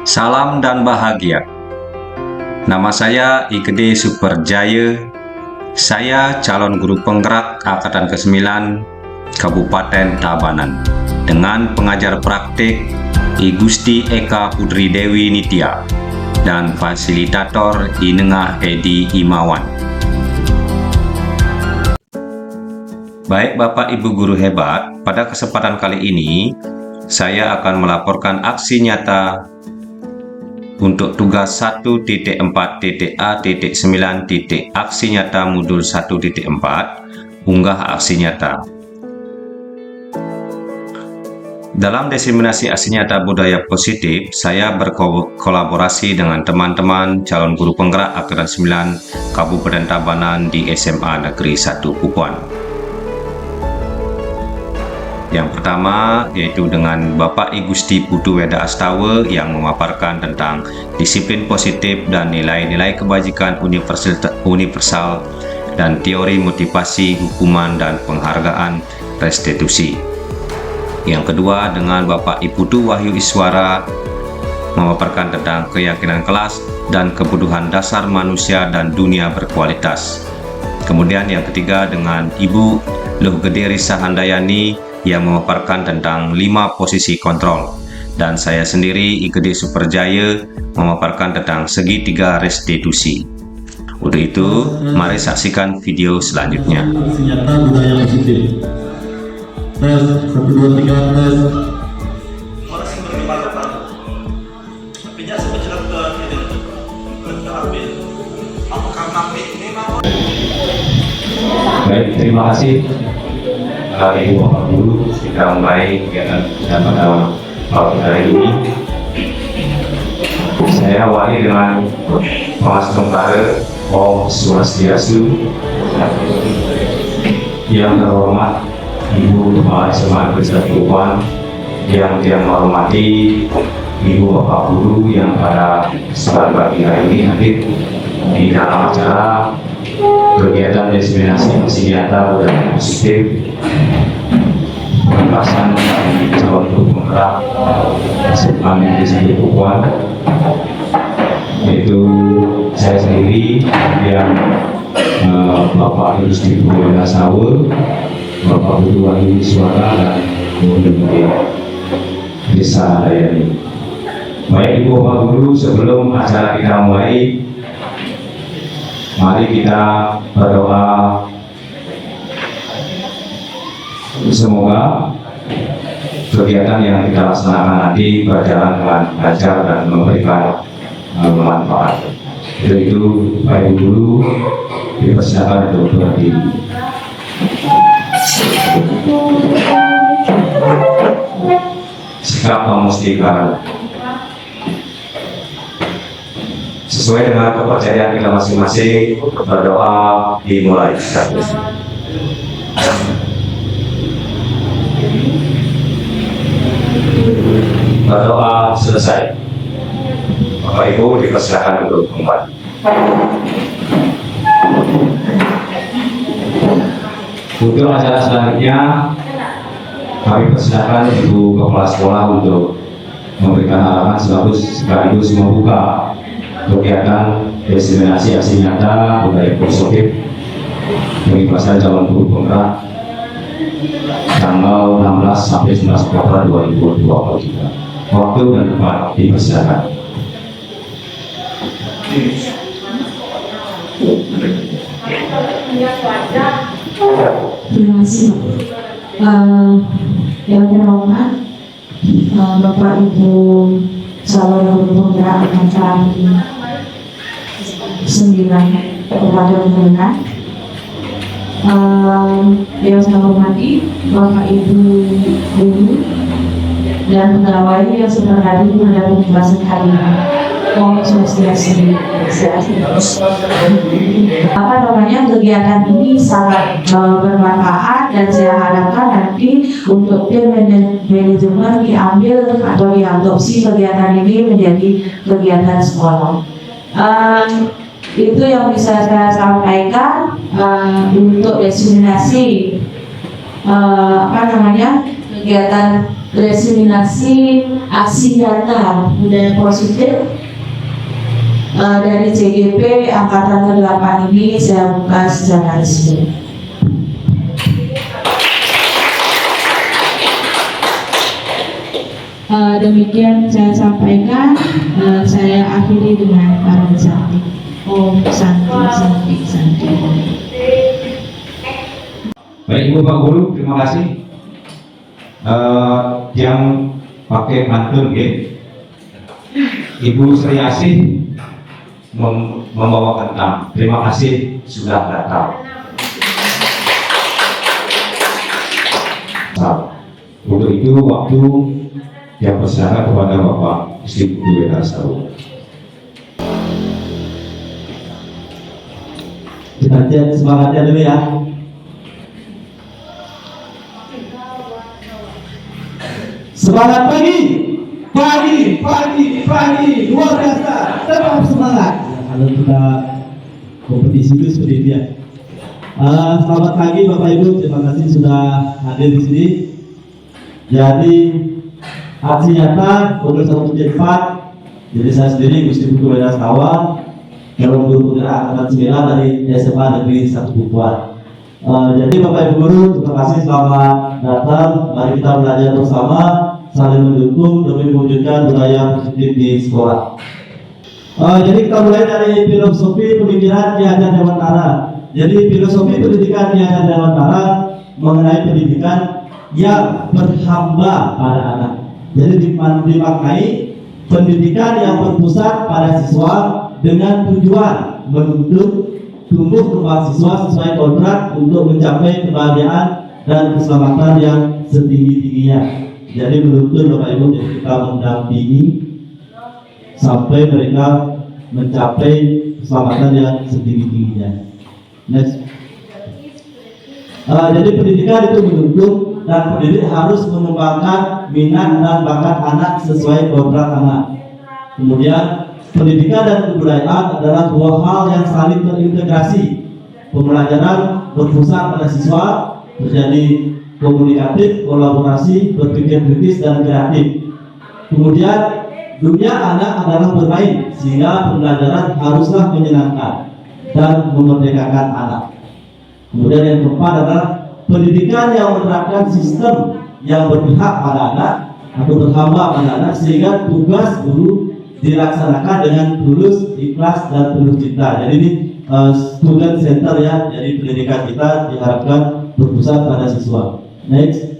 Salam dan bahagia. Nama saya Igede Superjaya. Saya calon guru penggerak Angkatan ke-9 Kabupaten Tabanan dengan pengajar praktik I Gusti Eka Putri Dewi Nitya dan fasilitator I Nengah Edi Imawan. Baik Bapak Ibu guru hebat, pada kesempatan kali ini saya akan melaporkan aksi nyata untuk tugas 1.4.A.9. Aksi nyata modul 1.4 unggah aksi nyata. Dalam diseminasi aksi nyata budaya positif, saya berkolaborasi dengan teman-teman calon guru penggerak Angkatan 9 Kabupaten Tabanan di SMA Negeri 1 Pupuan. Yang pertama yaitu dengan Bapak I Gusti Putu Weda Astawa yang memaparkan tentang disiplin positif dan nilai-nilai kebajikan universal dan teori motivasi, hukuman, dan penghargaan restitusi. Yang kedua dengan Bapak I Putu Wahyu Iswara memaparkan tentang keyakinan kelas dan kebutuhan dasar manusia dan dunia berkualitas. Kemudian yang ketiga dengan Ibu Luh Gede Risa Handayani yang memaparkan tentang 5 posisi kontrol, dan saya sendiri Igede Superjaya memaparkan tentang segitiga restitusi. Untuk itu, mari saksikan video selanjutnya. Nyata budaya positif. Tes 1 2 3 tes. Baik, terima kasih Ibu Bapak Guru. Kita mulai kegiatan pada hari ini. Saya awali dengan Pengasuhan Om Swastiastu. Yang terhormat Ibu Kepala SMA Negeri 1 Pupuan, yang menghormati Ibu Bapak Guru yang pada kesempatan pagi hari ini hadir di dalam acara kegiatan diseminasi aksi nyata budaya positif pembahasan calon guru penggerak SMA Negeri 1 Pupuan, yaitu saya sendiri yang Bapak I Gusti Putu Weda Astawa, Bapak Putu Wahyu Iswara, dan Ibu Gede Risa Handayani. Baik Ibu Bapak Guru, sebelum acara kita mulai, mari kita berdoa semoga kegiatan yang kita laksanakan nanti berjalan dengan lancar dan memberikan manfaat. Itu Bapak Ibu Guru dipersilakan untuk berdiri. Sikap memustika. Sesuai dengan kepercayaan kita masing-masing, berdoa dimulai. Berdoa selesai. Bapak Ibu dipersilakan untuk kembali. Untuk acara selanjutnya, kami persilakan Ibu Kepala Sekolah untuk memberikan arahan sekaligus membuka kegiatan diseminasi aksi nyata budaya positif pengibasan calon guru penggerak tanggal 16 sampai 19 Oktober 2023. Waktu dan tempat dipersilakan. Terima kasih yang terhormat Bapak Ibu calon guru penggerak Angkatan 9 Kabupaten Tabanan, yang saya hormati Bapak Ibu guru dan pegawai yang sudah hadir pada pembahasan kali ini. Om Swastiastu. Kegiatan ini sangat bermanfaat dan saya harapkan nanti untuk tim manajemen diambil atau diadopsi kegiatan ini menjadi kegiatan sekolah. Itu yang bisa saya sampaikan untuk diseminasi kegiatan diseminasi aksi nyata budaya positif dari CGP angkatan ke-8 ini saya buka secara resmi. Demikian saya sampaikan, saya akhiri dengan para santi. Om Santi, Santi, Santi. Baik Ibu Pak Guru, terima kasih. Yang pakai pantun ya, Ibu Sri Asih membawakan tamu. Terima kasih sudah datang. Untuk itu waktu yang persilakan kepada Bapak Isti Putu Weda Astawa. Kita cek semangatnya dulu ya. Semangat pagi, pagi, luar biasa, tetap semangat. Ya, kalau kita kompetisi itu seperti itu ya. Selamat pagi Bapak Ibu, terima kasih sudah hadir di sini. Jadi aksi nyata Kodul 174, jadi saya sendiri Gusti Putu Weda Astawa, Calon Guru Penggerak Angkatan 9 dari SMA Negeri 1 Bukuan. Jadi Bapak Ibu Guru, terima kasih selamat datang. Mari kita belajar bersama, saling mendukung demi mewujudkan budaya positif di sekolah. Jadi kita mulai dari filosofi pemikiran Ki Hajar Dewantara. Jadi filosofi pendidikan Ki Hajar Dewantara mengenai pendidikan yang berhamba pada anak. Jadi dimaknai pendidikan yang berpusat pada siswa dengan tujuan menuntut tumbuh kembang siswa sesuai kodrat untuk mencapai kebahagiaan dan keselamatan yang setinggi-tingginya. Jadi menuntut Bapak Ibu, jadi kita mendampingi sampai mereka mencapai keselamatan yang setinggi-tingginya. Next. Jadi pendidikan itu menuntut dan pendidik harus mengembangkan minat dan bakat anak sesuai kodrat anak. Kemudian pendidikan dan kebudayaan adalah dua hal yang saling terintegrasi. Pembelajaran berpusat pada siswa, terjadi komunikatif, kolaborasi, berpikir kritis dan kreatif. Kemudian dunia anak adalah bermain, sehingga pembelajaran haruslah menyenangkan dan memerdekakan anak. Kemudian yang keempat adalah pendidikan yang menerapkan sistem yang berpihak pada anak atau berhamba pada anak, sehingga tugas guru dilaksanakan dengan tulus, ikhlas dan penuh cinta. Jadi ini student center ya. Jadi pendidikan kita diharapkan berpusat pada siswa. Next.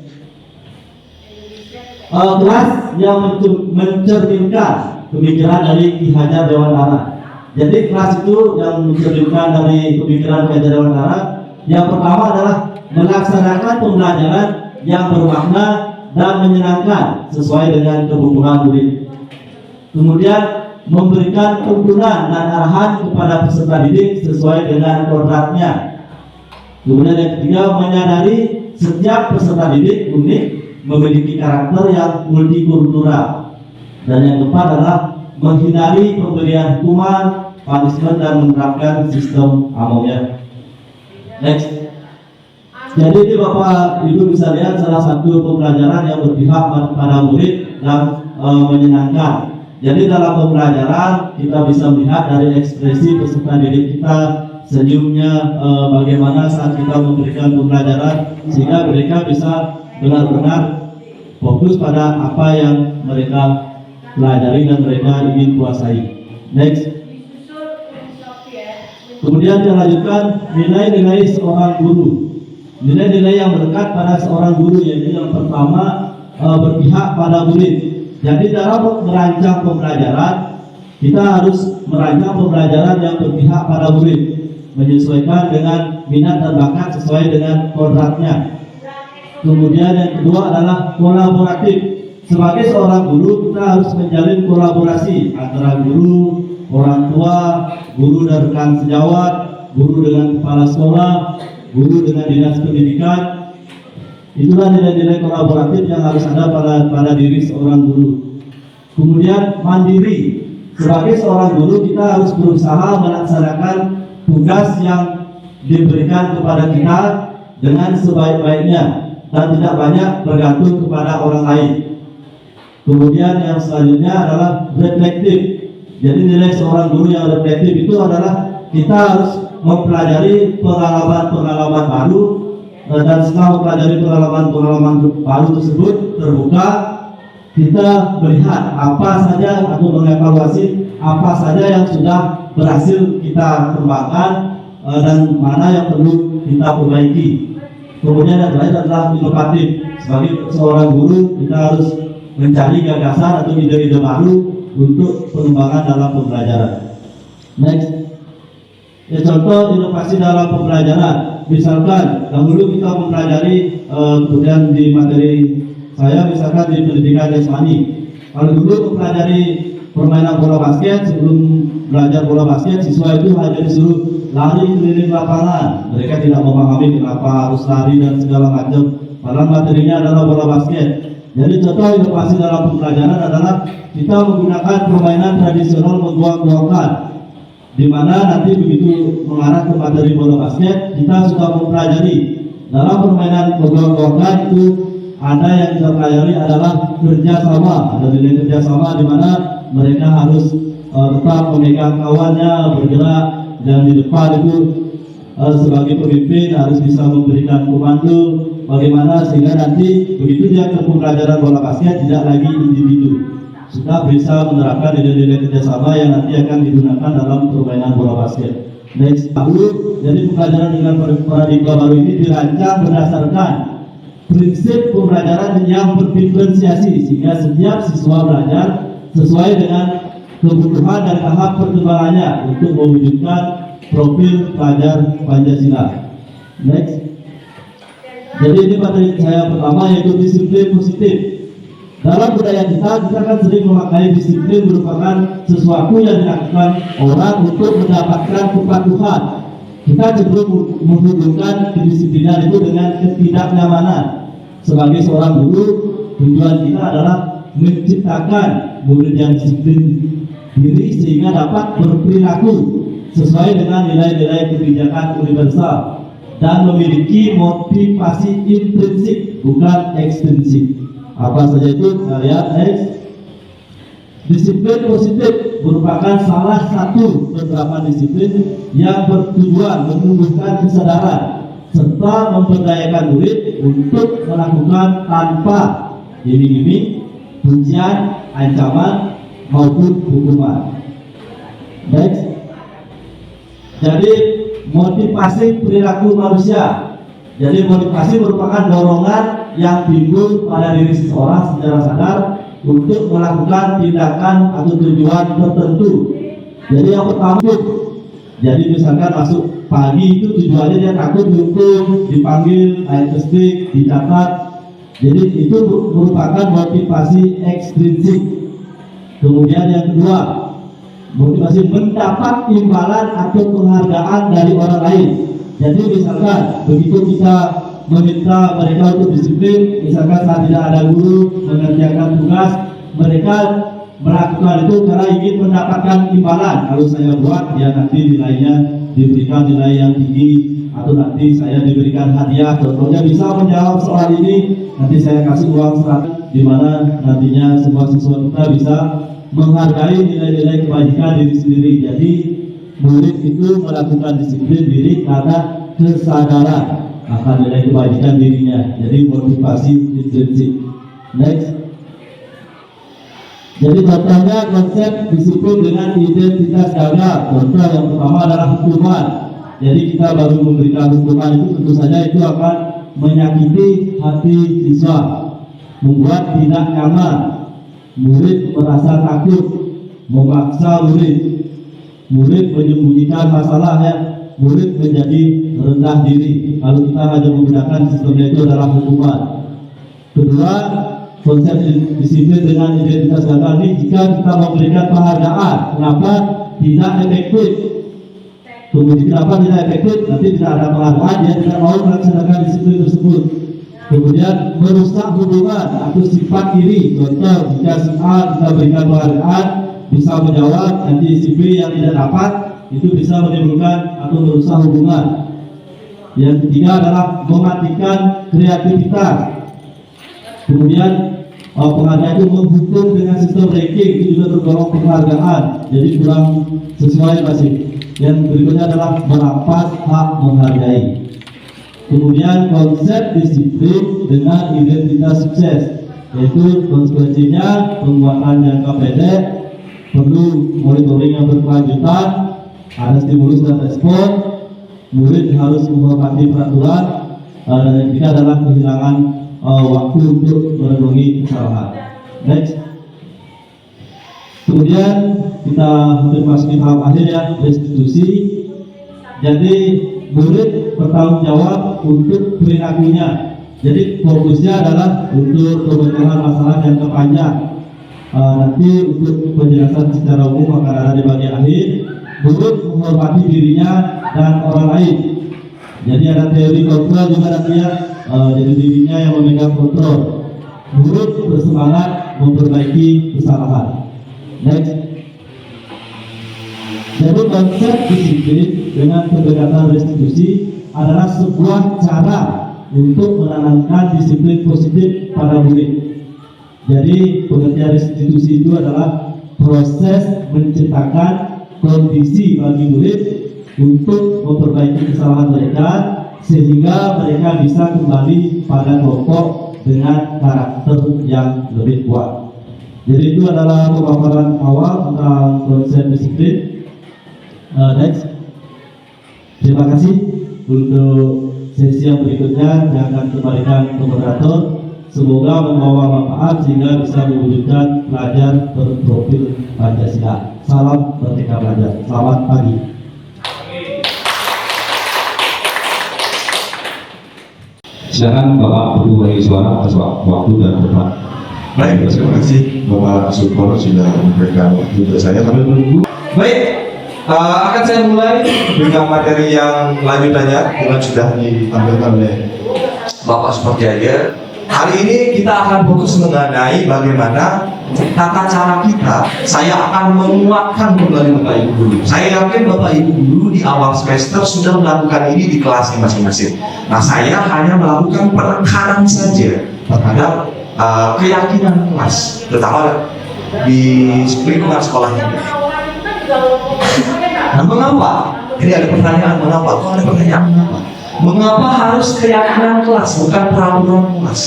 Kelas yang mencerminkan pemikiran dari Ki Hajar Dewantara. Jadi kelas itu yang mencerminkan dari pemikiran Ki Hajar Dewantara. Yang pertama adalah melaksanakan pembelajaran yang bermakna dan menyenangkan sesuai dengan kebutuhan murid. Kemudian memberikan tuntunan dan arahan kepada peserta didik sesuai dengan kodratnya. Kemudian yang ketiga, menyadari setiap peserta didik unik, memiliki karakter yang multikultural. Dan yang keempat adalah menghindari pemberian hukuman, punishment dan menerapkan sistem amonia. Next. Jadi ini Bapak Ibu bisa lihat salah satu pembelajaran yang berpihak pada murid dan menyenangkan. Jadi dalam pembelajaran kita bisa melihat dari ekspresi peserta didik kita, senyumnya, bagaimana saat kita memberikan pembelajaran, sehingga mereka bisa benar-benar fokus pada apa yang mereka pelajari dan mereka ingin kuasai. Next. Kemudian kita lanjutkan nilai-nilai seorang guru. Nilai-nilai yang melekat pada seorang guru, yaitu yang pertama berpihak pada murid. Jadi dalam merancang pembelajaran, kita harus merancang pembelajaran yang berpihak pada murid, menyesuaikan dengan minat dan bakat sesuai dengan kodratnya. Kemudian yang kedua adalah kolaboratif. Sebagai seorang guru, kita harus menjalin kolaborasi antara guru, orang tua, guru dan rekan sejawat, guru dengan kepala sekolah, guru dengan dinas pendidikan. Itulah nilai-nilai kolaboratif yang harus ada pada diri seorang guru. Kemudian mandiri. Sebagai seorang guru, kita harus berusaha melaksanakan tugas yang diberikan kepada kita dengan sebaik-baiknya. dan tidak banyak bergantung kepada orang lain. Kemudian yang selanjutnya adalah reflektif. Jadi nilai seorang guru yang reflektif itu adalah kita harus mempelajari pengalaman-pengalaman baru, dan setelah mempelajari pengalaman-pengalaman baru tersebut terbuka, kita melihat apa saja atau mengevaluasi apa saja yang sudah berhasil kita kembangkan, dan mana yang perlu kita perbaiki. Kemudian yang terakhir adalah inovatif. Sebagai seorang guru, kita harus mencari gagasan atau ide-ide baru untuk pengembangan dalam pembelajaran. Next, ya, contoh inovasi dalam pembelajaran. Misalkan dahulu kita mempelajari, kemudian di materi saya misalkan di pendidikan jasmani. Kalau dulu mempelajari permainan bola basket, sebelum belajar bola basket, siswa itu hanya disuruh lari keliling lapangan. Mereka tidak memahami kenapa harus lari dan segala macam. Padahal materinya adalah bola basket. Jadi contoh inovasi dalam pembelajaran adalah kita menggunakan permainan tradisional membuang-buangkan, di mana nanti begitu mengarah ke materi bola basket, kita sudah mempelajari dalam permainan membuang-buangkan itu ada yang kita pelajari adalah kerjasama. Ada nilai kerjasama di mana mereka harus tetap memegang kawannya, bergerak, dan di depan itu sebagai pemimpin harus bisa memberikan komando bagaimana sehingga nanti begitu dia ke pembelajaran bola basket tidak lagi individu, sudah bisa menerapkan nilai-nilai kerjasama yang nanti akan digunakan dalam permainan bola basket. Next, jadi pembelajaran dengan paradigma baru ini dirancang berdasarkan prinsip pembelajaran yang berdiferensiasi sehingga setiap siswa belajar sesuai dengan kebutuhan dan tahap perkembangannya untuk mewujudkan profil pelajar Pancasila. Next, jadi ini materi saya pertama yaitu disiplin positif. Dalam budaya kita kan sering memakai disiplin merupakan sesuatu yang dilakukan orang untuk mendapatkan kepatuhan. Kita cenderung menghubungkan kedisiplinan itu dengan ketidaknyamanan. Sebagai seorang guru, tujuan kita adalah menciptakan murid yang disiplin diri sehingga dapat berperilaku sesuai dengan nilai-nilai kebijakan universal dan memiliki motivasi intrinsik bukan ekstrinsik. Apa saja itu? Kita lihat next. Disiplin positif merupakan salah satu penerapan disiplin yang bertujuan menumbuhkan kesadaran serta memberdayakan murid untuk melakukan tanpa iming-iming, pujian, ancaman maupun hukuman. Next. Jadi motivasi perilaku manusia. Jadi motivasi merupakan dorongan yang timbul pada diri seseorang secara sadar untuk melakukan tindakan atau tujuan tertentu. Jadi yang pertama, jadi misalkan masuk pagi itu tujuannya dia takut dihukum, dipanggil, naik ke stick, dicatat. Jadi itu merupakan motivasi ekstrinsik. Kemudian yang kedua, motivasi mendapat imbalan atau penghargaan dari orang lain. Jadi misalkan begitu kita meminta mereka untuk disiplin, misalkan saat tidak ada guru mengerjakan tugas, mereka melakukan itu karena ingin mendapatkan imbalan. Kalau saya buat, ya nanti nilainya diberikan nilai yang tinggi, atau nanti saya diberikan hadiah. Contohnya bisa menjawab soal ini, nanti saya kasih uang 100, di mana nantinya semua siswa kita bisa menghargai nilai-nilai kebajikan diri sendiri. Jadi murid itu melakukan disiplin diri karena kesadaran akan nilai kebajikan dirinya. Jadi motivasi intrinsik. Next. Jadi contohnya konsep disiplin dengan identitas gagal. Contoh yang pertama adalah hukuman. Jadi kita baru memberikan hukuman itu tentu saja itu akan menyakiti hati siswa, membuat tidak nyaman. Murid merasa takut, memaksa murid menyembunyikan masalahnya, murid menjadi rendah diri. Kalau kita hanya menggunakan sistemnya itu adalah hukuman. Kedua, konsep disiplin dengan identitas gagal ini jika kita memberikan penghargaan, kenapa tidak efektif? Kemudian kenapa tidak efektif? Nanti tidak ada penghargaan, dia tidak mau melaksanakan disiplin tersebut. Kemudian merusak hubungan atau sifat iri. Contoh, jika si A kita berikan penghargaan, bisa menjawab, nanti si B yang tidak dapat, itu bisa menimbulkan atau merusak hubungan. Yang ketiga adalah mematikan kreativitas. Kemudian penghargaan itu menghukum dengan sistem ranking, itu juga tergolong penghargaan, jadi kurang sesuai masih. Yang berikutnya adalah merampas hak menghargai. Kemudian konsep disiplin dengan identitas sukses, yaitu konsekuensinya penguatan jangka pendek, perlu monitoring yang berkelanjutan, ada stimulus dan respon, murid harus menghormati peraturan, dan yang ketiga adalah kehilangan waktu untuk merenungi kesalahan. Next. Kemudian kita memasuki tahap akhir ya, restitusi. Jadi murid bertanggung jawab untuk perilakunya. Jadi fokusnya adalah untuk pemecahan masalah jangka panjang. Nanti untuk penjelasan secara umum akan ada di bagian akhir. Murid menghormati dirinya dan orang lain. Jadi ada teori kontrol juga nanti ya. Jadi dirinya yang memegang kontrol. Murid bersemangat memperbaiki kesalahan. Next. Jadi konsep disiplin dengan pendekatan restitusi adalah sebuah cara untuk menanamkan disiplin positif pada murid. Jadi pengertian restitusi itu adalah proses menciptakan kondisi bagi murid untuk memperbaiki kesalahan mereka sehingga mereka bisa kembali pada kelompok dengan karakter yang lebih kuat. Jadi itu adalah pemaparan awal tentang konsep disiplin. Next. Terima kasih. Untuk sesi yang berikutnya yang akan kembalikan ke moderator. Semoga membawa manfaat sehingga bisa mewujudkan pelajar berprofil Pancasila. Salam Merdeka Belajar. Selamat pagi. Silakan Bapak berdua suara atas waktu dan tempat. Baik, terima kasih Bapak Sukono sudah memberikan waktu untuk saya sambil menunggu. Baik, akan saya mulai dengan materi yang lanjutannya yang sudah ditampilkan oleh Bapak Suparjaya. Hari ini kita akan fokus mengenai bagaimana tata cara kita. Saya akan menguatkan kembali Bapak Ibu guru. Saya yakin Bapak Ibu guru di awal semester sudah melakukan ini di kelasnya masing-masing. Nah, saya hanya melakukan penekanan saja terhadap keyakinan kelas, terutama di lingkungan sekolah ini. Nah, mengapa? Ini ada pertanyaan mengapa? Kok ada pertanyaan mengapa? Mengapa harus keyakinan kelas, bukan peraturan kelas?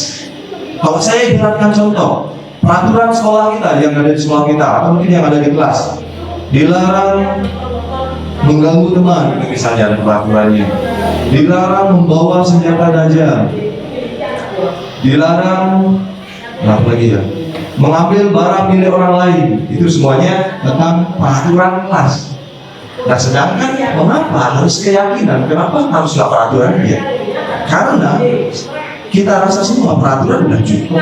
Kalau saya ibaratkan contoh, peraturan sekolah kita yang ada di sekolah kita, atau mungkin yang ada di kelas, dilarang mengganggu teman, misalnya peraturannya. Dilarang membawa senjata tajam. Dilarang apa lagi ya? Mengambil barang milik orang lain. Itu semuanya tentang peraturan kelas. Nah, sedangkan mengapa harus keyakinan? Kenapa harus nggak peraturan dia? Karena kita rasa semua peraturan sudah cukup.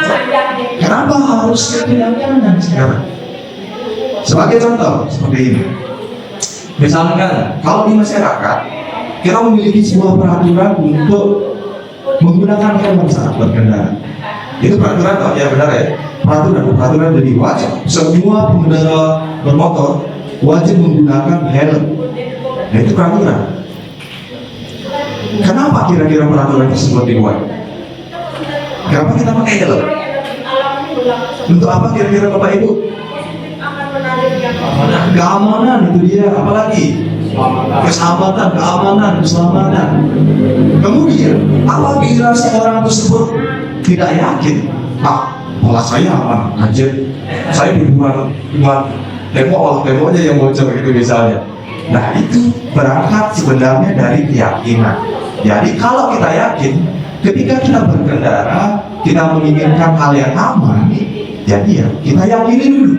Kenapa harus keyakinan sekarang? Sebagai contoh seperti ini. Misalkan kalau di masyarakat kita memiliki sebuah peraturan untuk menggunakan helm saat berkendara. Itu peraturan kok, ya benar ya. Peraturan jadi wajib. Semua pengendara bermotor wajib menggunakan helm. Nah, itu peraturan. Kenapa kira-kira peraturan tersebut dibuat? Kenapa kita pakai helm? Untuk apa kira-kira Bapak Ibu? Keamanan itu dia. Apalagi? Keselamatan, keamanan, keselamatan. Kemudian, apabila seorang tersebut tidak yakin, malah saya aman aja, saya di rumah tembok aja yang bocor gitu misalnya. Nah, itu berangkat sebenarnya dari keyakinan. Jadi kalau kita yakin, ketika kita berkendara, kita menginginkan hal yang aman, jadi ya kita yakini dulu.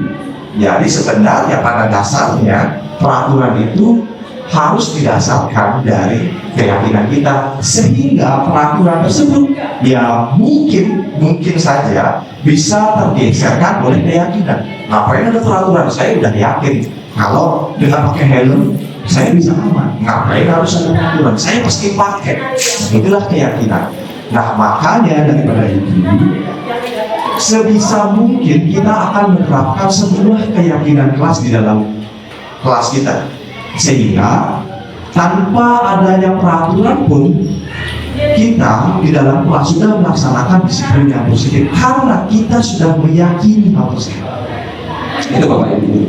Jadi sebenarnya pada dasarnya peraturan itu harus didasarkan dari keyakinan kita, sehingga peraturan tersebut ya mungkin saja bisa tergeserkan oleh keyakinan. Ngapain ada peraturan? Saya udah yakin kalau dengan pakai helm saya bisa aman. Ngapain harus ada peraturan? Saya pasti pakai. Itulah keyakinan. Nah, makanya daripada itu, sebisa mungkin kita akan menerapkan sebuah keyakinan kelas di dalam kelas kita, sehingga tanpa adanya peraturan pun kita di dalam kelas sudah melaksanakan disiplin yang positif karena kita sudah meyakini hal tersebut. Itu Bapak Ibu.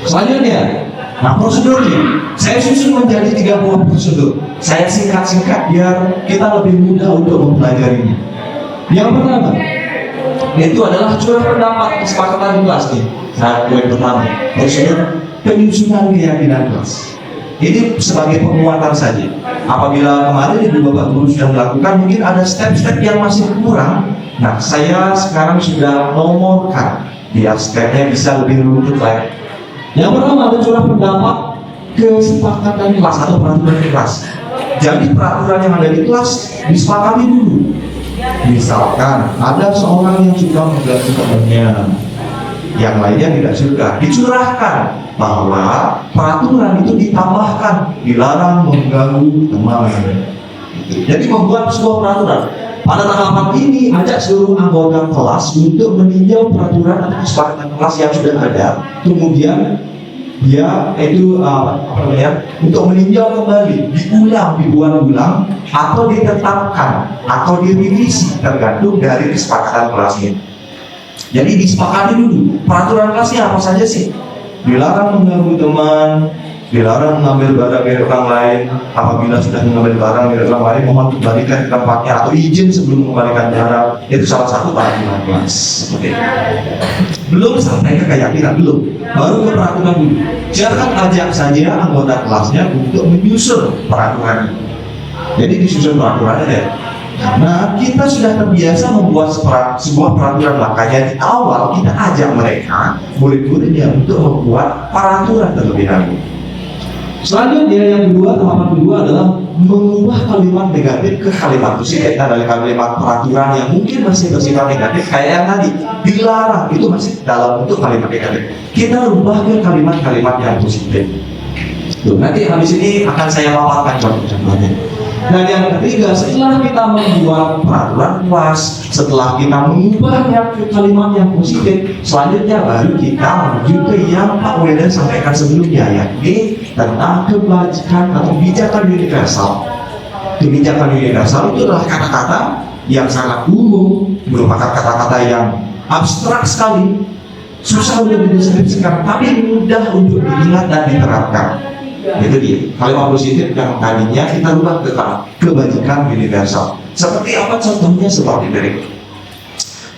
Selanjutnya, nah prosedurnya saya susun menjadi 3 buah prosedur. Saya singkat-singkat biar kita lebih mudah untuk mempelajarinya. Yang pertama, yaitu adalah curah pendapat kesepakatan di kelas nih. Nah, poin pertama, prosedur penyusunan keyakinan kelas. Ini sebagai penguatan saja. Apabila kemarin Ibu Bapak Guru sudah melakukan, mungkin ada step-step yang masih kurang. Nah, saya sekarang sudah nomorkan biar stepnya bisa lebih runtut lagi. Yang pertama ada curah pendapat kesepakatan kelas atau peraturan kelas. Jadi peraturan yang ada di kelas disepakati dulu. Misalkan ada seorang yang suka mengganggu temannya, yang lainnya tidak suka, dicurahkan bahwa peraturan itu ditambahkan, dilarang mengganggu teman. Jadi membuat sebuah peraturan. Pada tahapan ini ajak seluruh anggota kelas untuk meninjau peraturan atau kesepakatan kelas yang sudah ada. Kemudian dia itu untuk meninjau kembali, diulang, dibuat ulang, atau ditetapkan, atau direvisi tergantung dari kesepakatan kelasnya. Jadi disepakati dulu peraturan kelasnya apa saja sih. Dilarang mengganggu teman, dilarang mengambil barang milik orang lain. Apabila sudah mengambil barang milik orang lain, mohon kembalikan ke tempatnya atau izin sebelum mengembalikan barang. Itu salah satu peraturan kelas. Seperti itu. Belum sampai ke keyakinan, belum. Baru ke peraturan dulu. Jangan ajak saja anggota kelasnya untuk menyusun peraturan. Jadi disusun peraturannya deh. Karena kita sudah terbiasa membuat sebuah peraturan, makanya di awal kita ajak mereka, murid-muridnya, untuk membuat peraturan terlebih dahulu. Selanjutnya yang kedua, tahapan kedua adalah mengubah kalimat negatif ke kalimat positif. Nah, dari kalimat peraturan yang mungkin masih bersifat negatif kayak yang tadi dilarang, itu masih dalam bentuk kalimat negatif. Kita ubah ke kalimat-kalimat yang positif. Tuh, nanti habis ini akan saya paparkan contoh-contohnya. Dan yang ketiga, setelah kita membuat peraturan kelas, setelah kita mengubahnya ke kalimat yang positif, selanjutnya baru kita menuju ke yang Pak Wedan sampaikan sebelumnya, yakni tentang kebajikan atau kebijakan universal. Kebijakan universal itu adalah kata-kata yang sangat umum, merupakan kata-kata yang abstrak sekali, susah untuk dideskripsikan, tapi mudah untuk diingat dan diterapkan. Itu dia kalimat positif yang tadinya kita rubah ke kebajikan universal. Seperti apa contohnya? Seperti berikut.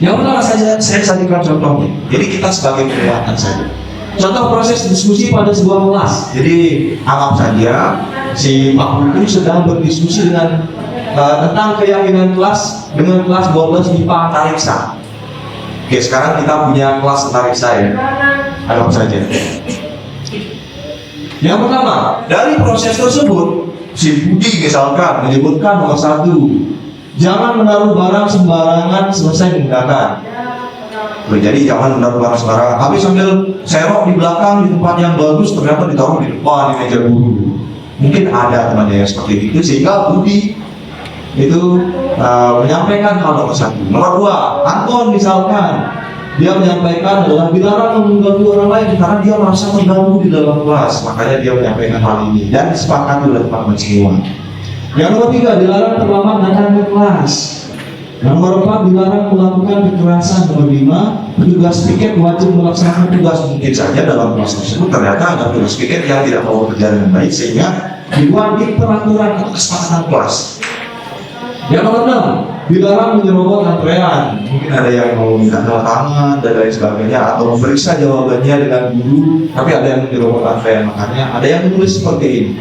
Yang pertama saya sajikan contohnya. Jadi kita sebagai penguatan saja. Contoh proses diskusi pada sebuah kelas. Jadi anggap saja si Pak Guru sedang berdiskusi dengan tentang keyakinan kelas dengan kelas 12 MIPA Antariksa. Oke, sekarang kita punya kelas Antariksa ya. Anggap saja. Yang pertama, dari proses tersebut, si Budi misalkan menyebutkan nomor 1, jangan menaruh barang sembarangan selesai menggunakan. Jadi jangan menaruh barang sembarangan. Tapi sambil serok di belakang di tempat yang bagus, ternyata ditaruh di depan di meja guru. Mungkin ada temannya yang seperti itu, sehingga Budi itu menyampaikan hal nomor 1. Nomor 2, Anton misalkan dia menyampaikan adalah dilarang mengganggu orang lain karena dia merasa terganggu di dalam kelas, makanya dia menyampaikan hal ini dan disepakati oleh teman-teman semua. Yang nomor 3, dilarang terlambat datang ke kelas. Yang nomor 4, dilarang melakukan kekerasan. Nomor 5, petugas piket wajib melaksanakan tugas. Mungkin saja dalam kelas tersebut ternyata ada petugas piket yang tidak mau bekerja dengan baik, sehingga dibuat di peraturan atau kesepakatan kelas. Yang nomor 6, dilarang menyerobot antrean. Mungkin ada yang mau minta tanda tangan dan lain sebagainya, atau memeriksa jawabannya dengan guru, tapi ada yang menyerobot antrean, makanya ada yang menulis seperti ini.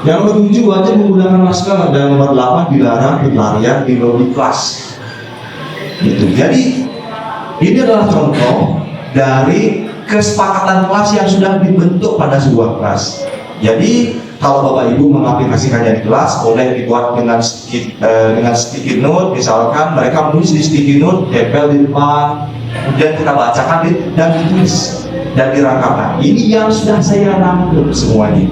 Yang nomor 7, wajib menggunakan masker. Dan nomor 8, dilarang berlarian di lobi kelas. Gitu. Jadi ini adalah contoh dari kesepakatan kelas yang sudah dibentuk pada sebuah kelas. Jadi kalau Bapak Ibu mengaplikasikannya di kelas, boleh dibuat dengan sticky note. Misalkan mereka menulis di sticky note, tempel di depan, kemudian kita bacakan dan ditulis dan dirangkapkan. Ini yang sudah saya rangkum semuanya,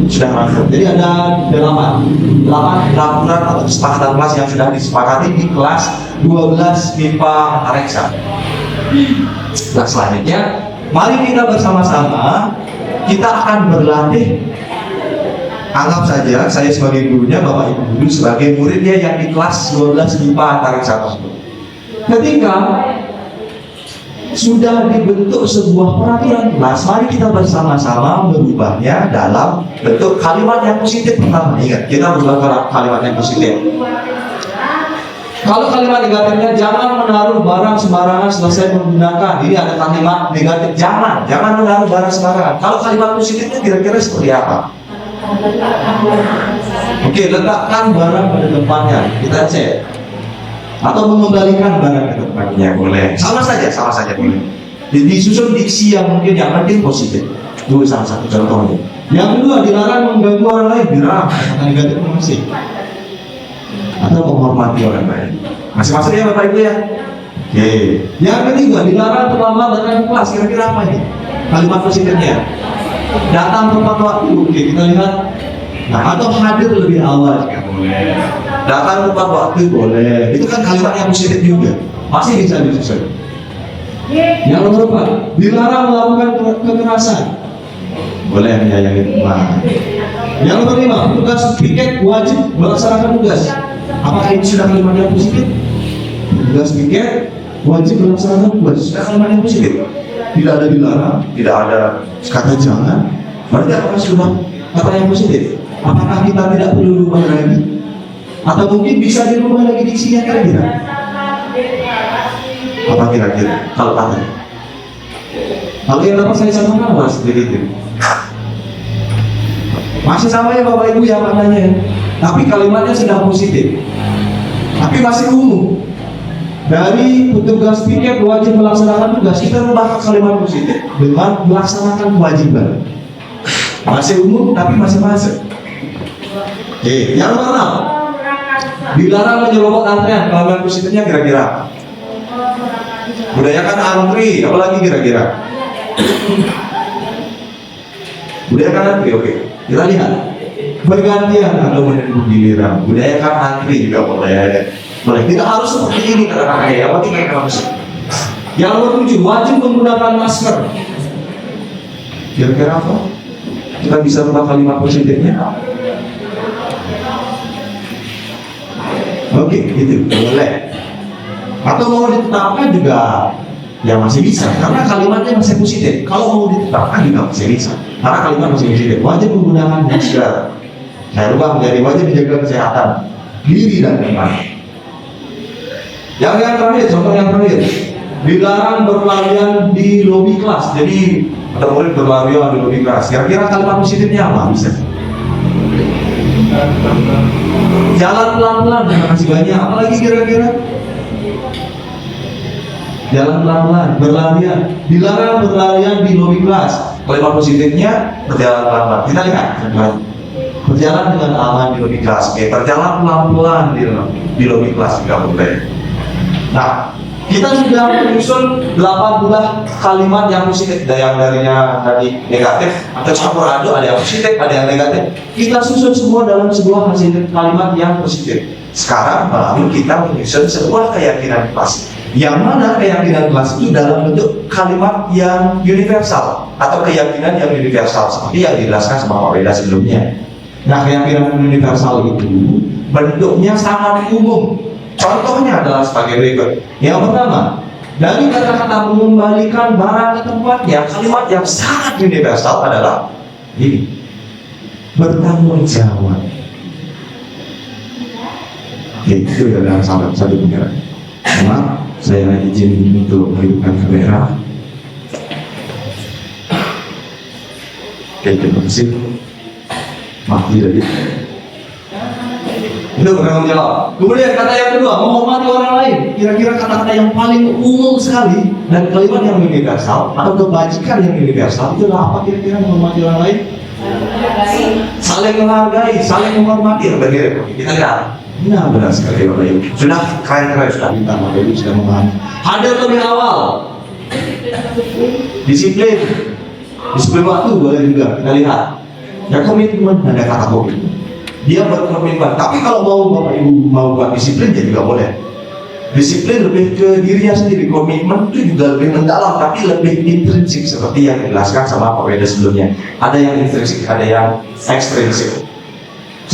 sudah rangkum. Jadi ada 8 peraturan atau kesepakatan kelas yang sudah disepakati di kelas 12 MIPA Antariksa. Nah, selanjutnya, mari kita bersama-sama kita akan berlatih Anggap saja saya sebagai gurunya, Bapak Ibu guru sebagai muridnya yang di kelas 12 IPA tarik satu. Ketika sudah dibentuk sebuah peraturan kelas, mari kita bersama-sama merubahnya dalam bentuk kalimat yang positif. Pertama, ingat, kita berubah kalimat yang positif. Kalau kalimat negatifnya, jangan menaruh barang sembarangan selesai menggunakan. Ini ada kalimat negatif, jangan menaruh barang sembarangan. Kalau kalimat positifnya kira-kira seperti apa? Oke, letakkan barang pada tempatnya. Kita cek. Atau mengembalikan barang ke tempatnya, boleh. Sama saja boleh. Disusun diksi yang mungkin yang penting positif. Itu salah satu contohnya. Yang kedua, dilarang mengganggu orang lain. Dilarang, kata negatif masih. Atau menghormati orang lain. Masih-masih ya Bapak Ibu ya. Oke. Yang ketiga, dilarang terlambat datang ke kelas. Kira-kira apa ini? Kalimat positifnya. Datang tepat waktu. Oke, kita lihat. Nah, atau hadir lebih awal juga boleh. Datang tepat waktu boleh. Itu kan kalimat yang positif juga. Masih bisa disusun. Yang nomor 4, dilarang melakukan kekerasan. Boleh menyayangi teman. Yang nomor 5, tugas piket wajib melaksanakan tugas. Apakah ini sudah kalimat yang positif? Tugas piket wajib melaksanakan tugas. Sudah kalimat yang positif. Tidak ada dilarang, tidak ada kata jangan. Berarti apakah sudah kata yang positif? Apakah kita tidak perlu rubah lagi? Atau mungkin bisa dirubah lagi diksinya kira-kira? Apa kira-kira? Kalau kata kalau yang dapat saya sampaikan mas begitu. Masih sama ya Bapak Ibu ya maknanya. Tapi kalimatnya sudah positif. Tapi masih umum. Dari petugas piket wajib melaksanakan tugas, kita rubah kalimat positif dengan melaksanakan kewajiban. Masih umum tapi masih masuk. Oke, yang nomor 6, dilarang menyerobot antrean. Kalimat positifnya kira-kira budayakan antri, apalagi kira-kira budayakan antri. Oke, kita lihat bergantian atau menunggu giliran. Budayakan antri juga boleh. Tidak harus seperti ini kata-kata ya, apa tidak harus. Yang nomor 7, wajib menggunakan masker. Kira-kira apa? Kita bisa rubah kalimat positifnya. Oke, itu boleh. Atau mau ditetapkan juga ya masih bisa, karena kalimatnya masih positif. Kalau mau ditetapkan juga masih bisa, karena kalimat masih positif. Wajib menggunakan masker. Saya rubah menjadi wajib menjaga kesehatan diri dan teman. Yang terakhir, contoh yang terakhir, dilarang berlarian di lobi kelas. Jadi ada murid berlarian di lobi kelas. Kira-kira kalimat positifnya apa? Bisa. Jalan pelan-pelan, terima kasih banyak. Apalagi kira-kira? Jalan pelan-pelan, berlarian. Dilarang berlarian di lobi kelas. Kalimat positifnya berjalan pelan-pelan. Kita lihat. Berjalan dengan aman di lobi kelas. Oke, berjalan pelan-pelan di lobi kelas juga boleh. Nah, kita sudah menyusun 18 kalimat yang positif. Yang darinya tadi negatif atau campur aduk, ada yang positif, ada yang negatif. Kita susun semua dalam sebuah hasil kalimat yang positif. Sekarang lalu kita menyusun sebuah keyakinan kelas. Yang mana keyakinan kelas itu dalam bentuk kalimat yang universal atau keyakinan yang universal seperti yang dijelaskan sama Pak Weda sebelumnya. Nah, keyakinan universal itu bentuknya sangat umum. Contohnya adalah sebagai berikut. Yang pertama, dari kata-kata mengembalikan barang ke tempatnya, kalimat yang sangat universal adalah ini: bertanggung jawab. Itu adalah salah satu pengira. Maaf, saya izin untuk menghidupkan kamera. Oke, terima kasih. Maaf tidak. Itu bertanggung jawab. Kemudian kata yang kedua, menghormati orang lain. Kira-kira kata-kata yang paling umum sekali dan kalimat yang universal atau kebajikan yang universal itu adalah apa kira-kira? Menghormati orang lain, saling menghargai, saling menghormati. Benar, kita lihat. Nah, benar sekali Bapak Ibu. Sudah keren-keren sudah minta Bapak Ibu sudah memahami. Hadir lebih awal. Disiplin waktu boleh juga kita lihat. Ya, komitmen, ada kata komitmen. Dia berkomitmen. Tapi kalau mau Bapak Ibu mau buat disiplin ya juga boleh. Disiplin lebih ke dirinya sendiri. Komitmen itu juga lebih mendalam, tapi lebih intrinsik seperti yang dijelaskan sama Pak Weda sebelumnya. Ada yang intrinsik, ada yang ekstrinsik.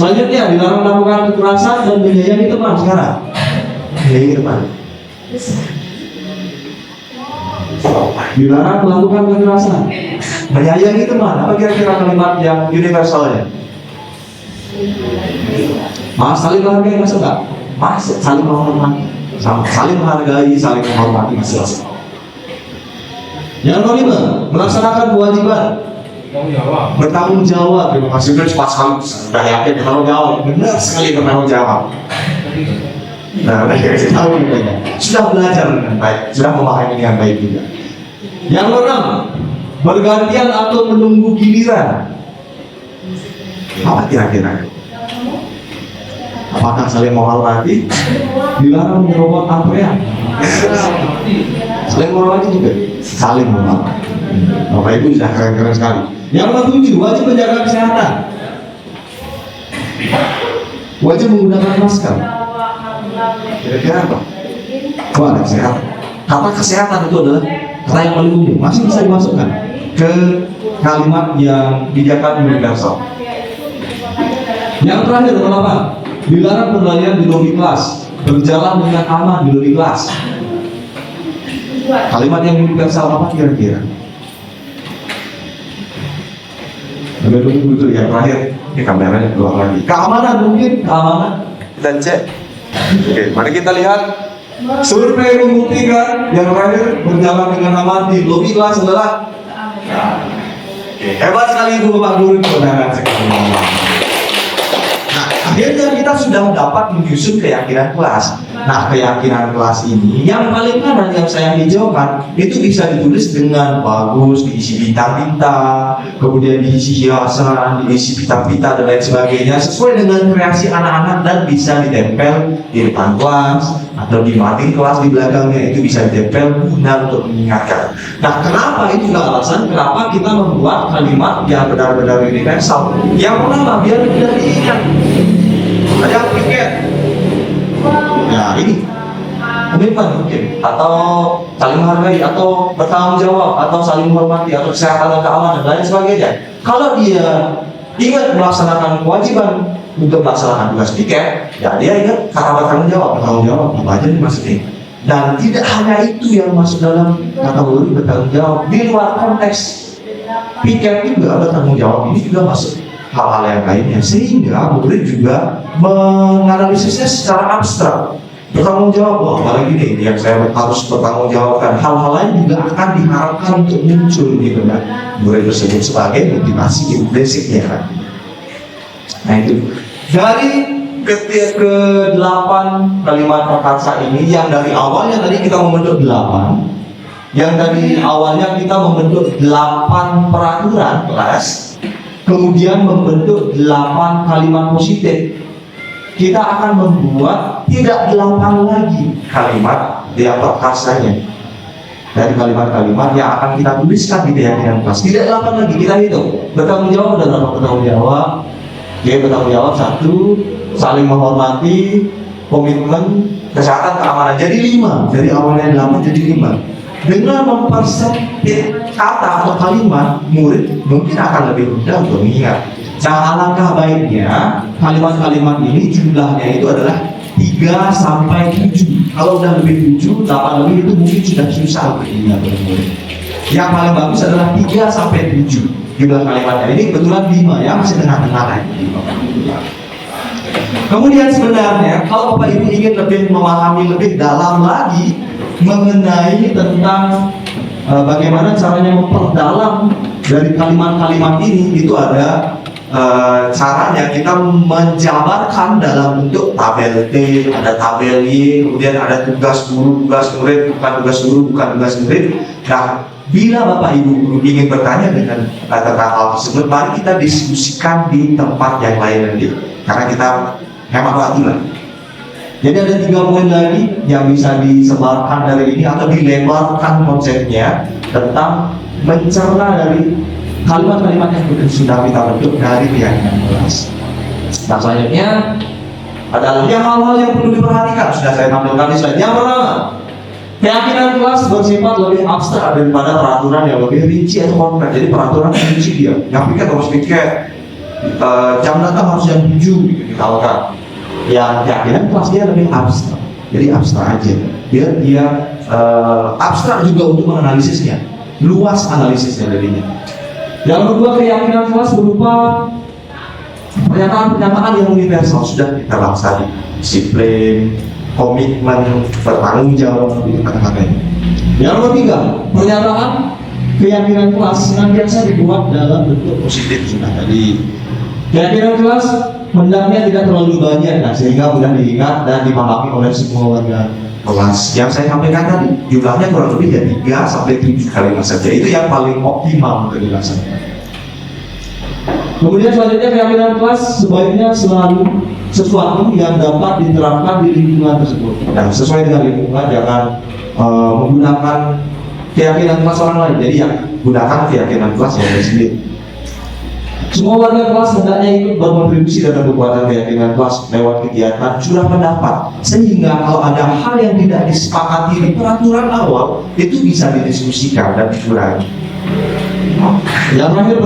Selanjutnya, dilarang melakukan kekerasan dan menyayangi teman sekarang. Menyayangi teman. Dilarang melakukan kekerasan, menyayangi teman. Apa kira-kira kalimat yang universalnya? Mas, saling menghargai, masuk nggak? Mas, saling menghormati, saling menghargai, saling menghormati, masuk. Yang kelima, melaksanakan kewajiban bertanggung jawab. Terima kasih, sudah cepat sekali, sudah yakin bertanggung jawab, benar sekali bertanggung jawab. Nah, saya tahu ini sudah belajar dengan baik, sudah memahami dengan baik juga. Yang keenam, bergantian atau menunggu giliran. Apa kira-kira? Apakah saling menghormati? Dilarang menyerobot antrean. Saling menghormati juga. Saling menghormati. Bapak Ibu sudah keren-keren sekali. Yang ketujuh, wajib menjaga kesehatan. Wajib menggunakan masker. Kira-kira apa? Wah, ada kesehatan. Kata kesehatan itu adalah kata yang paling umum. Masih bisa dimasukkan ke kalimat yang dijakan universal. Yang terakhir, nomor 8. Dilarang berlayar di lobi kelas, berjalan dengan aman di lobi kelas. Kalimat yang universal apa kira-kira? Dulu itu yang terakhir, ini kameranya keluar lagi. Keamanan mungkin, keamanan. Kita cek. Oke, mari kita lihat. Survei membuktikan yang terakhir, berjalan dengan aman di lobi kelas adalah hebat sekali Ibu Bapak Guru, kebenaran sekali. Nah, akhirnya kita sudah dapat menyusun keyakinan kelas. Nah, keyakinan kelas ini yang paling kanan yang saya hijaukan itu bisa ditulis dengan bagus, diisi bintang-bintang, kemudian diisi hiasan, diisi pita-pita dan lain sebagainya sesuai dengan kreasi anak-anak dan bisa ditempel di depan kelas atau di mading kelas di belakangnya, itu bisa ditempel guna untuk mengingatkan. Nah, kenapa itu juga alasan kenapa kita membuat kalimat yang benar-benar universal. Yang pertama, biar mudah diingat. Ada piket. Ya ini komitmen mungkin, atau saling menghargai, atau bertanggung jawab, atau saling menghormati, atau kesehatan dan keamanan dan lain sebagainya. Kalau dia ingat melaksanakan kewajiban untuk melaksanakan tugas piket, ya dia ingat kata bertanggung jawab apa aja dimasukin. Dan tidak hanya itu yang masuk dalam kategori bertanggung jawab, di luar konteks piket juga bertanggung jawab ini juga masuk hal-hal yang lainnya, sehingga murid juga menganalisisnya secara abstrak. Bertanggung jawab, wah apalagi nih yang saya harus bertanggung jawabkan. Hal-hal lain juga akan diharapkan untuk muncul di benak murid tersebut sebagai motivasi basicnya kan. Nah itu dari ke-8 kalimat prakarsa ini, yang dari awalnya tadi kita membentuk 8, yang dari awalnya kita membentuk 8 peraturan kelas, kemudian membentuk 8 kalimat positif. Kita akan membuat tidak 8 lagi kalimat yang prakarsanya. Dari kalimat-kalimat yang akan kita tuliskan di keyakinan kelas, tidak 8 lagi, kita hitung. Bertanggung jawab ada berapa bertanggung jawab? Dia bertanggung jawab 1, saling menghormati, komitmen, kesehatan, keamanan. Jadi 5, dari awalnya 8 jadi 5. Dengan mempersempit kata atau kalimat, murid mungkin akan lebih mudah untuk mengingat. Nah, alangkah baiknya kalimat-kalimat ini jumlahnya itu adalah 3 sampai 7. Kalau udah lebih 7, 8 lebih itu mungkin sudah susah untuk diingat oleh murid. Yang paling bagus adalah 3 sampai 7 jumlah kalimatnya. Ini kebetulan 5 ya, masih tengah-tengah lagi. Kemudian sebenarnya kalau Bapak Ibu ingin lebih memahami lebih dalam lagi mengenai tentang bagaimana caranya memperdalam dari kalimat-kalimat ini, itu ada caranya kita menjabarkan dalam bentuk tabel T, ada tabel Y, kemudian ada tugas guru, tugas murid, bukan tugas guru, bukan tugas murid. Nah, bila Bapak Ibu ingin bertanya dengan tentang hal tersebut, mari kita diskusikan di tempat yang lain nanti, karena kita hemat waktu lah. Jadi ada 3 poin lagi yang bisa disebarkan dari ini atau dilebarkan konsepnya tentang mencerna dari kalimat-kalimat yang sudah kita bentuk dari keyakinan kelas. Nah, selanjutnya adalah hal-hal yang perlu diperhatikan. Sudah saya tampilkan di slide. Yang pertama, keyakinan kelas bersifat lebih abstrak daripada peraturan yang lebih rinci atau konkret. Jadi peraturan yang rinci dia, yang piket harus piket, jam datang harus jam 7 gitu misalkan. Yang keyakinan kelas dia lebih abstrak, jadi abstrak aja. Dia abstrak juga untuk menganalisisnya, luas analisisnya jadinya. Yang kedua, keyakinan kelas berupa pernyataan-pernyataan yang universal, sudah kita bahas tadi, disiplin, komitmen, bertanggung jawab, itu kata-katanya. Yang ketiga, pernyataan keyakinan kelas senantiasa dibuat dalam bentuk positif, sudah tadi. Keyakinan kelas hendaknya tidak terlalu banyak, nah, sehingga mudah diingat dan dipahami oleh semua warga kelas. Yang saya sampaikan tadi, jumlahnya kurang lebih ya 3 sampai 7 kalimat saja. Itu yang paling optimal untuk dilaksanakan. Kemudian selanjutnya, keyakinan kelas sebaiknya selalu sesuatu yang dapat diterapkan di lingkungan tersebut. Nah, sesuai dengan lingkungan, jangan menggunakan keyakinan kelas orang lain. Jadi yang gunakan keyakinan kelas yang sendiri. Semua warga kelas hendaknya ikut berkontribusi dalam kekuatan keyakinan kelas lewat kegiatan curah pendapat, sehingga kalau ada hal yang tidak disepakati di peraturan awal itu bisa didiskusikan dan dikurangi. Yang terakhir,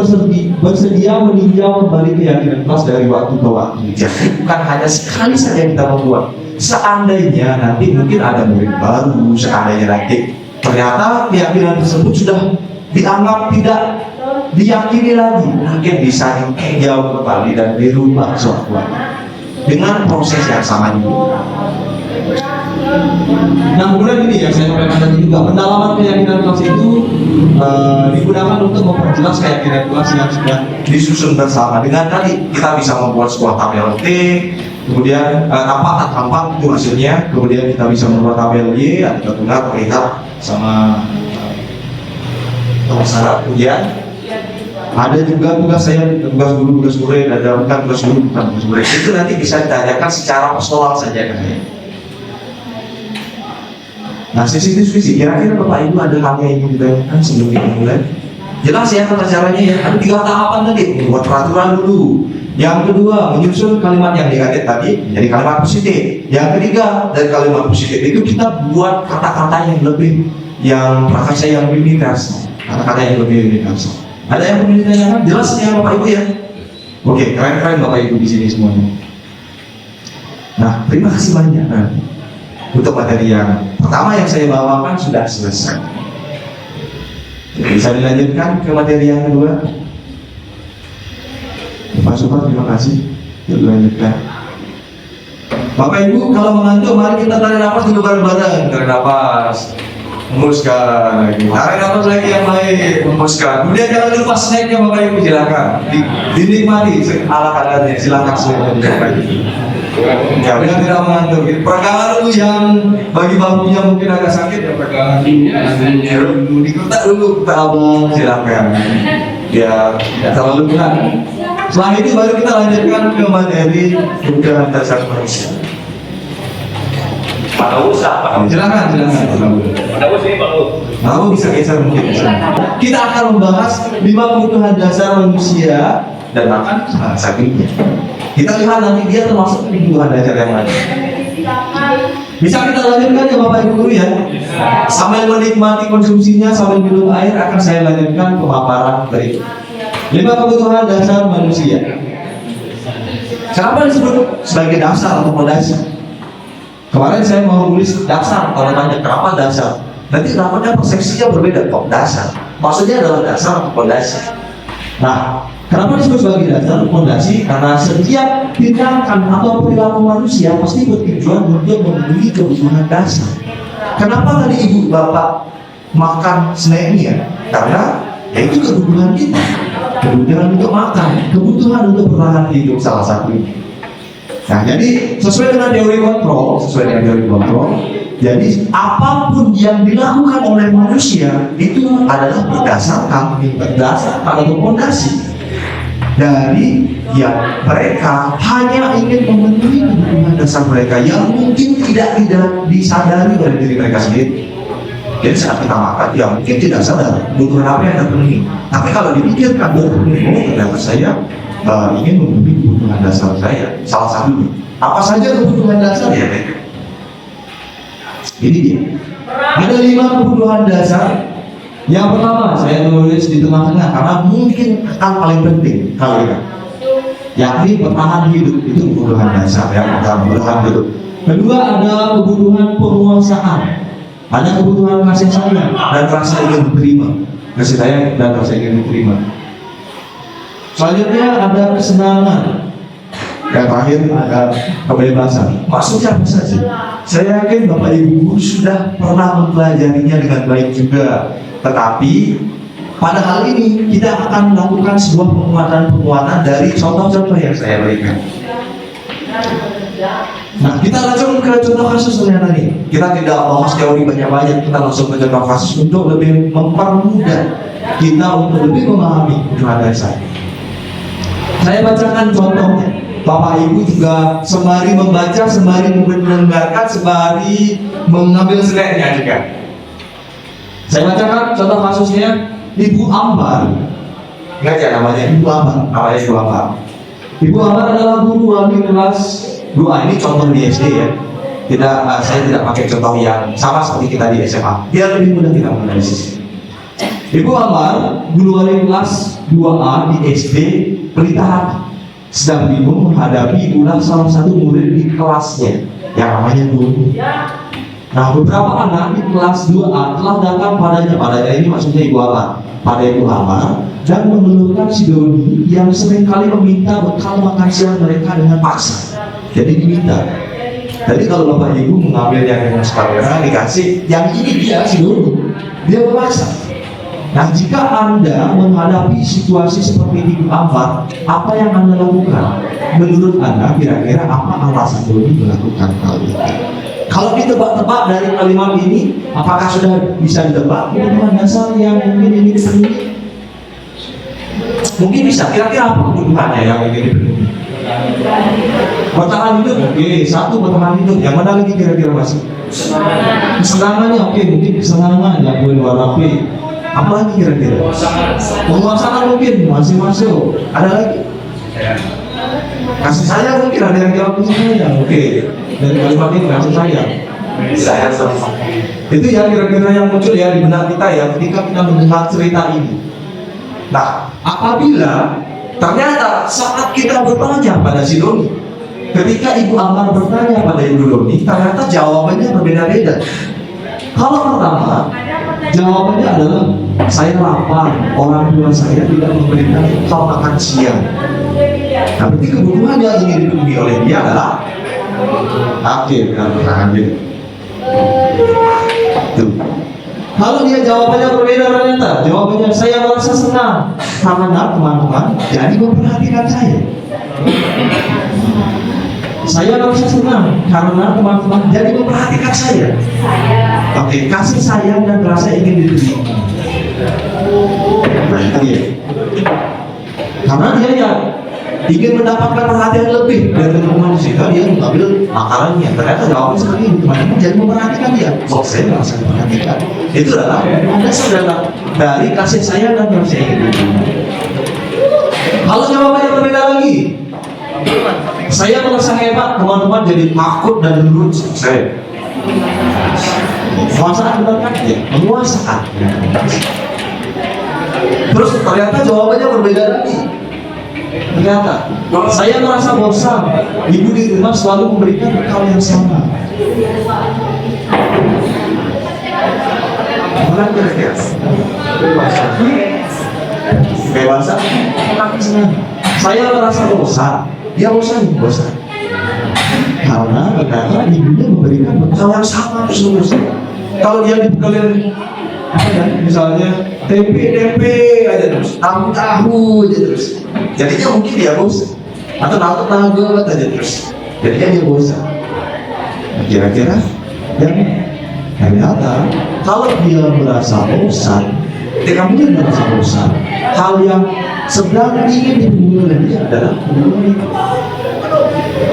bersedia meninjau kembali keyakinan kelas dari waktu ke waktu. Jadi bukan hanya sekali saja kita membuat. Seandainya nanti mungkin ada murid baru, seandainya nanti ternyata keyakinan tersebut sudah dianggap tidak diyakini lagi, mungkin bisa ditinjau kembali dan dirubah sewaktu-waktu dengan proses yang sama juga. Nah, kemudian ini yang saya sampaikan tadi juga, pendalaman keyakinan kelas itu digunakan untuk memperjelas keyakinan kelas yang sudah disusun bersama. Dengan tadi kita bisa membuat sebuah tabel T, kemudian nampak itu hasilnya, kemudian kita bisa membuat tabel Y atau benar terlihat sama syarat ujian. Ada juga tugas saya, tugas guru, tugas murid, ada bukan tugas guru, bukan tugas murid. Itu nanti bisa ditanyakan secara personal saja kan ya. Nah, sesi diskusi, kira-kira Bapak Ibu ada hal yang ingin ditanyakan sebelum kita mulai? Jelas ya tata caranya ya, ada 3 tahapan tadi. Buat peraturan dulu. Yang kedua, menyusun kalimat yang negatif tadi jadi kalimat positif. Yang ketiga, dari kalimat positif itu kita buat kata-kata yang prakarsa yang lebih universal. Kata-kata yang lebih universal. Ada yang perlu ditanyakan? Jelas ya Bapak Ibu ya? Oke, keren-keren Bapak Ibu di sini semuanya. Nah, terima kasih banyak. Untuk materi yang pertama yang saya bawakan sudah selesai. Bisa dilanjutkan ke materi yang kedua. Pak Supar, terima kasih. Dilanjutkan. Bapak Ibu, kalau mengantuk, mari kita tarik nafas dulu bareng-bareng. Tarik nafas, hembuskan lagi. Tarik nafas lagi yang baik, hembuskan. Kemudian jangan lupa snacknya Bapak Ibu, silakan. Dinikmati ala kadarnya, silakan snacknya. Ya, biar tidak mengantuk. Peregangan dulu yang bagi bangkunya mungkin agak sakit ya, peregangan dulu. Dikutak dulu, kita abang, silakan. Ya, tidak terlalu berat. Setelah itu baru kita lanjutkan ke materi kebutuhan dasar manusia. Pak Agus, Pak. Silakan. Pak Agus ini Pak Agus. Aku bisa geser mungkin. Kita akan membahas 5 kebutuhan dasar manusia dan makan sakitnya. Kita lihat nanti dia termasuk kebutuhan dasar yang mana. Bisa kita lanjutkan ya Bapak Ibu guru ya. Sambil menikmati konsumsinya sambil minum air akan saya lanjutkan pemaparan berikut. 5 kebutuhan dasar manusia. Kenapa disebut sebagai dasar atau fondasi? Kemarin saya mau tulis dasar, kalau tanya kenapa dasar, nanti namanya persepsinya berbeda kok dasar. Maksudnya adalah dasar atau fondasi. Nah, kenapa disebut sebagai dasar fondasi? Karena setiap tindakan atau perilaku manusia pasti bertujuan untuk memenuhi kebutuhan dasar. Kenapa tadi ibu bapak makan snacknya? Karena itu kebutuhan kita. Kebutuhan untuk makan, kebutuhan untuk bertahan hidup salah satunya. Nah, jadi sesuai dengan teori kontrol, jadi apapun yang dilakukan oleh manusia itu adalah berdasarkan atau fondasi dari yang mereka hanya ingin memenuhi kebutuhan dasar mereka yang mungkin tidak disadari oleh diri mereka sendiri. Jadi saat kita makan, ya mungkin tidak sadar kebutuhan apa yang terpenuhi. Tapi kalau dipikirkan, ternyata saya ingin memenuhi kebutuhan dasar saya. Salah satunya, apa saja kebutuhan dasar ya? Ini dia. Ada 5 kebutuhan dasar. Yang pertama saya tulis di tengah-tengah karena mungkin akan paling penting kali ini. yakni bertahan hidup. Itu kebutuhan dasar yang pertama, bertahan hidup. Kedua, ada kebutuhan penguasaan, ada kebutuhan kasih sayang dan rasa ingin diterima, kasih sayang dan rasa ingin diterima. Selanjutnya ada kesenangan. Yang terakhir ada kebebasan. Maksudnya apa saja? Saya yakin Bapak Ibu guru sudah pernah mempelajarinya dengan baik juga. Tetapi pada hal ini kita akan melakukan sebuah penguatan dari contoh-contoh yang saya berikan. Nah, kita langsung ke contoh kasus ternyata nih. Kita tidak bahas teori banyak-banyak, kita langsung ke contoh kasus untuk lebih mempermudah kita untuk lebih memahami kebutuhan dasar. Saya bacakan contohnya. Bapak Ibu juga sembari membaca, sembari mendengarkan, sembari mengambil slide-nya juga. Saya bacakan contoh kasusnya. Ibu Ambar, ingat ya namanya Ibu Ambar, namanya Ibu Ambar. Ibu Ambar adalah guru wali kelas 2. Ini contoh di SD ya. Saya tidak pakai contoh yang sama seperti kita di SMA. Biar lebih mudah kita menganalisis. Ibu Ambar, guru wali kelas 2A di SD Pelita Hati, sedang bingung menghadapi ulah salah satu murid di kelasnya yang namanya Doni. Nah, beberapa anak di kelas 2A telah datang padanya ini maksudnya Ibu Ambar, pada Ibu Ambar, dan mengeluhkan si Doni yang seringkali meminta bekal makan siang mereka dengan paksa. Jadi diminta. Jadi kalau Bapak Ibu mengambilnya dengan kamera dikasih, yang ini dia si Doni, dia memaksa. Nah, jika Anda menghadapi situasi seperti Ibu Ambar, apa yang Anda lakukan? Menurut Anda, kira-kira apa alasan Doni melakukan hal itu? Kalau ditebak-tebak dari kalimat ini, apakah sudah bisa ditebak kebutuhan dasar yang mungkin ini dipenuhi? Mungkin bisa. Kira-kira apa kebutuhannya yang ini dipenuhi? Bertahan hidup, oke. Satu, bertahan hidup. Yang mana lagi kira-kira masih? Kesenangannya, oke. Mungkin kesenangan yang boleh warna P. Apa lagi kira-kira? Penguasaan mungkin masih masuk. Ada lagi? Kasih sayang mungkin ada yang jawab kasih sayang. Oke. Dari kalimat ini kasih sayang. Sayang sama. Itu ya kira-kira yang muncul ya di benak kita ya ketika kita mendengar cerita ini. Nah, apabila ternyata saat kita bertanya pada si Doni, ketika Ibu Ambar bertanya pada Ibu Doni, ternyata jawabannya berbeda-beda. Kalau pertama, jawabannya adalah saya lapar, orang tua saya tidak memberikan bekal makan siang. Nah, berarti kebutuhan yang ingin dipenuhi oleh dia adalah bertahan hidup. Tuh. Kalau dia jawabannya berbeda ternyata, jawabannya saya merasa senang karena teman-teman jadi memperhatikan saya. Saya merasa senang karena teman-teman jadi memperhatikan saya. Oke, kasih sayang dan rasa ingin diterima. Nah, itu dia. Karena dia ya ingin mendapatkan perhatian lebih dari teman-teman, sehingga dia mengambil makanannya. Ternyata jawabannya seperti ini, teman-teman jadi memperhatikan dia. Saya merasa diperhatikan. Itu adalah dasar dari kasih sayang dan rasa ingin diterima. Kalau jawabannya berbeda lagi, saya merasa hebat, teman-teman jadi takut dan nurut saya. Penguasaan benar kan? Ya, penguasaan. Terus ternyata jawabannya berbeda lagi. Ternyata saya merasa bosan, ibu di rumah selalu memberikan bekal yang sama. Mana kira-kira? Kebebasan. Saya merasa bosan. Dia bosan. Karena ternyata ibunya memberikan bekal yang sama terus. Kalau dia dibekalin apa ya, misalnya tempe aja terus, tahu aja terus, jadinya mungkin dia bosan. Atau nugget aja terus, jadinya dia bosan. Kira-kira yang ternyata kalau dia merasa bosan, dia merasa bosan, hal yang sedang ingin dipenuhi oleh dia adalah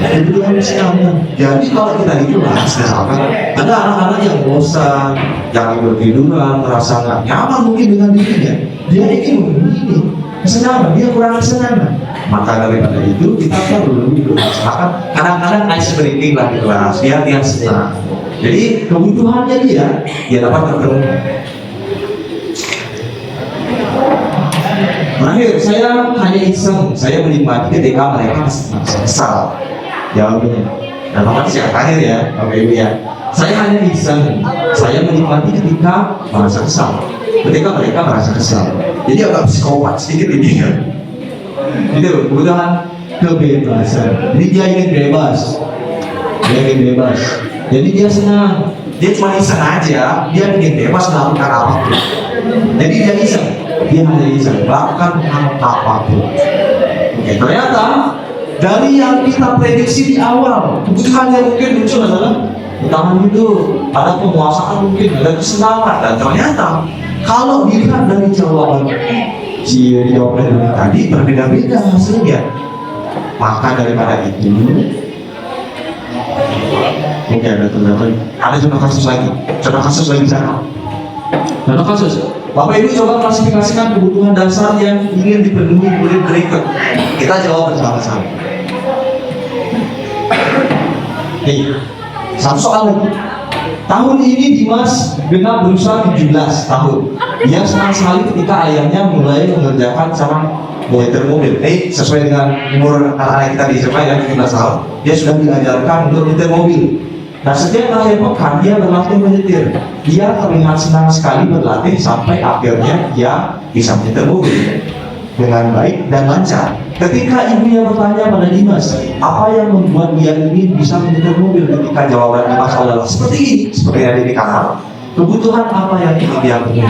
kebutuhan kesehatan. Jadi kalau kita di kelas, misalkan ada anak-anak yang bosan, yang bertiduran, merasa nggak nyaman mungkin dengan dirinya, dia ingin memenuhi kesenangan, dia kurang kesenangan. Maka daripada itu kita perlu misalkan kadang-kadang ice breaking lah di kelas, biar dia senang. Jadi kebutuhannya dia dapat terpenuhi. Terakhir, saya hanya iseng, saya menikmati ketika mereka kesal. Jawabannya. Nah, otomatis yang terakhir ya, Bapak Ibu ya. Saya hanya iseng, saya menikmati ketika merasa kesal. Ketika mereka merasa kesal. Jadi agak psikopat sedikit ini ya. Itu kebutuhan kebebasan. Jadi dia ingin bebas. Dia ingin bebas. Jadi dia senang. Dia cuma iseng aja. Dia ingin bebas melakukan apapun. Jadi dia iseng. Dia hanya iseng melakukan apapun. Oke, ternyata dari yang kita prediksi di awal, kebutuhan yang mungkin muncul adalah utama itu, ada penguasaan mungkin, ada kesenangan, dan ternyata kalau dilihat dari jawaban tadi berbeda-beda hasilnya. Maka daripada itu, oke, ada contoh kasus lagi. Contoh kasus lagi sana. Contoh kasus. Bapak Ibu coba klasifikasikan kebutuhan dasar yang ingin dipenuhi murid berikut. Kita jawab bersama-sama. Nih, satu soal lagi. Tahun ini Dimas genap berusia 17 tahun. Dia senang sekali ketika ayahnya mulai mengerjakan cara menyetir mobil. Ini sesuai dengan umur anak-anak kita di SMA ya, 17 tahun. Dia sudah diajarkan untuk menyetir mobil. Nah, setiap akhir pekan dia berlatih menyetir. Dia terlihat senang sekali berlatih sampai akhirnya dia bisa menyetir mobil dengan baik dan lancar. Ketika ibunya bertanya pada Dimas, apa yang membuat dia ingin bisa menyetir mobil? Ketika jawaban Dimas adalah seperti ini, seperti yang ada di kamar. Kebutuhan apa yang ingin dia penuhi?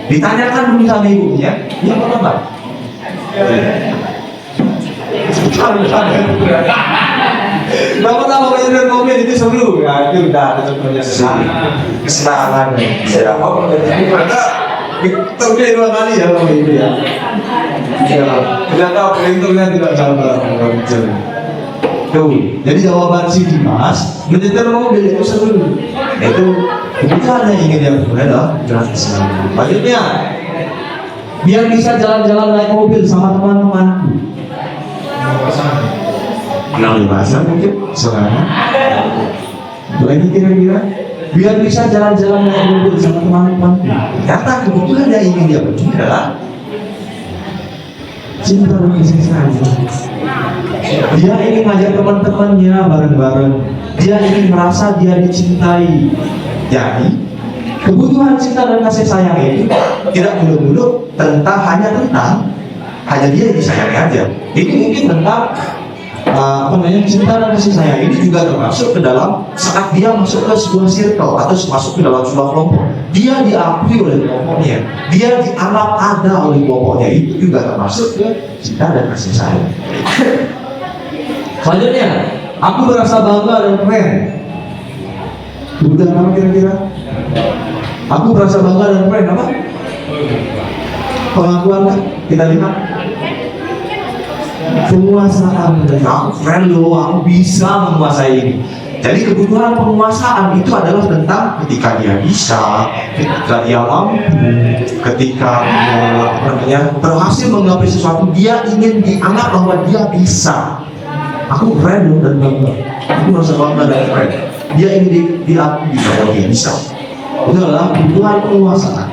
Ditanyakan dulu sama ibunya, dia apa? Pertama menyetir mobil itu seru, ya itu udah ada contohnya kesenangan. Saya apa karena terjadi 2 kali ya Bapak Ibu ya. Ternyata perhitungnya tidak sabar. Tuh, jadi jawaban si Dimas menyetir mobil itu seru. Itu kebutuhan yang ingin dia penuhi adalah kesenangan. Selanjutnya, biar bisa jalan-jalan naik mobil sama teman-temanku. Kenal bahasa mungkin soalnya. Lagi kira-kira biar bisa jalan-jalan naik mobil sama teman-teman. Ternyata kebutuhan yang ingin dia penuhi adalah cinta dan kasih sayang. Dia ingin ngajak teman-temannya bareng-bareng. Dia ingin merasa dia dicintai. Jadi kebutuhan cinta dan kasih sayang itu tidak melulu hanya tentang dia disayangi aja. Ini mungkin tentang cinta dan kasih sayang ini juga termasuk ke dalam saat dia masuk ke sebuah circle atau masuk ke dalam sebuah kelompok. Dia diakui oleh kelompoknya, dia dianggap ada oleh kelompoknya, itu juga termasuk ke cinta dan kasih sayang. Selanjutnya, aku merasa bangga dan keren. Kebutuhan apa kira-kira? Aku merasa bangga dan keren apa? Pengakuan kan? Kita lihat penguasaan. Aku keren loh, aku bisa menguasai ini. Jadi kebutuhan penguasaan itu adalah tentang ketika dia bisa, ketika dia mampu, ketika dia berhasil menggapai sesuatu, dia ingin dianggap bahwa dia bisa. Aku keren loh dan bangga. Aku merasa bangga dan keren. Dia ingin diakui bahwa dia bisa. Itu adalah kebutuhan penguasaan.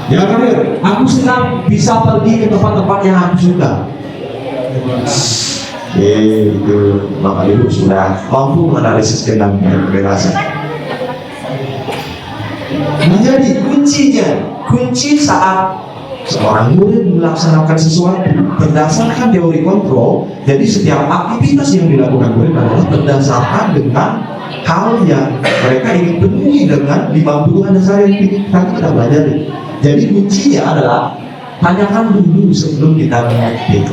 Yang terakhir, aku senang bisa pergi ke tempat-tempat yang aku suka. Itu Bapak Ibu sudah mampu menganalisis tentang kebebasan. Nah, jadi kunci saat seorang murid melaksanakan sesuatu berdasarkan teori kontrol. Jadi setiap aktivitas yang dilakukan murid adalah berdasarkan dengan hal yang mereka ingin penuhi dengan 5 kebutuhan dasar yang kita belajar. Jadi kuncinya adalah tanyakan dulu sebelum kita mengerti.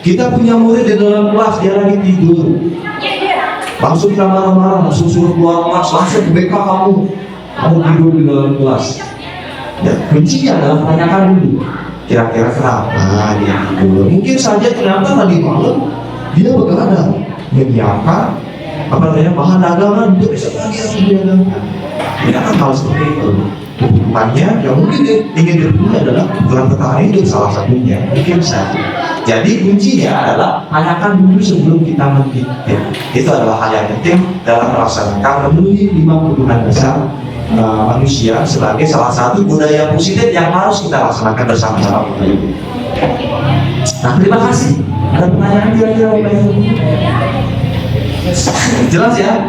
Kita punya murid di dalam kelas, dia lagi tidur, langsung kita marah-marah, langsung suruh keluar kelas, langsung BK kamu tidur di dalam kelas. Ya, kuncinya adalah tanyakan dulu, kira-kira kenapa dia tidur. Mungkin saja ternyata tadi malam dia begadang, menyiapkan bahan dagangan untuk besok pagi harus didagangan. Tidak kan hal seperti itu. Kebutuhannya yang mungkin ingin dipenuhi adalah kebutuhan petani itu salah satunya, mungkin saja. Jadi kuncinya adalah tanyakan dulu sebelum kita mengingat. Itu adalah hal yang penting dalam melaksanakan memenuhi 5 kebutuhan dasar manusia sebagai salah satu budaya positif yang harus kita laksanakan bersama-sama Bapak Ibu. Nah, terima kasih. Ada pertanyaan kira-kira Bapak Ibu? Jelas ya?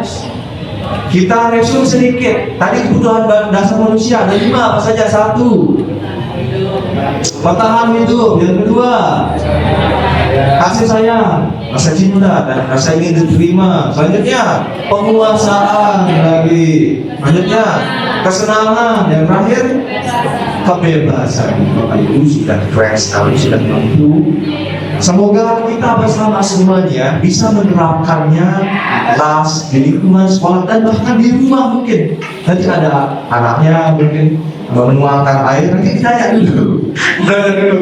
Kita resume sedikit. Tadi kebutuhan dasar manusia ada 5 apa saja? 1, bertahan hidup. Yang kedua, kasih sayang, rasa cinta dan rasa ingin diterima. Selanjutnya, penguasaan lagi. Selanjutnya, kesenangan. Yang terakhir, kebebasan. Bapak Ibu sudah keren sekali, sudah mampu. Semoga kita bersama semuanya bisa menerapkannya kelas di lingkungan sekolah dan bahkan di rumah mungkin. Nanti ada anaknya mungkin menuangkan air, nanti ditanya dulu.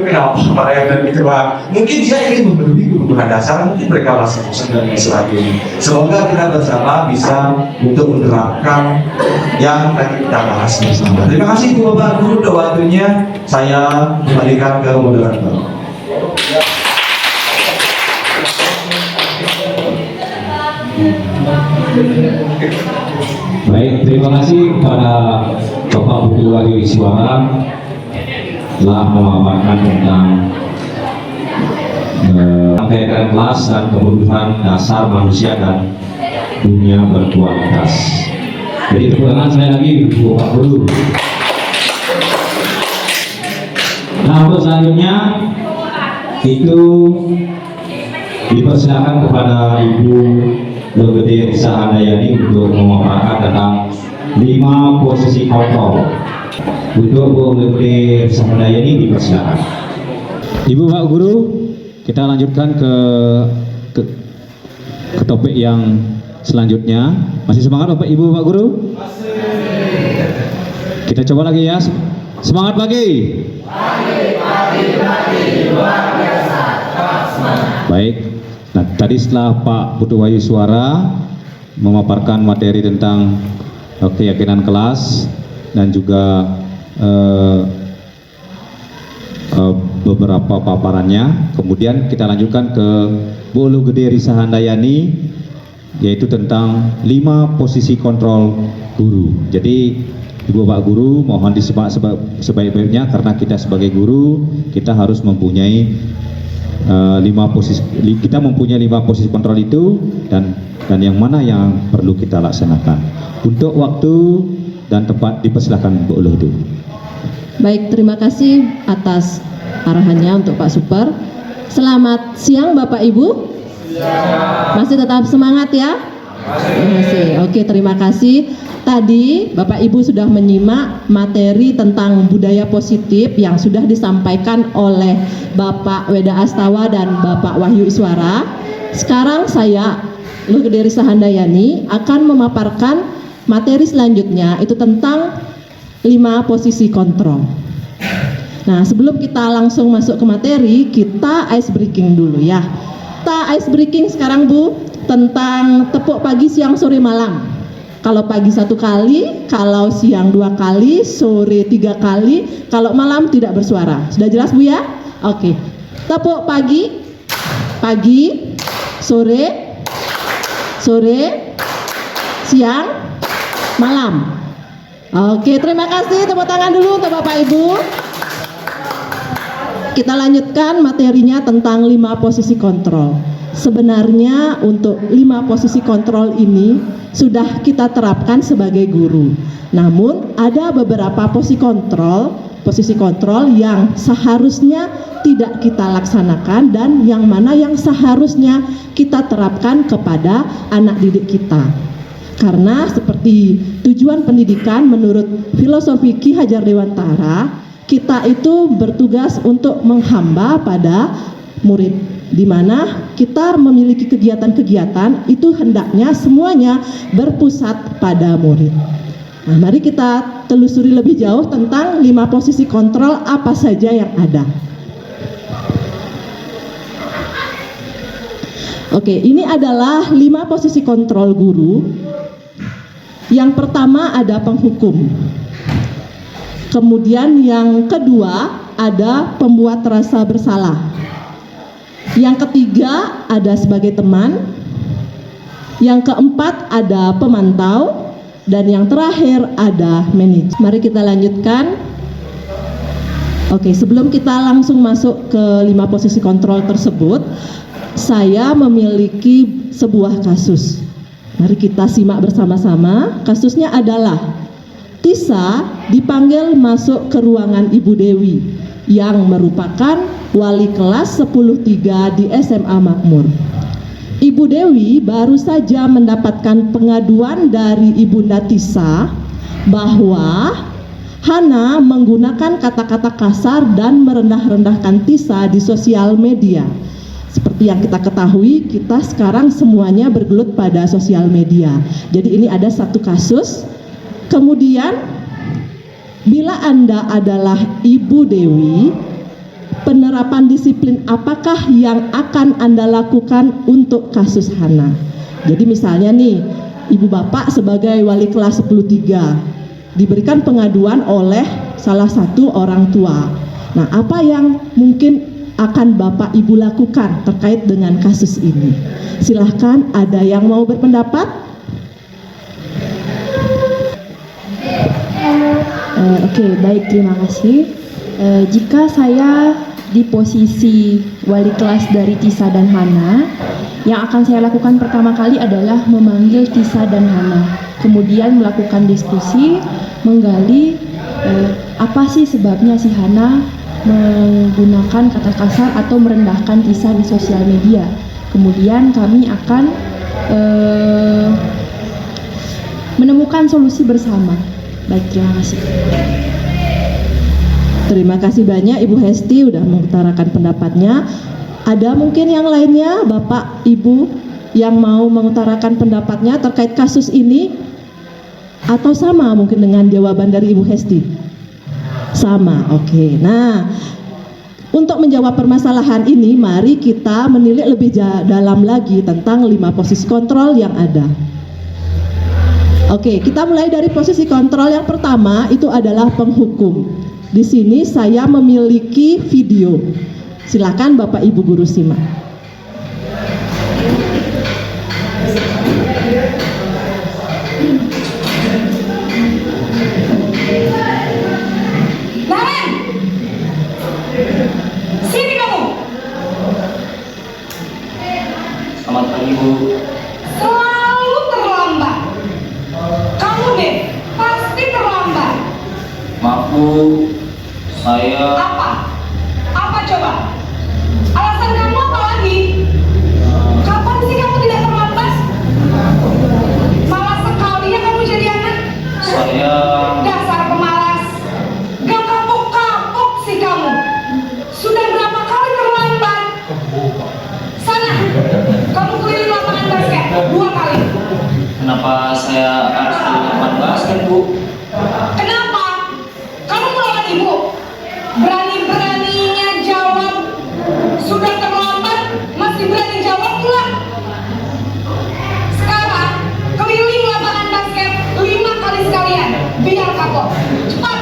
Kenapa Pak dan itu Pak? Mungkin dia ingin memenuhi kebutuhan dasar, mungkin mereka masih bosan dan sebagainya. Semoga kita bersama bisa untuk menerapkan yang tadi kita bahas bersama. Terima kasih Bu Bapak Guru untuk waktunya. Saya kembalikan ke moderator. Baik, terima kasih kepada Bapak Budi Wahyu Iswara telah memaparkan tentang rangkaian kelas dan kebutuhan dasar manusia dan dunia berkualitas. Jadi tepuk tangan sekali lagi Bapak Guru. Nah, untuk selanjutnya itu dipersilakan kepada Ibu Logede Risa Handayani untuk memaparkan tentang 5 posisi kontrol. Untuk Bu Logede Risa Handayani dipersilakan. Ibu Pak Guru, kita lanjutkan ke topik yang selanjutnya. Masih semangat Bapak Ibu Pak Guru? Kita coba lagi ya. Semangat pagi. Luar biasa. Baik. Nah, tadi setelah Pak Budi Wahyu Iswara memaparkan materi tentang keyakinan kelas dan juga beberapa paparannya, kemudian kita lanjutkan ke Bu Logede Risa Handayani, yaitu tentang 5 posisi kontrol guru. Jadi Ibu Bapak Guru mohon disimak sebaik-baiknya, karena kita sebagai guru kita harus mempunyai 5 posisi, kita mempunyai 5 posisi kontrol itu, dan yang mana yang perlu kita laksanakan. Untuk waktu dan tempat dipersilakan Bu Logede. Baik, terima kasih atas arahannya untuk Pak Super. Selamat siang Bapak Ibu. Masih tetap semangat ya? Masih. Oke, terima kasih. Tadi Bapak Ibu sudah menyimak materi tentang budaya positif yang sudah disampaikan oleh Bapak Weda Astawa dan Bapak Wahyu Iswara. Sekarang saya, Logede Risa Handayani, akan memaparkan materi selanjutnya, itu tentang 5 posisi kontrol. Nah, sebelum kita langsung masuk ke materi, kita ice breaking dulu ya. Kita ice breaking sekarang Bu, tentang tepuk pagi, siang, sore, malam. Kalau pagi 1 kali, kalau siang 2 kali, sore 3 kali, kalau malam tidak bersuara. Sudah jelas Bu ya? Oke. Tepuk pagi, pagi, sore, sore, siang, malam. Oke, terima kasih. Tepuk tangan dulu untuk Bapak Ibu. Kita lanjutkan materinya tentang 5 posisi kontrol. Sebenarnya untuk 5 posisi kontrol ini sudah kita terapkan sebagai guru. Namun ada beberapa posisi kontrol yang seharusnya tidak kita laksanakan dan yang mana yang seharusnya kita terapkan kepada anak didik kita. Karena seperti tujuan pendidikan menurut filosofi Ki Hajar Dewantara, kita itu bertugas untuk menghamba pada murid, di mana kita memiliki kegiatan-kegiatan itu hendaknya semuanya berpusat pada murid. Nah, mari kita telusuri lebih jauh tentang 5 posisi kontrol apa saja yang ada. Oke, ini adalah 5 posisi kontrol guru. Yang pertama ada penghukum. Kemudian yang kedua ada pembuat rasa bersalah. Yang ketiga ada sebagai teman. Yang keempat ada pemantau. dan yang terakhir ada manajer. Mari kita lanjutkan. Oke, sebelum kita langsung masuk ke 5 posisi kontrol tersebut, saya memiliki sebuah kasus. Mari kita simak bersama-sama. Kasusnya adalah Tisa dipanggil masuk ke ruangan Ibu Dewi yang merupakan wali kelas 10-3 di SMA Makmur. Ibu Dewi baru saja mendapatkan pengaduan dari Ibunda Tisa bahwa Hana menggunakan kata-kata kasar dan merendah-rendahkan Tisa di sosial media. Seperti yang kita ketahui, kita sekarang semuanya bergelut pada sosial media. Jadi ini ada satu kasus. Kemudian, bila Anda adalah Ibu Dewi, penerapan disiplin apakah yang akan Anda lakukan untuk kasus Hana? Jadi misalnya nih, Ibu Bapak sebagai wali kelas 10-3 diberikan pengaduan oleh salah satu orang tua. Nah, apa yang mungkin akan Bapak Ibu lakukan terkait dengan kasus ini? Silahkan, ada yang mau berpendapat? Oke, baik, terima kasih. Jika saya di posisi wali kelas dari Tisa dan Hana, yang akan saya lakukan pertama kali adalah memanggil Tisa dan Hana, kemudian melakukan diskusi, menggali apa sih sebabnya si Hana menggunakan kata kasar atau merendahkan Tisa di sosial media. Kemudian kami akan menemukan solusi bersama. Baik, terima kasih. Terima kasih banyak Ibu Hesti sudah mengutarakan pendapatnya. Ada mungkin yang lainnya, Bapak, Ibu yang mau mengutarakan pendapatnya terkait kasus ini? Atau sama mungkin dengan jawaban dari Ibu Hesti? Sama, oke. Nah, untuk menjawab permasalahan ini, mari kita menilik lebih dalam lagi tentang 5 posisi kontrol yang ada. Oke, kita mulai dari posisi kontrol yang pertama, itu adalah penghukum. Di sini saya memiliki video. Silakan Bapak Ibu guru simak. Naren, sini kamu. Selamat pagi, Bu. Selalu terlambat. Kamu deh, pasti terlambat. Maaf, Bu. Saya Apa? Apa coba? Alasan kamu apa lagi? Kapan sih kamu tidak terlambat? Malas sekalinya kamu jadi anak. Dasar pemalas. Gak kapok-kapok sih kamu. Sudah berapa kali terlambat? Sana, kamu keliling lapangan basket 2 kali. Kenapa saya harus di lapangan basket, Bu? Kenapa? Kamu melawan ibu. Berani-beraninya jawab. Sudah terlambat, masih berani jawab pula. Sekarang, keliling lapangan basket 5 kali sekalian. Biar kapok. Cepat.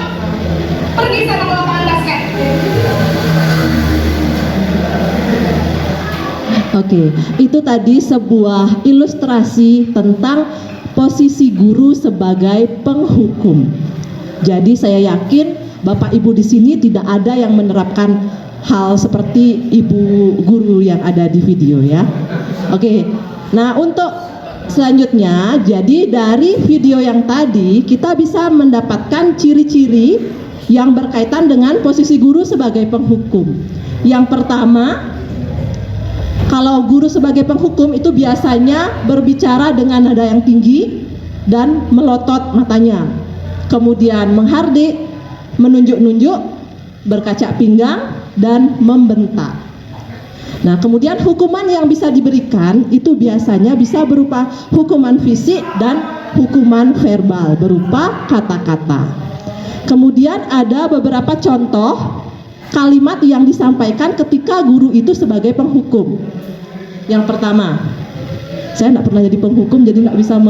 Pergi sana ke lapangan basket. Oke, itu tadi sebuah ilustrasi tentang posisi guru sebagai penghukum. Jadi saya yakin Bapak Ibu di sini tidak ada yang menerapkan hal seperti Ibu guru yang ada di video ya. Oke, nah untuk selanjutnya, jadi dari video yang tadi kita bisa mendapatkan ciri-ciri yang berkaitan dengan posisi guru sebagai penghukum. Yang pertama, kalau guru sebagai penghukum itu biasanya berbicara dengan nada yang tinggi dan melotot matanya, kemudian menghardik, menunjuk-nunjuk, berkaca pinggang, dan membentak. Nah, kemudian hukuman yang bisa diberikan itu biasanya bisa berupa hukuman fisik dan hukuman verbal berupa kata-kata. Kemudian ada beberapa contoh kalimat yang disampaikan ketika guru itu sebagai penghukum. Yang pertama, saya tidak pernah jadi penghukum jadi nggak bisa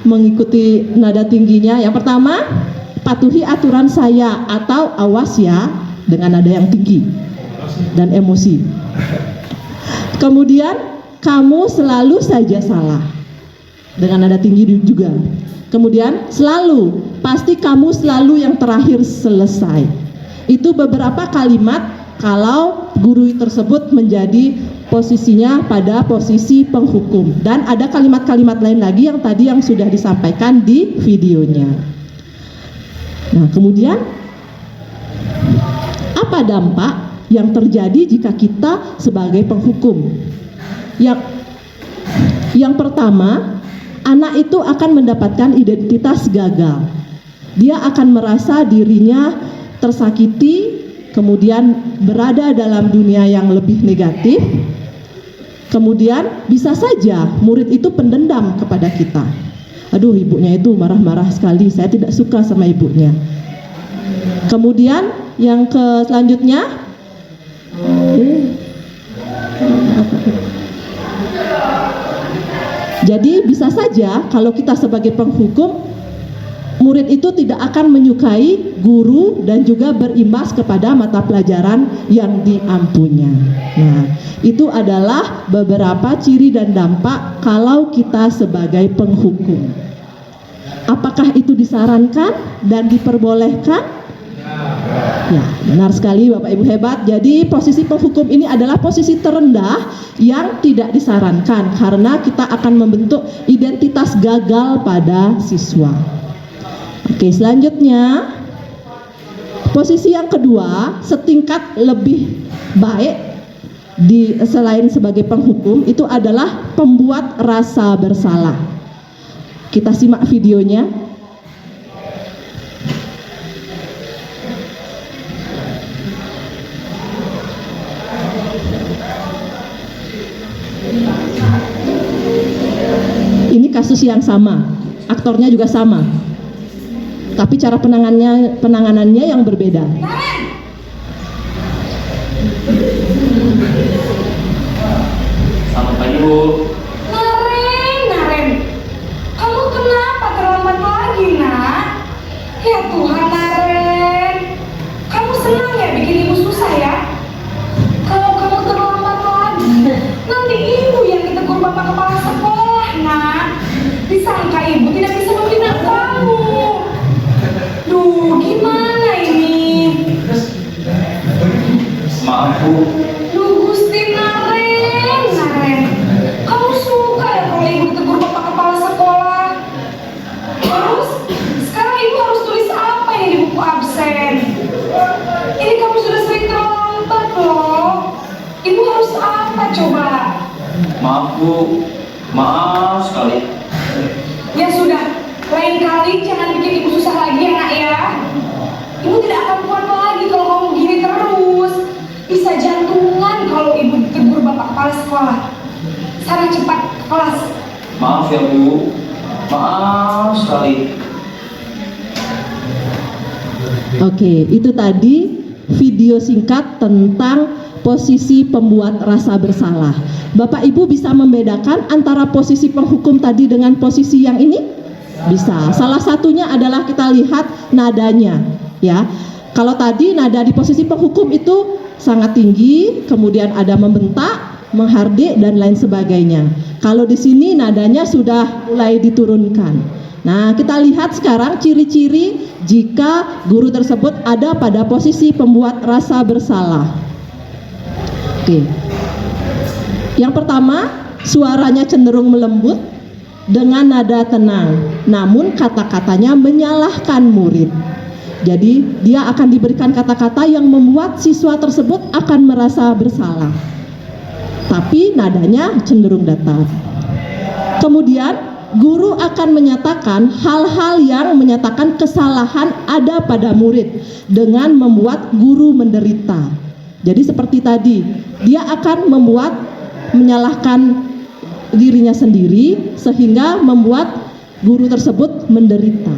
mengikuti nada tingginya. Yang pertama, patuhi aturan saya atau awas ya, dengan nada yang tinggi dan emosi. Kemudian, kamu selalu saja salah dengan nada tinggi juga. Kemudian selalu, pasti kamu selalu yang terakhir selesai. Itu beberapa kalimat kalau guru tersebut menjadi posisinya pada posisi penghukum. Dan ada kalimat-kalimat lain lagi yang tadi yang sudah disampaikan di videonya. Nah, kemudian apa dampak yang terjadi jika kita sebagai penghukum? Yang pertama, anak itu akan mendapatkan identitas gagal. Dia akan merasa dirinya tersakiti, kemudian berada dalam dunia yang lebih negatif. Kemudian bisa saja murid itu pendendam kepada kita. Aduh, ibunya itu marah-marah sekali, saya tidak suka sama ibunya. Kemudian yang selanjutnya, jadi bisa saja kalau kita sebagai penghukum, murid itu tidak akan menyukai guru dan juga berimbas kepada mata pelajaran yang diampunya. Nah, itu adalah beberapa ciri dan dampak kalau kita sebagai penghukum. Apakah itu disarankan dan diperbolehkan? Ya, benar sekali Bapak Ibu hebat. Jadi posisi penghukum ini adalah posisi terendah yang tidak disarankan karena kita akan membentuk identitas gagal pada siswa. Oke, selanjutnya posisi yang kedua, setingkat lebih baik selain sebagai penghukum, itu adalah pembuat rasa bersalah. Kita simak videonya. Ini kasus yang sama, aktornya juga sama, tapi cara penanganannya yang berbeda. Selamat pagi, Bu. Naren, kamu kenapa terlambat lagi, nak? Ya Tuhan, Naren, kamu senang ya bikin ibu susah ya? Kalau kamu terlambat lagi, nanti ibu yang ditegur bapak kepala sekolah, nak. Disangka ibu tidak bisa membina kamu. Duh, gimana ini? Maaf, Bu. Duh, Gusti Naren, kamu suka ya kalau ibu ditegur bapak kepala sekolah? Terus, sekarang ibu harus tulis apa ini di buku absen? Ini kamu sudah sering terlambat loh. Ibu harus apa coba? Maaf, Bu. Maaf sekali. Ya sudah, lain kali jangan bikin ibu susah lagi ya nak ya. Ibu tidak akan kuat lagi kalau kamu gini terus. Bisa jantungan kalau ibu ditegur bapak kepala sekolah. Sana cepat ke kelas. Maaf ya, Bu. Maaf sekali. Oke, itu tadi video singkat tentang posisi pembuat rasa bersalah. Bapak Ibu bisa membedakan antara posisi penghukum tadi dengan posisi yang ini? Bisa. Salah satunya adalah kita lihat nadanya, ya. Kalau tadi nada di posisi penghukum itu sangat tinggi, kemudian ada membentak, menghardik dan lain sebagainya. Kalau di sini nadanya sudah mulai diturunkan. Nah, kita lihat sekarang ciri-ciri jika guru tersebut ada pada posisi pembuat rasa bersalah. Oke. Yang pertama, suaranya cenderung melembut dengan nada tenang, namun kata-katanya menyalahkan murid. Jadi, dia akan diberikan kata-kata yang membuat siswa tersebut akan merasa bersalah. Tapi nadanya cenderung datar. Kemudian, guru akan menyatakan hal-hal yang menyatakan kesalahan ada pada murid dengan membuat guru menderita. Jadi seperti tadi, dia akan menyalahkan dirinya sendiri sehingga membuat guru tersebut menderita.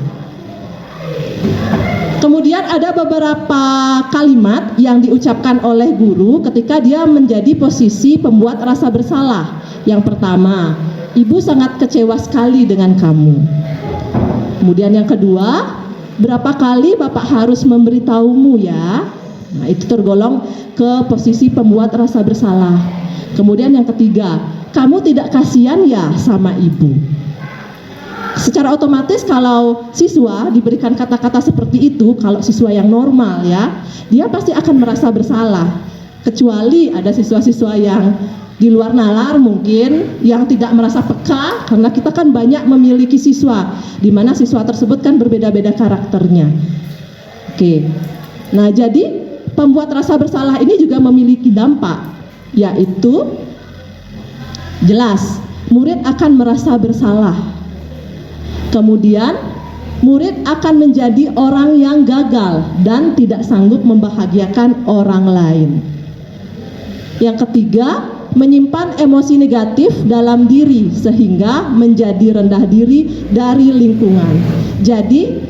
Kemudian ada beberapa kalimat yang diucapkan oleh guru ketika dia menjadi posisi pembuat rasa bersalah. Yang pertama, ibu sangat kecewa sekali dengan kamu. Kemudian yang kedua, berapa kali bapak harus memberitahumu ya? Nah, itu tergolong ke posisi pembuat rasa bersalah. Kemudian yang ketiga, kamu tidak kasihan ya sama ibu? Secara otomatis kalau siswa diberikan kata-kata seperti itu, kalau siswa yang normal ya, dia pasti akan merasa bersalah. Kecuali ada siswa-siswa yang di luar nalar mungkin, yang tidak merasa peka, karena kita kan banyak memiliki siswa, di mana siswa tersebut kan berbeda-beda karakternya. Oke, nah jadi pembuat rasa bersalah ini juga memiliki dampak, yaitu jelas murid akan merasa bersalah. Kemudian murid akan menjadi orang yang gagal dan tidak sanggup membahagiakan orang lain. Yang ketiga, menyimpan emosi negatif dalam diri sehingga menjadi rendah diri dari lingkungan. Jadi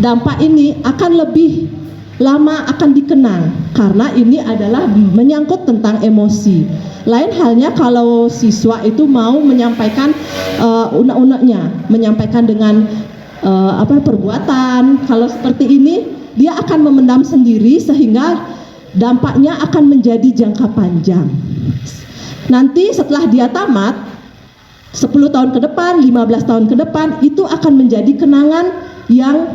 dampak ini akan lebih lama akan dikenang karena ini adalah menyangkut tentang emosi. Lain halnya kalau siswa itu mau menyampaikan unek-uneknya, menyampaikan dengan perbuatan. Kalau seperti ini dia akan memendam sendiri sehingga dampaknya akan menjadi jangka panjang. Nanti setelah dia tamat 10 tahun ke depan, 15 tahun ke depan, itu akan menjadi kenangan yang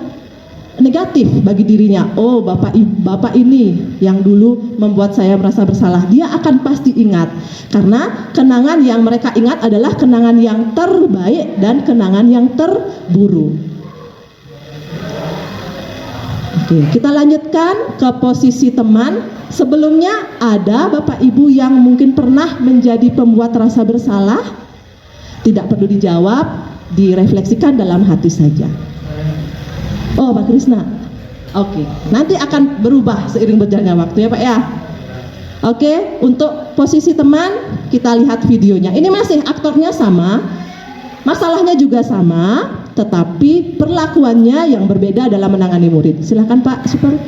negatif bagi dirinya. Oh, bapak ini yang dulu membuat saya merasa bersalah. Dia akan pasti ingat, karena kenangan yang mereka ingat adalah kenangan yang terbaik dan kenangan yang terburuk. Oke, kita lanjutkan ke posisi teman. Sebelumnya ada Bapak Ibu yang mungkin pernah menjadi pembuat rasa bersalah. Tidak perlu dijawab, direfleksikan dalam hati saja. Oh, Pak Krisna. Oke, nanti akan berubah seiring berjalannya waktu ya Pak ya. Oke, untuk posisi teman kita lihat videonya. Ini masih aktornya sama, masalahnya juga sama, tetapi perlakuannya yang berbeda dalam menangani murid. Silakan Pak Super.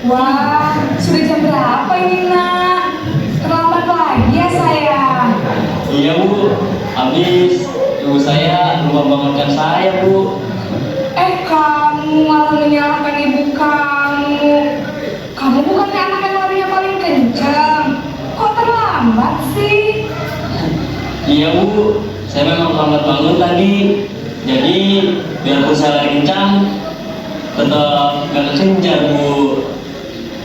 Wah, sudah jam berapa ini nak? Terlambat lagi ya saya. Iya Bu, habis ibu saya lupa bangunkan saya Bu. Kamu malah menyalahkan ibu kamu. Kamu bukannya anak yang larinya paling kencang. Kok terlambat sih? Iya Bu, saya memang terlambat bangun tadi. Jadi biarpun saya lari kencang, tetap gak kekejar Bu.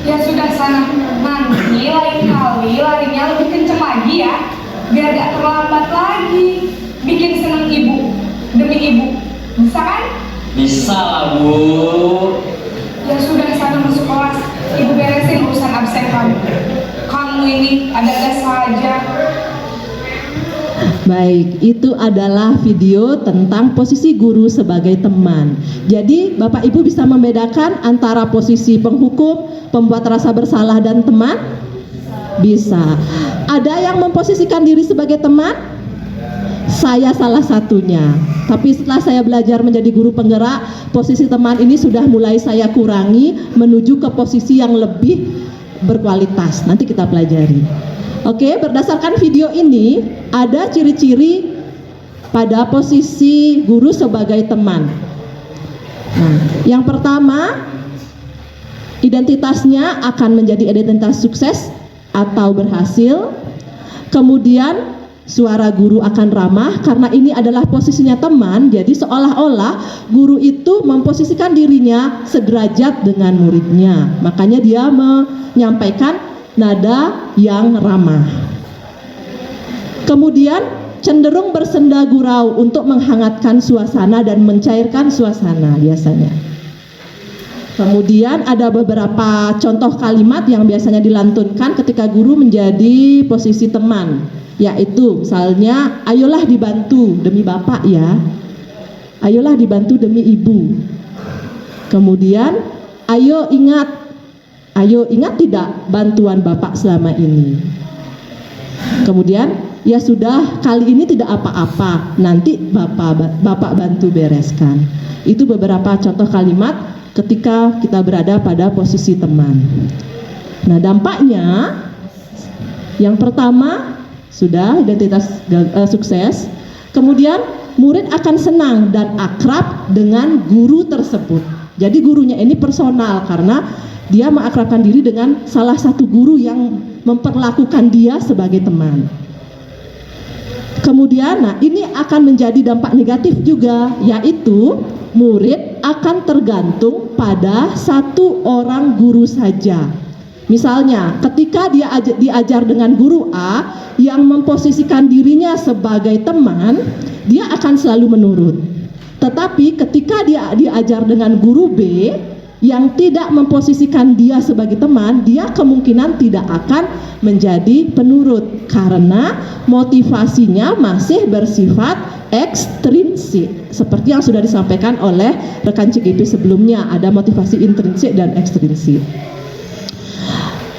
Ya sudah sana, nanti lain kali larinya lebih kencang lagi ya, biar gak terlambat lagi. Bikin seneng ibu, demi ibu, bisa kan? Bisa lah Bu. Ya sudah sana masuk kelas, ibu beresin urusan absen kamu. Kamu ini ada-ada saja. Baik, itu adalah video tentang posisi guru sebagai teman. Jadi Bapak Ibu bisa membedakan antara posisi penghukum, pembuat rasa bersalah dan teman? Bisa. Ada yang memposisikan diri sebagai teman? Saya salah satunya. Tapi setelah saya belajar menjadi guru penggerak, posisi teman ini sudah mulai saya kurangi menuju ke posisi yang lebih berkualitas. Nanti kita pelajari. Oke, berdasarkan video ini ada ciri-ciri pada posisi guru sebagai teman. Nah, yang pertama, identitasnya akan menjadi identitas sukses atau berhasil. Kemudian suara guru akan ramah karena ini adalah posisinya teman. Jadi seolah-olah guru itu memposisikan dirinya sederajat dengan muridnya. Makanya dia menyampaikan nada yang ramah. Kemudian cenderung bersenda gurau untuk menghangatkan suasana dan mencairkan suasana biasanya. Kemudian ada beberapa contoh kalimat yang biasanya dilantunkan ketika guru menjadi posisi teman, yaitu misalnya, ayolah dibantu demi bapak ya, ayolah dibantu demi ibu. Kemudian, ayo ingat tidak bantuan bapak selama ini. Kemudian, ya sudah, kali ini tidak apa-apa, nanti bapak bantu bereskan. Itu beberapa contoh kalimat ketika kita berada pada posisi teman. Nah, dampaknya yang pertama sudah identitas sukses. Kemudian murid akan senang dan akrab dengan guru tersebut. Jadi gurunya ini personal karena dia mengakrabkan diri dengan salah satu guru yang memperlakukan dia sebagai teman. Kemudian, nah ini akan menjadi dampak negatif juga, yaitu murid akan tergantung pada satu orang guru saja. Misalnya, ketika dia diajar dengan guru A yang memposisikan dirinya sebagai teman, dia akan selalu menurut. Tetapi ketika dia diajar dengan guru B yang tidak memposisikan dia sebagai teman, dia kemungkinan tidak akan menjadi penurut karena motivasinya masih bersifat ekstrinsik. Seperti yang sudah disampaikan oleh rekan CGP sebelumnya, ada motivasi intrinsik dan ekstrinsik.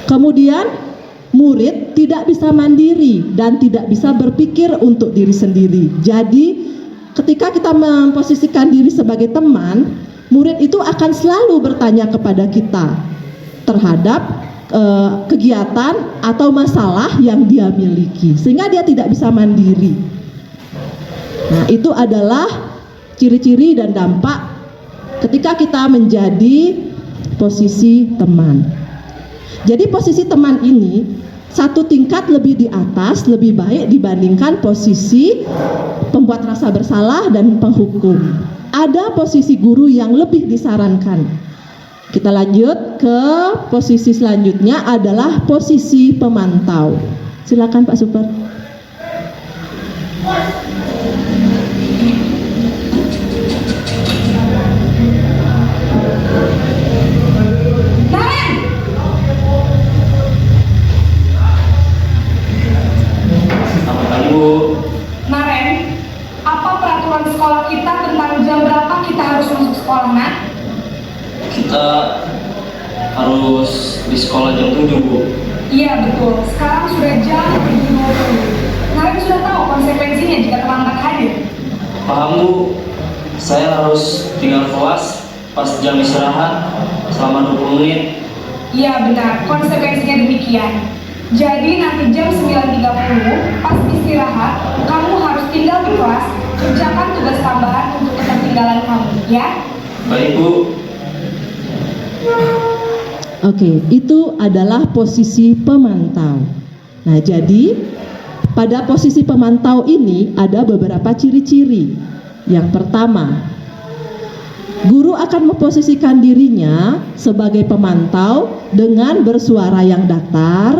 Kemudian murid tidak bisa mandiri dan tidak bisa berpikir untuk diri sendiri. Jadi ketika kita memposisikan diri sebagai teman, murid itu akan selalu bertanya kepada kita terhadap kegiatan atau masalah yang dia miliki, sehingga dia tidak bisa mandiri. Nah, itu adalah ciri-ciri dan dampak ketika kita menjadi posisi teman. Jadi posisi teman ini satu tingkat lebih di atas, lebih baik dibandingkan posisi pembuat rasa bersalah dan penghukum. Ada posisi guru yang lebih disarankan. Kita lanjut ke posisi selanjutnya adalah posisi pemantau. Silakan Pak Super. Naren, apa peraturan sekolah kita tentang jam berapa kita harus masuk sekolah, Nak? Kita harus di sekolah jam 7, Bu. Iya betul, sekarang sudah jam 7.20. Naren sudah tahu konsekuensinya jika terlambat hadir. Paham, Bu. Saya harus tinggal kelas pas jam istirahat selama 20 menit. Iya benar, konsekuensinya demikian. Jadi nanti jam 9.30 pas istirahat, kamu harus tinggal di kelas, kerjakan tugas tambahan untuk ketertinggalan kamu, ya? Baik, Bu. Oke, itu adalah posisi pemantau. Nah, jadi pada posisi pemantau ini ada beberapa ciri-ciri. Yang pertama, guru akan memposisikan dirinya sebagai pemantau dengan bersuara yang datar,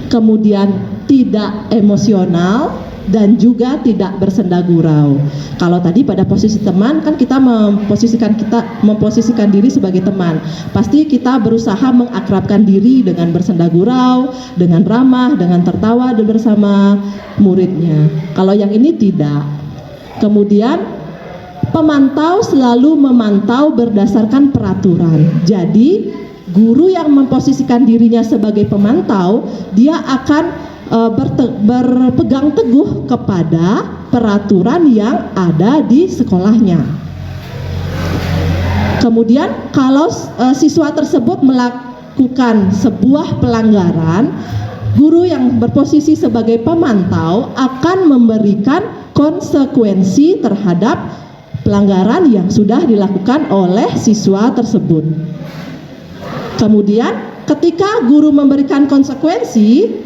kemudian tidak emosional, dan juga tidak bersenda gurau. Kalau tadi pada posisi teman kan kita memposisikan diri sebagai teman. Pasti kita berusaha mengakrabkan diri dengan bersenda gurau, dengan ramah, dengan tertawa bersama muridnya. Kalau yang ini tidak. Kemudian pemantau selalu memantau berdasarkan peraturan. Jadi guru yang memposisikan dirinya sebagai pemantau, dia akan berpegang teguh kepada peraturan yang ada di sekolahnya. Kemudian kalau siswa tersebut melakukan sebuah pelanggaran, guru yang berposisi sebagai pemantau akan memberikan konsekuensi terhadap pelanggaran yang sudah dilakukan oleh siswa tersebut. Kemudian ketika guru memberikan konsekuensi,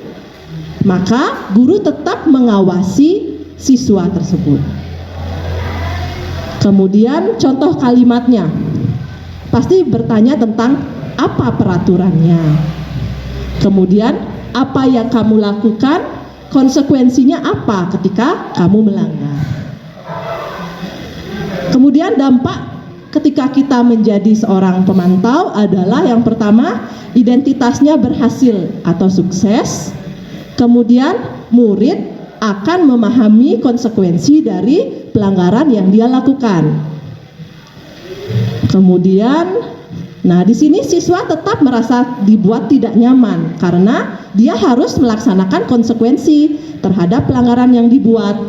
maka guru tetap mengawasi siswa tersebut. Kemudian contoh kalimatnya pasti bertanya tentang apa peraturannya. Kemudian apa yang kamu lakukan, konsekuensinya apa ketika kamu melanggar. Kemudian dampak ketika kita menjadi seorang pemantau adalah yang pertama, identitasnya berhasil atau sukses. Kemudian murid akan memahami konsekuensi dari pelanggaran yang dia lakukan. Kemudian, nah di sini siswa tetap merasa dibuat tidak nyaman karena dia harus melaksanakan konsekuensi terhadap pelanggaran yang dibuat.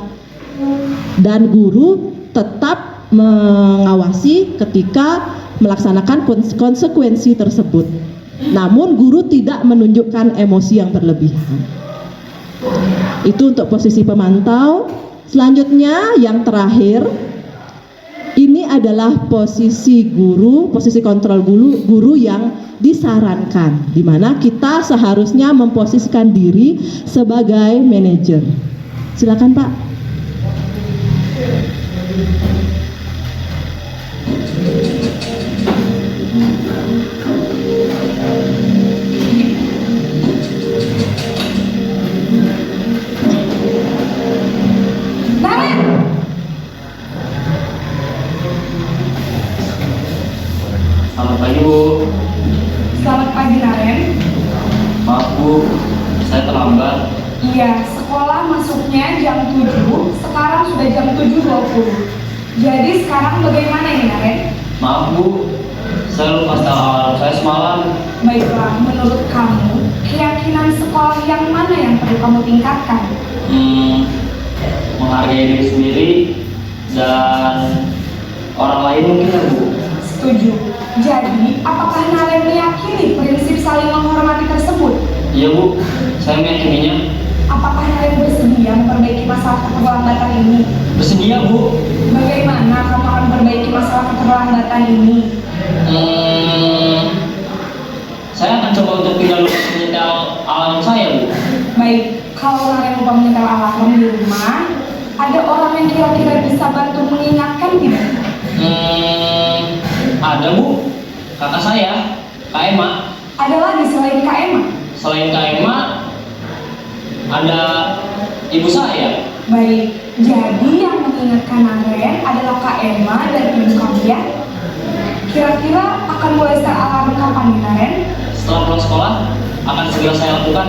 Dan guru tetap mengawasi ketika melaksanakan konsekuensi tersebut. Namun guru tidak menunjukkan emosi yang berlebihan. Itu untuk posisi pemantau. Selanjutnya yang terakhir, ini adalah posisi guru, posisi kontrol guru yang disarankan, di mana kita seharusnya memposisikan diri sebagai manajer. Silakan Pak. Selamat pagi Bu. Selamat pagi Naren. Maaf Bu, saya terlambat. Iya, sekolah masuknya jam 7, sekarang sudah jam 7.20. Jadi sekarang bagaimana ini Naren? Maaf Bu, saya lupa setel alarm saya semalam. Baiklah, menurut kamu, keyakinan sekolah yang mana yang perlu kamu tingkatkan? Menghargai diri sendiri dan orang lain mungkin ya Bu. Setuju. Jadi, apakah Naren meyakini prinsip saling menghormati tersebut? Iya Bu, saya meyakininya. Apakah Naren bersedia memperbaiki masalah keterlambatan ini? Bersedia Bu. Bagaimana kamu akan memperbaiki masalah keterlambatan ini? Saya akan coba untuk tidak lupa menyetel alarm saya Bu. Baik, kalau Naren lupa menyetel alarm di rumah, ada orang yang kira-kira bisa bantu mengingatkan tidak? Ada Bu, kakak saya, Kak Emma. Ada lagi selain Kak Emma? Selain Kak Emma, ada ibu saya. Baik, jadi yang mengingatkan Naren adalah Kak Emma dan ibu kamu ya? Kira-kira akan mulai start alarm kapan nih Naren? Setelah pulang sekolah, akan segera saya lakukan.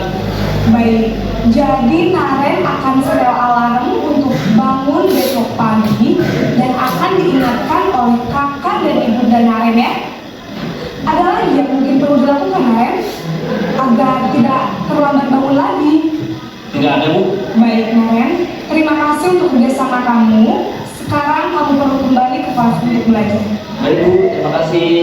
Baik, jadi Naren akan setel alarm untuk bangun besok pagi dan akan diingatkan oleh kakak dan ibu dan Naren ya. Ada lagi yang mungkin perlu dilakukan Naren agar tidak terlambat bangun lagi? Tidak ada Bu. Baik Naren, terima kasih untuk kerjasama kamu. Sekarang kamu perlu kembali ke kelas untuk belajar. Baik Bu, terima kasih.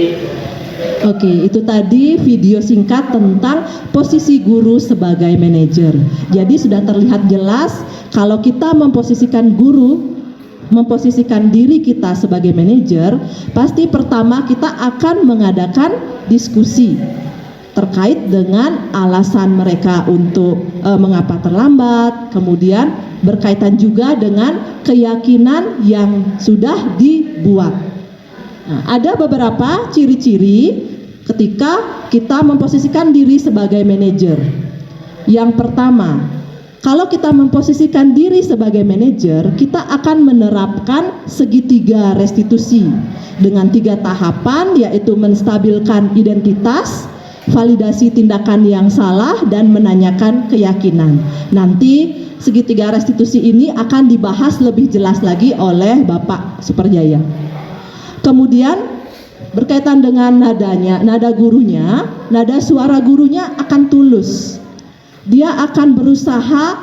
Oke, itu tadi video singkat tentang posisi guru sebagai manajer. Jadi sudah terlihat jelas kalau kita memposisikan guru, memposisikan diri kita sebagai manajer, pasti pertama kita akan mengadakan diskusi terkait dengan alasan mereka untuk mengapa terlambat, kemudian berkaitan juga dengan keyakinan yang sudah dibuat. Nah, ada beberapa ciri-ciri ketika kita memposisikan diri sebagai manajer. Yang pertama, kalau kita memposisikan diri sebagai manajer, kita akan menerapkan segitiga restitusi dengan 3 tahapan, yaitu menstabilkan identitas, validasi tindakan yang salah, dan menanyakan keyakinan. Nanti segitiga restitusi ini akan dibahas lebih jelas lagi oleh Bapak Superjaya. Kemudian berkaitan dengan nadanya, nada gurunya, nada suara gurunya akan tulus. Dia akan berusaha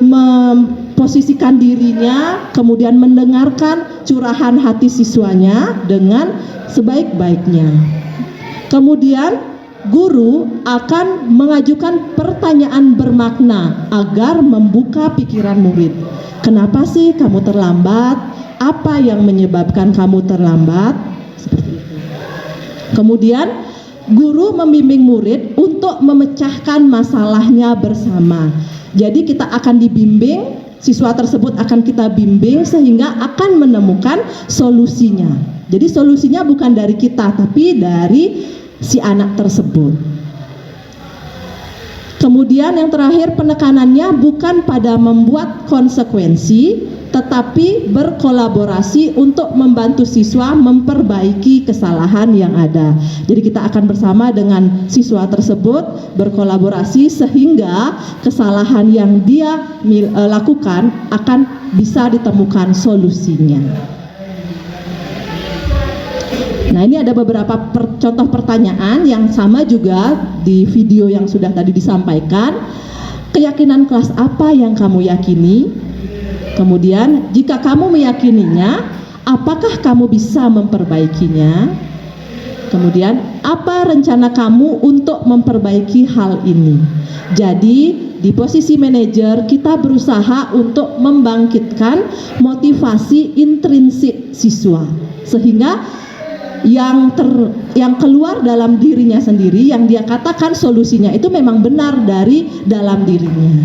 memposisikan dirinya, kemudian mendengarkan curahan hati siswanya dengan sebaik-baiknya. Kemudian guru akan mengajukan pertanyaan bermakna agar membuka pikiran murid. Kenapa sih kamu terlambat? Apa yang menyebabkan kamu terlambat? Seperti itu. Kemudian guru membimbing murid untuk memecahkan masalahnya bersama. Jadi kita akan dibimbing, siswa tersebut akan kita bimbing sehingga akan menemukan solusinya. Jadi solusinya bukan dari kita, tapi dari si anak tersebut. Kemudian yang terakhir, penekanannya bukan pada membuat konsekuensi, tetapi berkolaborasi untuk membantu siswa memperbaiki kesalahan yang ada. Jadi kita akan bersama dengan siswa tersebut berkolaborasi sehingga kesalahan yang dia lakukan akan bisa ditemukan solusinya. Nah, ini ada beberapa contoh pertanyaan yang sama juga di video yang sudah tadi disampaikan. Keyakinan kelas apa yang kamu yakini? Kemudian, jika kamu meyakininya, apakah kamu bisa memperbaikinya? Kemudian, apa rencana kamu untuk memperbaiki hal ini? Jadi, di posisi manajer kita berusaha untuk membangkitkan motivasi intrinsik siswa sehingga yang keluar dalam dirinya sendiri, yang dia katakan solusinya itu memang benar dari dalam dirinya.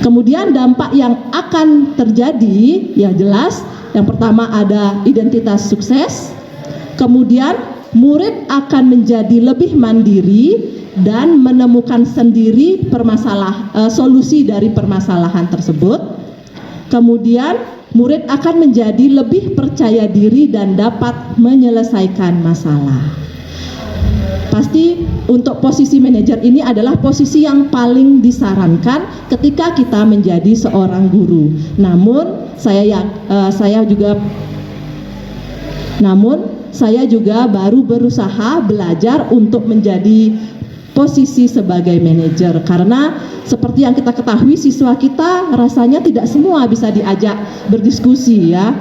Kemudian dampak yang akan terjadi ya jelas, yang pertama ada identitas sukses, kemudian murid akan menjadi lebih mandiri dan menemukan sendiri solusi dari permasalahan tersebut. Kemudian murid akan menjadi lebih percaya diri dan dapat menyelesaikan masalah. Pasti untuk posisi manajer ini adalah posisi yang paling disarankan ketika kita menjadi seorang guru. Namun saya juga baru berusaha belajar untuk menjadi posisi sebagai manajer, karena seperti yang kita ketahui siswa kita rasanya tidak semua bisa diajak berdiskusi ya,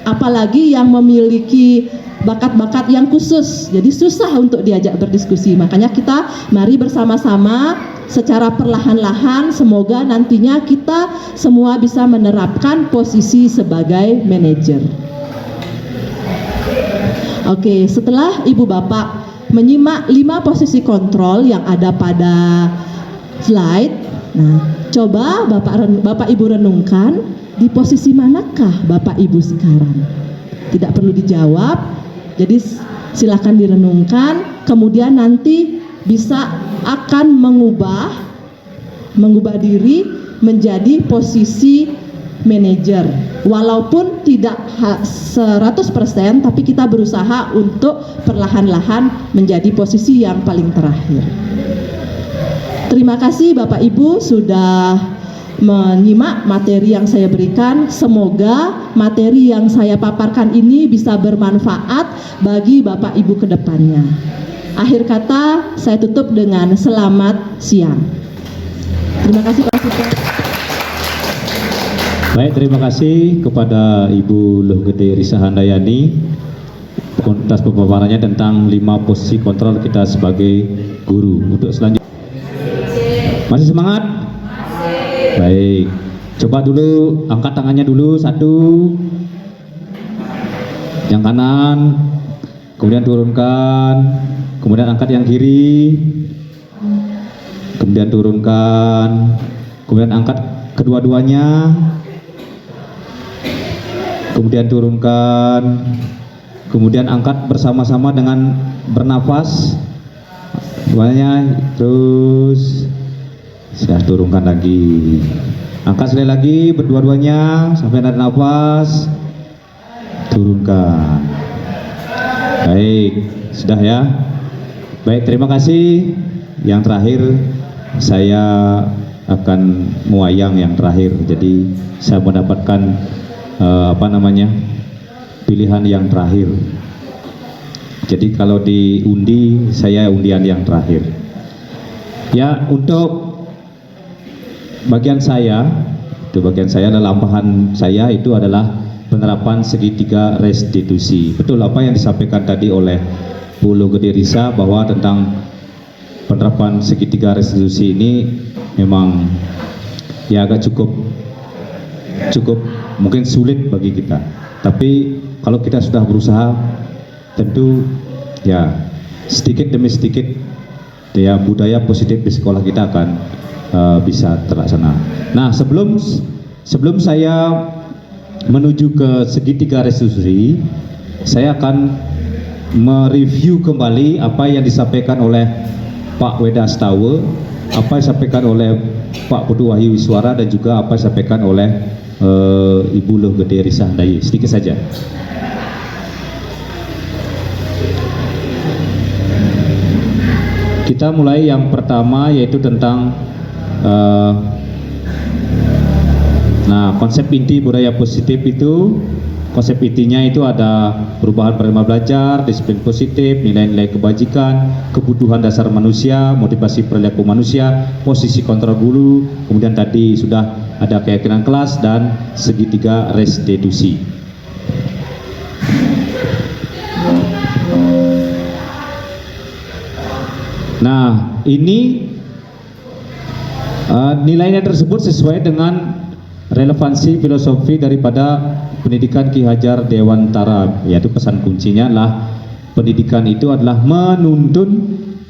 apalagi yang memiliki bakat-bakat yang khusus, jadi susah untuk diajak berdiskusi. Makanya kita mari bersama-sama secara perlahan-lahan semoga nantinya kita semua bisa menerapkan posisi sebagai manajer. Oke, setelah Ibu Bapak menyimak 5 posisi kontrol yang ada pada slide. Nah, coba Bapak Ibu renungkan, di posisi manakah Bapak Ibu sekarang? Tidak perlu dijawab, jadi silakan direnungkan, kemudian nanti bisa akan mengubah diri menjadi posisi manajer. Walaupun tidak 100%, tapi kita berusaha untuk perlahan-lahan menjadi posisi yang paling terakhir. Terima kasih Bapak Ibu sudah menyimak materi yang saya berikan. Semoga materi yang saya paparkan ini bisa bermanfaat bagi Bapak Ibu ke depannya. Akhir kata saya tutup dengan selamat siang. Terima kasih Pak Super. Baik, terima kasih kepada Ibu Luh Gede Risa Handayani atas pemaparannya tentang 5 posisi kontrol kita sebagai guru. Untuk selanjutnya, masih semangat? Baik, coba dulu angkat tangannya dulu, 1, yang kanan, kemudian turunkan, kemudian angkat yang kiri, kemudian turunkan, kemudian angkat kedua-duanya, kemudian turunkan, kemudian angkat bersama-sama dengan bernafas, duanya, terus sudah turunkan lagi, angkat sekali lagi berdua-duanya sampai narik nafas, turunkan. Baik, sudah ya. Baik, terima kasih. Yang terakhir saya akan muayang yang terakhir, jadi saya mendapatkan pilihan yang terakhir. Jadi kalau diundi, saya undian yang terakhir. Ya, untuk bagian saya adalah lampahan saya itu adalah penerapan segitiga restitusi. Betul apa yang disampaikan tadi oleh Bu Luh Gede Risa bahwa tentang penerapan segitiga restitusi ini memang ya agak cukup mungkin sulit bagi kita, tapi kalau kita sudah berusaha tentu ya sedikit demi sedikit ya budaya positif di sekolah kita akan bisa terlaksana. Nah, sebelum saya menuju ke segitiga restitusi, saya akan mereview kembali apa yang disampaikan oleh Pak Weda Astawa, apa yang disampaikan oleh Pak Putu Wahyu Wiswara, dan juga apa yang disampaikan oleh Ibu Luh Gede Risa Handayani. Sedikit saja. Kita mulai yang pertama, yaitu tentang konsep inti budaya positif itu. Konsep intinya itu ada perubahan paradigma belajar, disiplin positif, nilai-nilai kebajikan, kebutuhan dasar manusia, motivasi perilaku manusia, posisi kontrol guru, kemudian tadi sudah ada keyakinan kelas, dan segitiga restitusi. Nah, ini Nilainya tersebut sesuai dengan relevansi filosofi daripada pendidikan Ki Hajar Dewantara, yaitu pesan kuncinya adalah pendidikan itu adalah menuntun,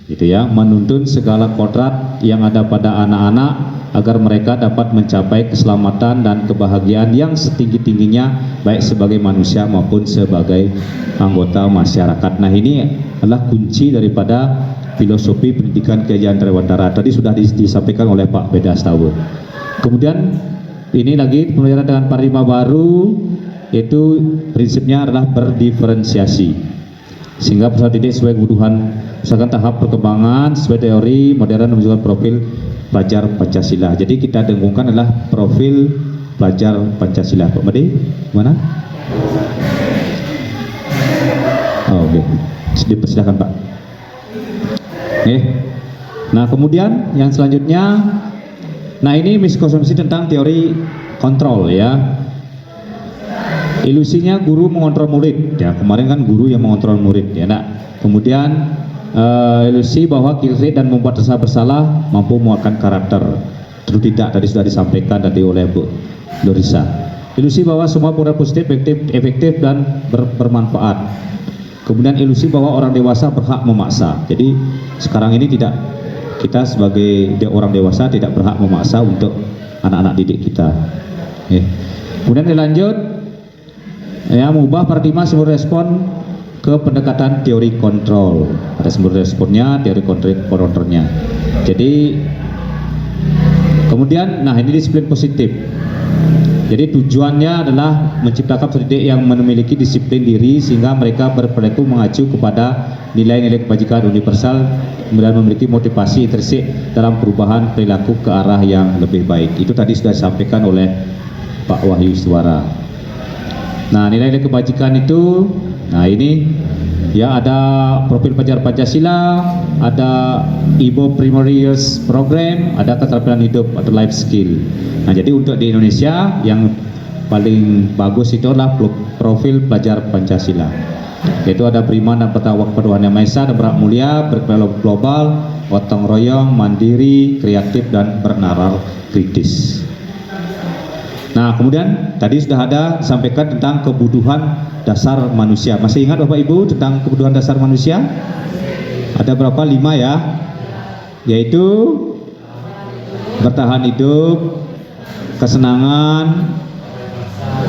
gitu ya, menuntun segala kodrat yang ada pada anak-anak agar mereka dapat mencapai keselamatan dan kebahagiaan yang setinggi-tingginya, baik sebagai manusia maupun sebagai anggota masyarakat. Nah, ini adalah kunci daripada filosofi pendidikan Ki Hajar Dewantara. Tadi sudah disampaikan oleh Pak Weda Astawa. Kemudian ini lagi pemeliharaan dengan paradigma baru, yaitu prinsipnya adalah berdiferensiasi, sehingga peserta didik sesuai kebutuhan misalkan tahap perkembangan sesuai teori modern dan menunjukkan profil pelajar Pancasila. Jadi kita dengungkan adalah profil pelajar Pancasila. Pak Made, mana? Oh, oke. Dipersilakan Pak. Nah, kemudian yang selanjutnya, nah ini miskonsepsi tentang teori kontrol ya. Ilusinya guru mengontrol murid ya, kemarin kan guru yang mengontrol murid ya. Nah, kemudian ilusi bahwa kiri dan membuat rasa bersalah mampu menguatkan karakter. Tentu tidak, tadi sudah disampaikan tadi oleh Bu Dorisa. Ilusi bahwa semua program positif efektif dan bermanfaat. Kemudian ilusi bahwa orang dewasa berhak memaksa. Jadi sekarang ini tidak, kita sebagai orang dewasa tidak berhak memaksa untuk anak-anak didik kita. Kemudian dilanjut ya, mengubah paradigma sumber respon ke pendekatan teori kontrol. Ada sumber responnya, teori kontrolnya. Jadi kemudian, nah ini disiplin positif. Jadi tujuannya adalah menciptakan peserta didik yang memiliki disiplin diri sehingga mereka berperilaku mengacu kepada nilai-nilai kebajikan universal, kemudian memiliki motivasi intrinsik dalam perubahan perilaku ke arah yang lebih baik. Itu tadi sudah disampaikan oleh Pak Wahyu Suara. Nah, nilai-nilai kebajikan itu, nah ini ya, ada profil pelajar Pancasila, ada Ibo Primary Years Program, ada keterampilan hidup atau life skill. Nah, jadi untuk di Indonesia yang paling bagus itu adalah profil pelajar Pancasila, yaitu ada beriman dan bertakwa kepada Tuhan Yang Maha Esa dan berhak mulia, berperilaku global, gotong royong, mandiri, kreatif dan bernalar kritis. Nah, kemudian tadi sudah ada disampaikan tentang kebutuhan dasar manusia. Masih ingat Bapak Ibu tentang kebutuhan dasar manusia? Ada berapa? 5 ya, yaitu bertahan hidup, kesenangan,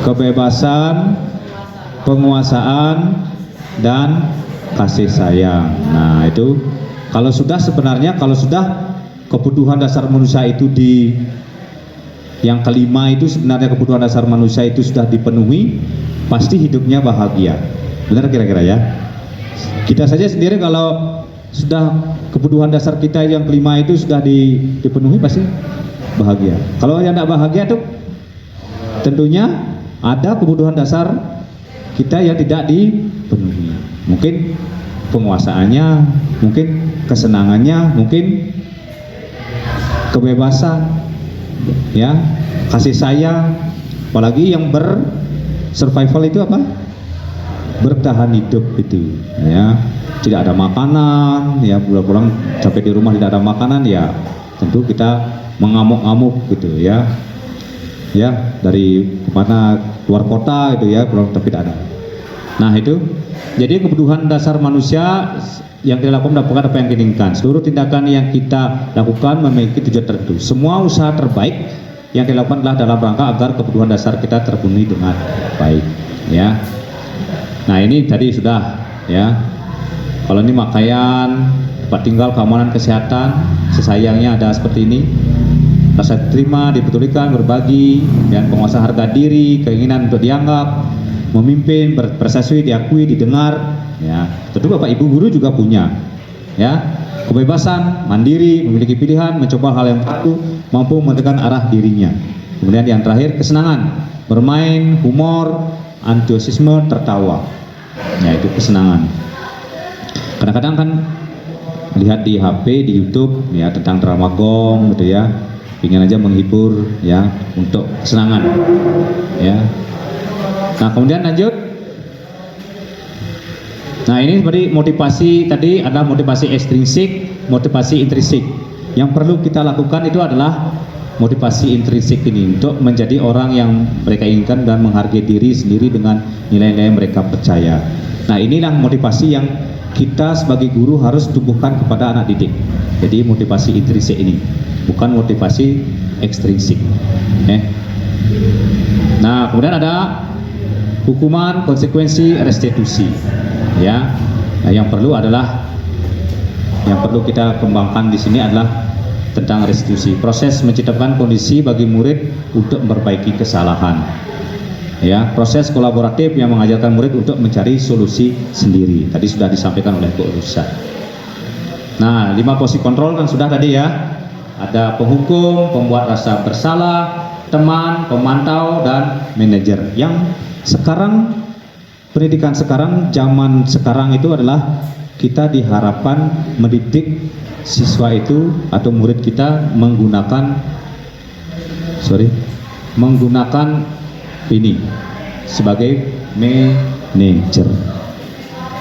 kebebasan, penguasaan, dan kasih sayang. Nah, itu kalau sudah, sebenarnya kalau sudah kebutuhan dasar manusia itu yang kelima itu sebenarnya kebutuhan dasar manusia itu sudah dipenuhi, pasti hidupnya bahagia. Benar kira-kira ya? Kita saja sendiri kalau sudah kebutuhan dasar kita yang kelima itu sudah dipenuhi, pasti bahagia. Kalau yang tidak bahagia tuh tentunya ada kebutuhan dasar kita yang tidak dipenuhi. Mungkin penguasaannya, mungkin kesenangannya, mungkin kebebasan, ya, kasih sayang, apalagi yang survival itu apa? Bertahan hidup itu, ya. Tidak ada makanan, ya, pulang-pulang sampai di rumah tidak ada makanan, ya tentu kita mengamuk-amuk gitu, ya. Ya, dari mana luar kota itu ya, pulang tapi tidak ada. Nah, itu. Jadi kebutuhan dasar manusia yang kita lakukan mendapatkan apa yang kita inginkan. Seluruh tindakan yang kita lakukan memiliki tujuan tertentu. Semua usaha terbaik yang kita lakukan adalah dalam rangka agar kebutuhan dasar kita terpenuhi dengan baik, ya. Nah, ini tadi sudah, ya. Kalau ini pakaian, tempat tinggal, keamanan, kesehatan, sesayangnya ada seperti ini. Rasa terima, dipedulikan, berbagi, dan penguasaan harga diri, keinginan untuk dianggap, memimpin, berprestasi, diakui, didengar, ya. Tentu Bapak Ibu guru juga punya, ya. Kebebasan, mandiri, memiliki pilihan, mencoba hal yang baru, mampu menentukan arah dirinya. Kemudian yang terakhir, kesenangan, bermain, humor, antusiasme, tertawa, ya, itu kesenangan. Kadang-kadang kan lihat di HP, di YouTube, ya, tentang drama gong gitu, ya, ingin aja menghibur, ya, untuk kesenangan, ya. Nah, kemudian lanjut. Nah, ini seperti motivasi tadi adalah motivasi ekstrinsik, motivasi intrinsik. yang perlu kita lakukan itu adalah motivasi intrinsik ini untuk menjadi orang yang mereka inginkan dan menghargai diri sendiri dengan nilai-nilai mereka percaya. Nah, inilah motivasi yang kita sebagai guru harus tumbuhkan kepada anak didik. Jadi motivasi intrinsik ini, bukan motivasi ekstrinsik. Nah, kemudian ada hukuman, konsekuensi, restitusi. Ya, nah, yang perlu kita kembangkan di sini adalah tentang restitusi. Proses menciptakan kondisi bagi murid untuk memperbaiki kesalahan. Ya, proses kolaboratif yang mengajarkan murid untuk mencari solusi sendiri. Tadi sudah disampaikan oleh Bu Rusa. Nah, 5 posisi kontrol kan sudah tadi ya. Ada penghukum, pembuat rasa bersalah, teman, pemantau, dan manajer. Yang sekarang pendidikan sekarang, zaman sekarang itu adalah kita diharapkan mendidik siswa itu atau murid kita menggunakan ini sebagai manajer.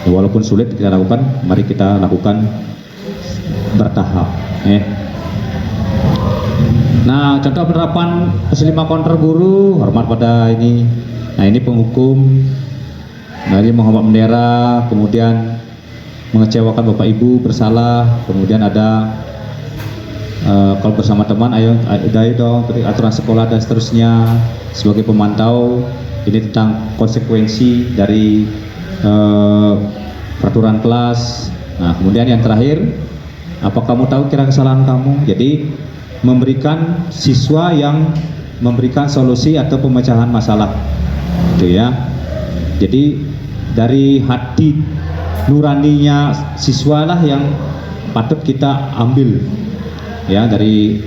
Walaupun sulit kita lakukan, mari kita lakukan bertahap. Nah, contoh penerapan 5 kontrol guru, hormat pada ini. Nah, ini penghukum dari menghormat bendera, kemudian mengecewakan Bapak Ibu bersalah, kemudian ada kalau bersama teman ayo dong aturan sekolah dan seterusnya. Sebagai pemantau, ini tentang konsekuensi dari peraturan kelas. Nah, kemudian yang terakhir, apa kamu tahu kira kesalahan kamu? Jadi memberikan siswa yang memberikan solusi atau pemecahan masalah, gitu ya. Jadi dari hati nuraninya siswa lah yang patut kita ambil, ya, dari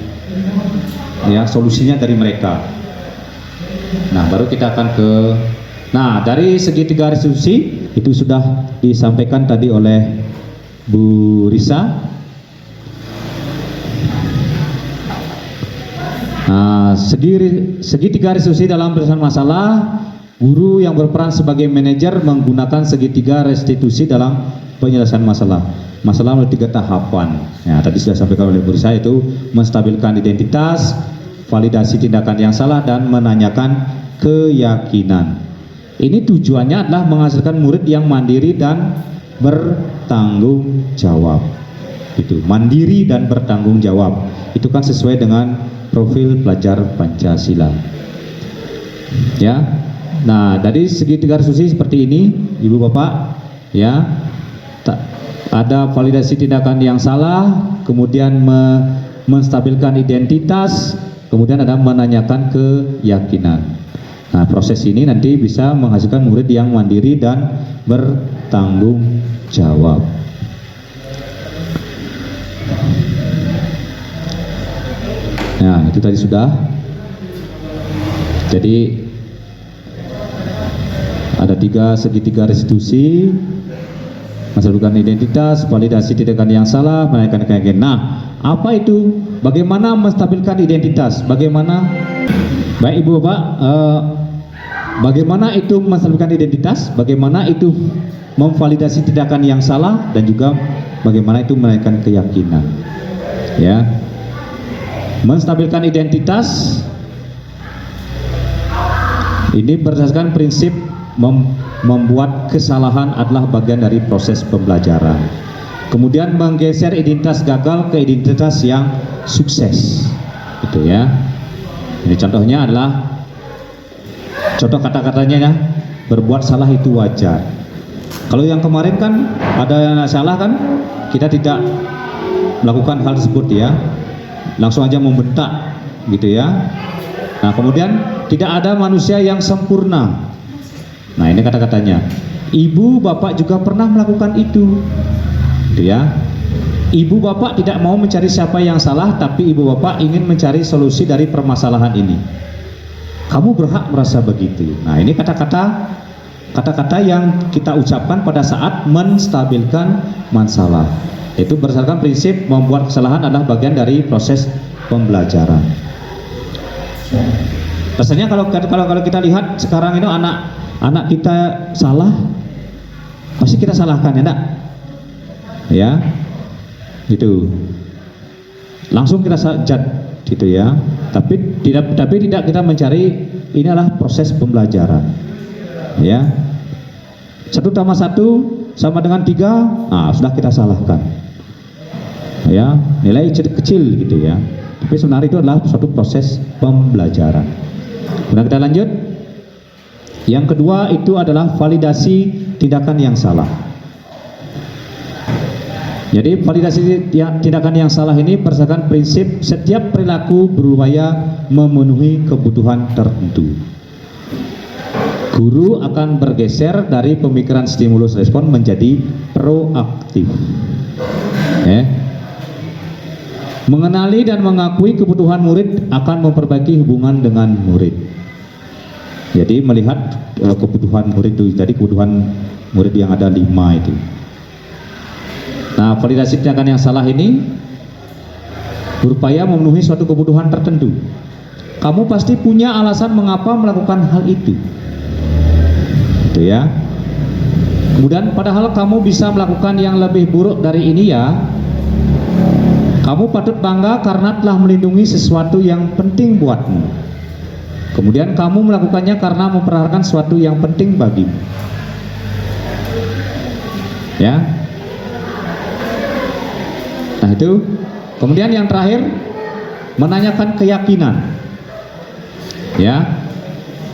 solusinya dari mereka. Nah, baru kita akan dari segitiga restitusi itu sudah disampaikan tadi oleh Bu Risa. Nah, segitiga restitusi dalam penyelesaian masalah, guru yang berperan sebagai manajer menggunakan segitiga restitusi dalam penyelesaian masalah. Masalah melalui 3 tahapan. Ya, tadi sudah disampaikan oleh Bu Risa, itu menstabilkan identitas, validasi tindakan yang salah, dan menanyakan keyakinan. Ini tujuannya adalah menghasilkan murid yang mandiri dan bertanggung jawab. Itu mandiri dan bertanggung jawab. Itu kan sesuai dengan profil pelajar Pancasila. Ya. Nah, dari segitiga restitusi seperti ini, Ibu Bapak, ya, ada validasi tindakan yang salah, kemudian menstabilkan identitas, kemudian ada menanyakan keyakinan. Nah, proses ini nanti bisa menghasilkan murid yang mandiri dan bertanggung jawab. Nah, itu tadi sudah. Jadi ada 3 segitiga restitusi, menstabilkan identitas, validasi tindakan yang salah, menanyakan keyakinan. Nah, apa itu? Bagaimana menstabilkan identitas? Bagaimana? Baik Ibu Bapak, bagaimana itu menstabilkan identitas? Bagaimana itu memvalidasi tindakan yang salah? Dan juga bagaimana itu menanyakan keyakinan? Ya, menstabilkan identitas ini berdasarkan prinsip membuat kesalahan adalah bagian dari proses pembelajaran. Kemudian menggeser identitas gagal ke identitas yang sukses, gitu ya. Ini contohnya adalah contoh kata-katanya ya, berbuat salah itu wajar. Kalau yang kemarin kan ada yang salah kan, kita tidak melakukan hal tersebut ya, langsung aja membentak, gitu ya. Nah, kemudian tidak ada manusia yang sempurna. Nah, ini kata-katanya. Ibu bapak juga pernah melakukan itu, gitu ya. Ibu bapak tidak mau mencari siapa yang salah, tapi ibu bapak ingin mencari solusi dari permasalahan ini. Kamu berhak merasa begitu. Nah, ini kata-kata yang kita ucapkan pada saat menstabilkan masalah. Itu berdasarkan prinsip membuat kesalahan adalah bagian dari proses pembelajaran. Rasanya kalau kita lihat sekarang itu anak kita salah, pasti kita salahkan ya enggak? Ya, gitu. langsung kita sajat gitu ya. Tapi tidak kita mencari, ini adalah proses pembelajaran. Ya. 1 tambah 1 sama dengan 3, nah sudah kita salahkan. Ya, nilai kecil gitu ya. Tapi sebenarnya itu adalah suatu proses pembelajaran. Kemudian kita lanjut. Yang kedua itu adalah validasi tindakan yang salah. Jadi validasi tindakan yang salah ini berdasarkan prinsip setiap perilaku berupaya memenuhi kebutuhan tertentu. Guru akan bergeser dari pemikiran stimulus respon menjadi proaktif. Mengenali dan mengakui kebutuhan murid akan memperbaiki hubungan dengan murid. Jadi melihat kebutuhan murid itu, jadi kebutuhan murid yang ada 5 itu. Nah, validasi tindakan yang salah ini berupaya memenuhi suatu kebutuhan tertentu. Kamu pasti punya alasan mengapa melakukan hal itu. Gitu ya. Kemudian padahal kamu bisa melakukan yang lebih buruk dari ini ya. Kamu patut bangga karena telah melindungi sesuatu yang penting buatmu. Kemudian kamu melakukannya karena memperhatikan sesuatu yang penting bagimu. Ya. Nah itu. Kemudian yang terakhir, menanyakan keyakinan. Ya.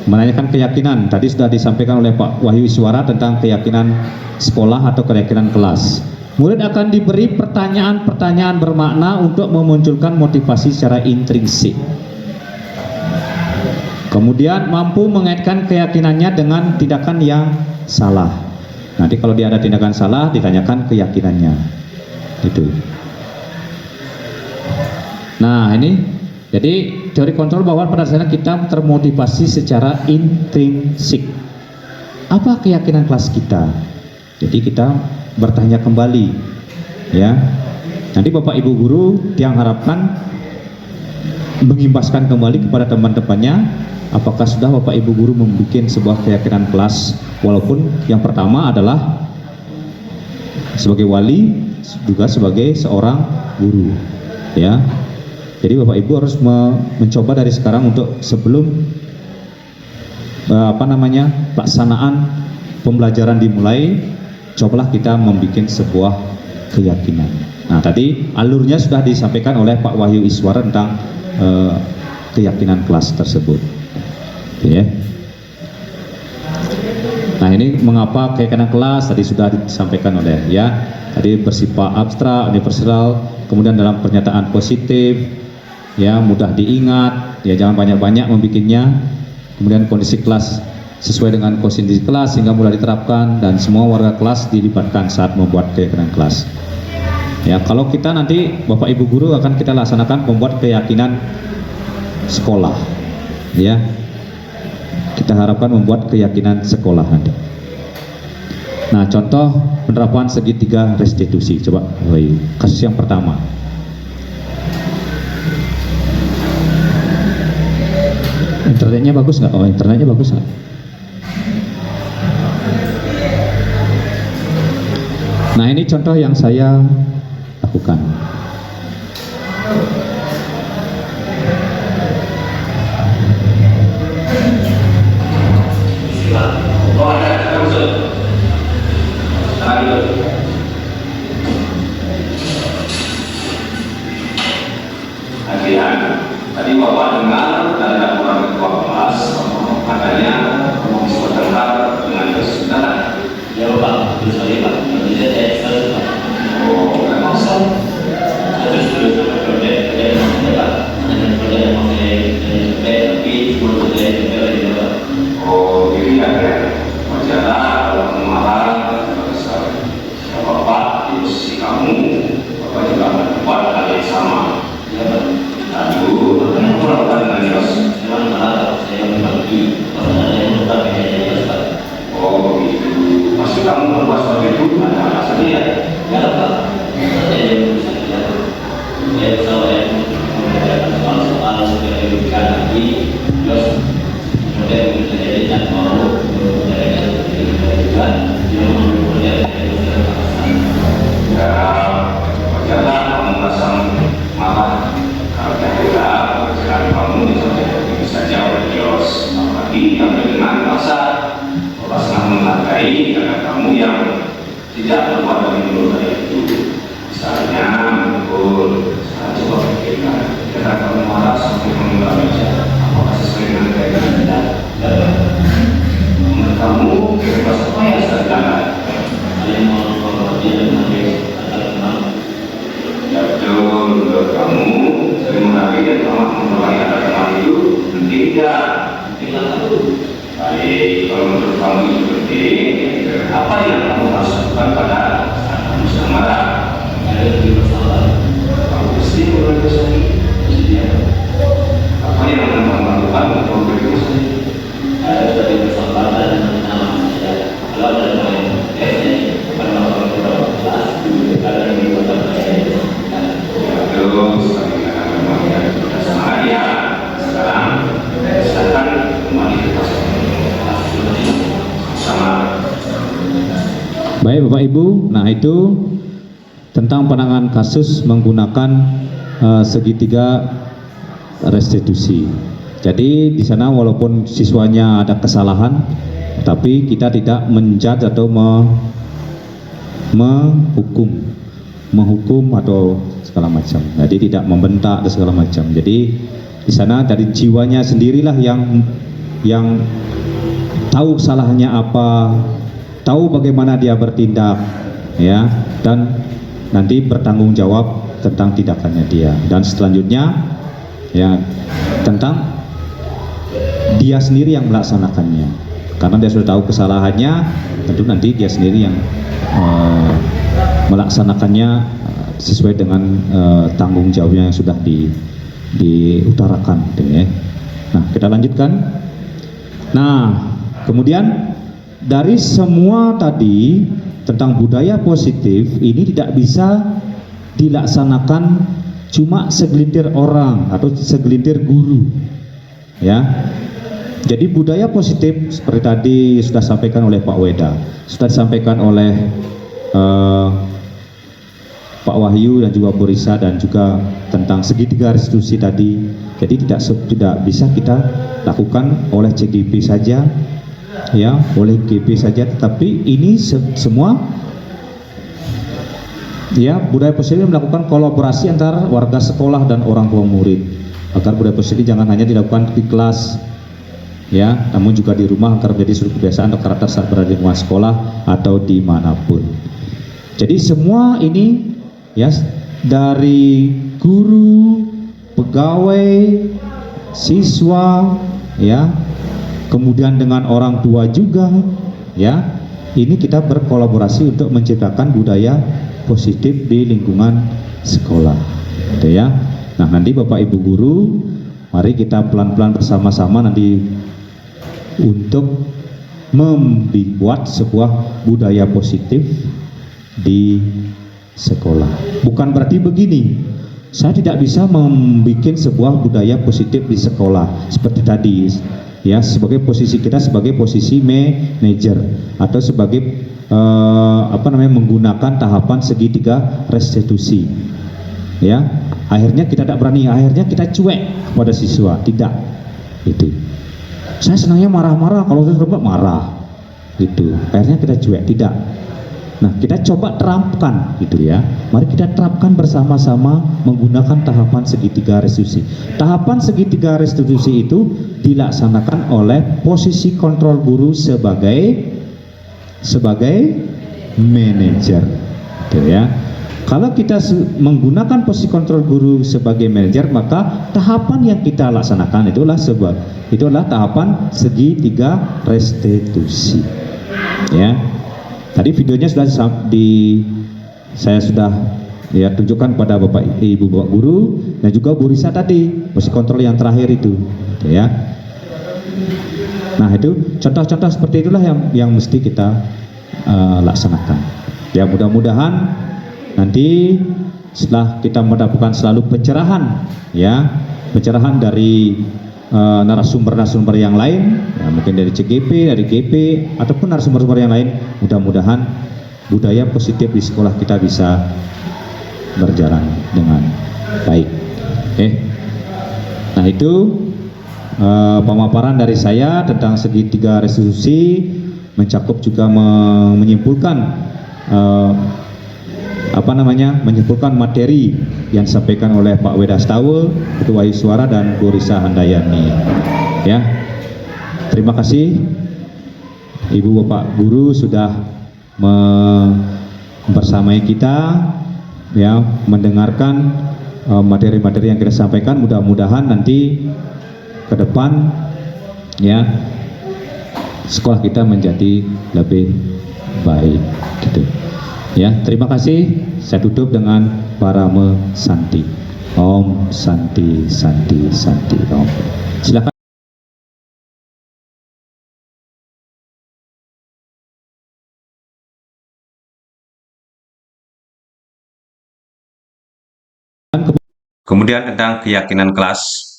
Menanyakan keyakinan. Tadi sudah disampaikan oleh Pak Wahyu Iswara tentang keyakinan sekolah atau keyakinan kelas. Murid akan diberi pertanyaan-pertanyaan bermakna untuk memunculkan motivasi secara intrinsik. Kemudian mampu mengaitkan keyakinannya dengan tindakan yang salah. Nanti kalau dia ada tindakan salah, ditanyakan keyakinannya. Itu. Nah ini, jadi teori kontrol bahwa pada dasarnya kita termotivasi secara intrinsik. Apa keyakinan kelas kita? Jadi kita bertanya kembali, ya. Nanti Bapak Ibu guru yang harapkan mengimbaskan kembali kepada teman-temannya, apakah sudah Bapak Ibu guru membuat sebuah keyakinan kelas, walaupun yang pertama adalah sebagai wali juga sebagai seorang guru, ya. Jadi Bapak Ibu harus mencoba dari sekarang untuk sebelum pelaksanaan pembelajaran dimulai, cobalah kita membuat sebuah keyakinan. Nah tadi alurnya sudah disampaikan oleh Pak Wahyu Iswara tentang keyakinan kelas tersebut. Ya. Nah ini mengapa keyakinan kelas tadi sudah disampaikan oleh ya. Tadi bersifat abstrak, universal, kemudian dalam pernyataan positif, ya mudah diingat, ya jangan banyak-banyak membikinnya. Kemudian kondisi kelas sesuai dengan kondisi kelas sehingga mudah diterapkan dan semua warga kelas dilibatkan saat membuat keyakinan kelas. Ya, kalau kita nanti Bapak Ibu guru akan kita laksanakan membuat keyakinan sekolah. Ya. Kita harapkan membuat keyakinan sekolah nanti. Nah, contoh penerapan segitiga restitusi. Coba kasus yang pertama. Internetnya bagus nggak? Oh, internetnya bagus nggak? Nah, ini contoh yang saya lakukan. Tadi Bapak dengar dari laporan ketua kelas, katanya sebentar dengan kesulitan. Ya Bapak, betul sekali Pak. Jadi saya Oh, memang terus proyek Pak. Ada proyek yang pakai tapi proyek juga. Oh, ini ada majalah kalau marah besar. Bapak di posisi kamu, Bapak juga membuat hal yang sama. Ya Pak. Lalu, melakukan dengan jelas. Memang malah saya membagi ada yang tetap yang Pak. Oh, begitu. Pasti kamu berbuat seperti itu ada alasannya ya? Ya Pak. Saya yang bisa ya saya mengerjakan soal-soal supaya diberikan lagi terus kemudian bisa jadi tak mau mengerjakan juga dia mengerjakan Ya, wajarlah kamu merasa marah masa Bapak sangat menghargai karena kamu yang tidak berbuat lebih dulu dari itu. Misalnya, betul, saya coba pikirkan, karena kamu marah sampai mengganggu meja, apakah sesuai dengan gaya tidak? Menurut kamu, bebas apa yang saya jalan? Ada yang mau mengerti dengan baik, Ya betul, menurut kamu, sering menghargai dan kamu memperbaiki kata teman itu, penting tidak? tidak tahu. Baik, kalau menurut kamu itu penting, apa yang kamu harus lakukan pada saat kamu sedang marah? Ada yang lebih bersalah. Kamu mesti berbagi dia. Apa yang akan kamu lakukan untuk berbagi? Ada yang lebih bersalah dan mengenal saja. Kalau ada yang lain, pada orang berapa kelas, ada yang dibuat saya. Terus kami akan membagikan kita sama dia. Sekarang silakan kembali ke kelas sama. Baik Bapak Ibu, nah itu tentang penanganan kasus menggunakan segitiga restitusi. Jadi di sana walaupun siswanya ada kesalahan, tapi kita tidak menjudge atau menghukum atau segala macam. Jadi tidak membentak dan segala macam. Jadi di sana dari jiwanya sendirilah yang tahu kesalahannya apa, tahu bagaimana dia bertindak, ya, dan nanti bertanggung jawab tentang tindakannya dia. Dan selanjutnya, ya, tentang dia sendiri yang melaksanakannya. Karena dia sudah tahu kesalahannya, tentu nanti dia sendiri yang melaksanakannya sesuai dengan tanggung jawabnya yang sudah diutarakan, ya. Nah, kita lanjutkan. Nah, kemudian dari semua tadi tentang budaya positif ini tidak bisa dilaksanakan cuma segelintir orang atau segelintir guru, ya. Jadi budaya positif seperti tadi sudah disampaikan oleh Pak Weda, sudah disampaikan oleh Pak Wahyu dan juga Bu Risa, dan juga tentang segitiga restitusi tadi. Jadi tidak bisa kita lakukan oleh CGP saja, ya, oleh GP saja, tetapi ini semua, ya, budaya positif melakukan kolaborasi antara warga sekolah dan orang tua murid, agar budaya positif jangan hanya dilakukan di kelas, ya, namun juga di rumah agar menjadi suatu kebiasaan atau karakter saat berada di lingkungan sekolah atau dimanapun. Jadi semua ini, ya, dari guru, pegawai, siswa, ya, kemudian dengan orang tua juga, ya, ini kita berkolaborasi untuk menciptakan budaya positif di lingkungan sekolah, gitu ya. Nah, nanti Bapak Ibu guru, mari kita pelan-pelan bersama-sama nanti untuk membuat sebuah budaya positif di sekolah. Bukan berarti begini, saya tidak bisa membuat sebuah budaya positif di sekolah seperti tadi, ya, sebagai posisi kita sebagai posisi manajer atau sebagai menggunakan tahapan segitiga restitusi, ya. Akhirnya kita tidak berani, akhirnya kita cuek kepada siswa, tidak. Itu saya senangnya marah-marah, kalau saya coba marah, gitu. Akhirnya kita cuek, tidak. Nah, kita coba terapkan, gitu ya. Mari kita terapkan bersama-sama menggunakan tahapan segitiga restitusi. Tahapan segitiga restitusi itu dilaksanakan oleh posisi kontrol guru sebagai manajer, gitu ya. Kalau kita menggunakan posisi kontrol guru sebagai manajer, maka tahapan yang kita laksanakan itulah tahapan segitiga restitusi, ya. Tadi videonya sudah saya sudah, ya, tunjukkan pada Bapak Ibu Bapak guru dan juga Bu Risa tadi, posisi kontrol yang terakhir itu, gitu ya. Nah, itu contoh-contoh seperti itulah yang mesti kita laksanakan. Ya, mudah-mudahan nanti setelah kita mendapatkan selalu pencerahan, ya, pencerahan dari narasumber-narasumber yang lain, ya, mungkin dari CGP, dari GP, ataupun narasumber-narasumber yang lain, mudah-mudahan budaya positif di sekolah kita bisa berjalan dengan baik. Oke. Nah, itu pemaparan dari saya tentang segitiga restitusi, mencakup juga menyimpulkan menyimpulkan materi yang disampaikan oleh Pak Weda Astawa, Ketua Suara dan Bu Risa Handayani. Ya, terima kasih Ibu Bapak Guru sudah bersamai kita, ya, mendengarkan materi-materi yang kita sampaikan. Mudah-mudahan nanti ke depan, ya, sekolah kita menjadi lebih baik, gitu. Ya, terima kasih. Saya tutup dengan Parama Santi. Om Santi Santi Santi Om. Silakan. Kemudian tentang keyakinan kelas.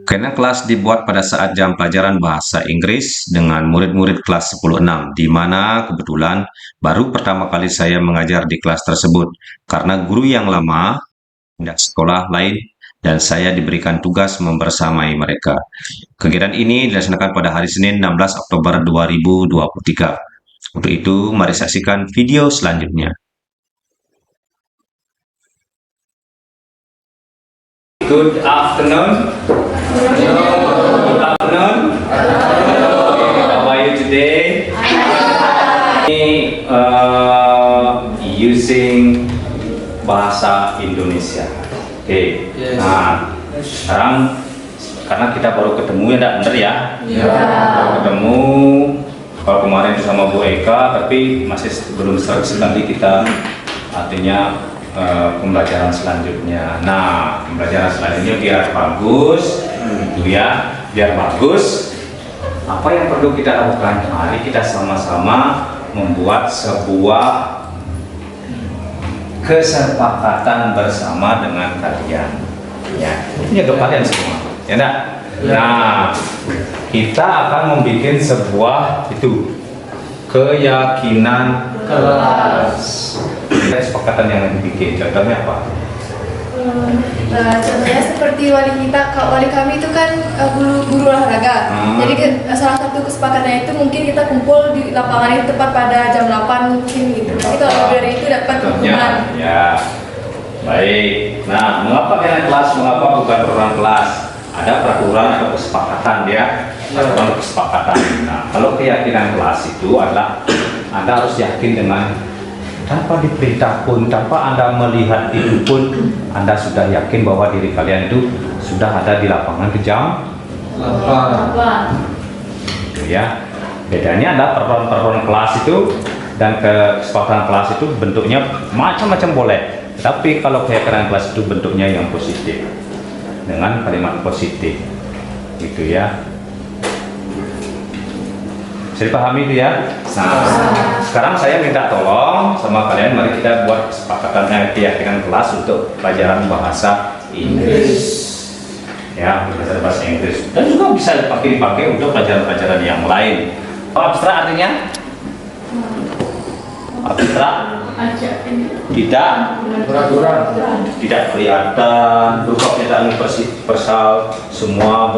Keyakinan kelas dibuat pada saat jam pelajaran bahasa Inggris dengan murid-murid kelas 10-6, di mana kebetulan baru pertama kali saya mengajar di kelas tersebut karena guru yang lama pindah sekolah lain dan saya diberikan tugas membersamai mereka. Kegiatan ini dilaksanakan pada hari Senin 16 Oktober 2023. Untuk itu, mari saksikan video selanjutnya. Good afternoon. Good afternoon. How are you today? Using bahasa Indonesia. Oke. Nah, sekarang karena kita baru ketemu ya, enggak bener ya? Baru ketemu. Kalau kemarin sama Bu Eka, tapi masih belum sekali kita artinya pembelajaran selanjutnya. Nah, pembelajaran selanjutnya biar bagus, itu ya, biar bagus. Apa yang perlu kita lakukan? Mari kita sama-sama membuat sebuah kesepakatan bersama dengan kalian. Ya, ini ke kalian semua, ya enggak? Nah, kita akan membuat sebuah itu keyakinan kelas. Kesepakatan yang dibikin, contohnya apa? Contohnya seperti wali kami itu kan guru olahraga. Jadi salah satu kesepakatannya itu mungkin kita kumpul di lapangan yang tepat pada jam 8 mungkin gitu. Jadi kalau dari itu dapat hukuman. Ya, baik. Nah, mengapa keyakinan kelas? Mengapa bukan peraturan kelas? Ada peraturan atau kesepakatan ya, peraturan kesepakatan. Nah, kalau keyakinan kelas itu adalah Anda harus yakin dengan tanpa diperintah pun, tanpa Anda melihat itu pun, Anda sudah yakin bahwa diri kalian itu sudah ada di lapangan ke jam 8. Gitu ya. Bedanya adalah peraturan kelas itu dan kesepakatan kelas itu bentuknya macam-macam boleh. Tapi kalau keyakinan kelas itu bentuknya yang positif, dengan kalimat positif, gitu ya. Bisa dipahami itu ya? Nah, sekarang saya minta tolong sama kalian, mari kita buat kesepakatan keyakinan kelas untuk pelajaran bahasa Inggris. Ya, pelajaran bahasa Inggris. Dan juga bisa dipakai untuk pelajaran-pelajaran yang lain. Abstrak artinya? Abstrak? Tidak kelihatan, berupa pernyataan universal, semua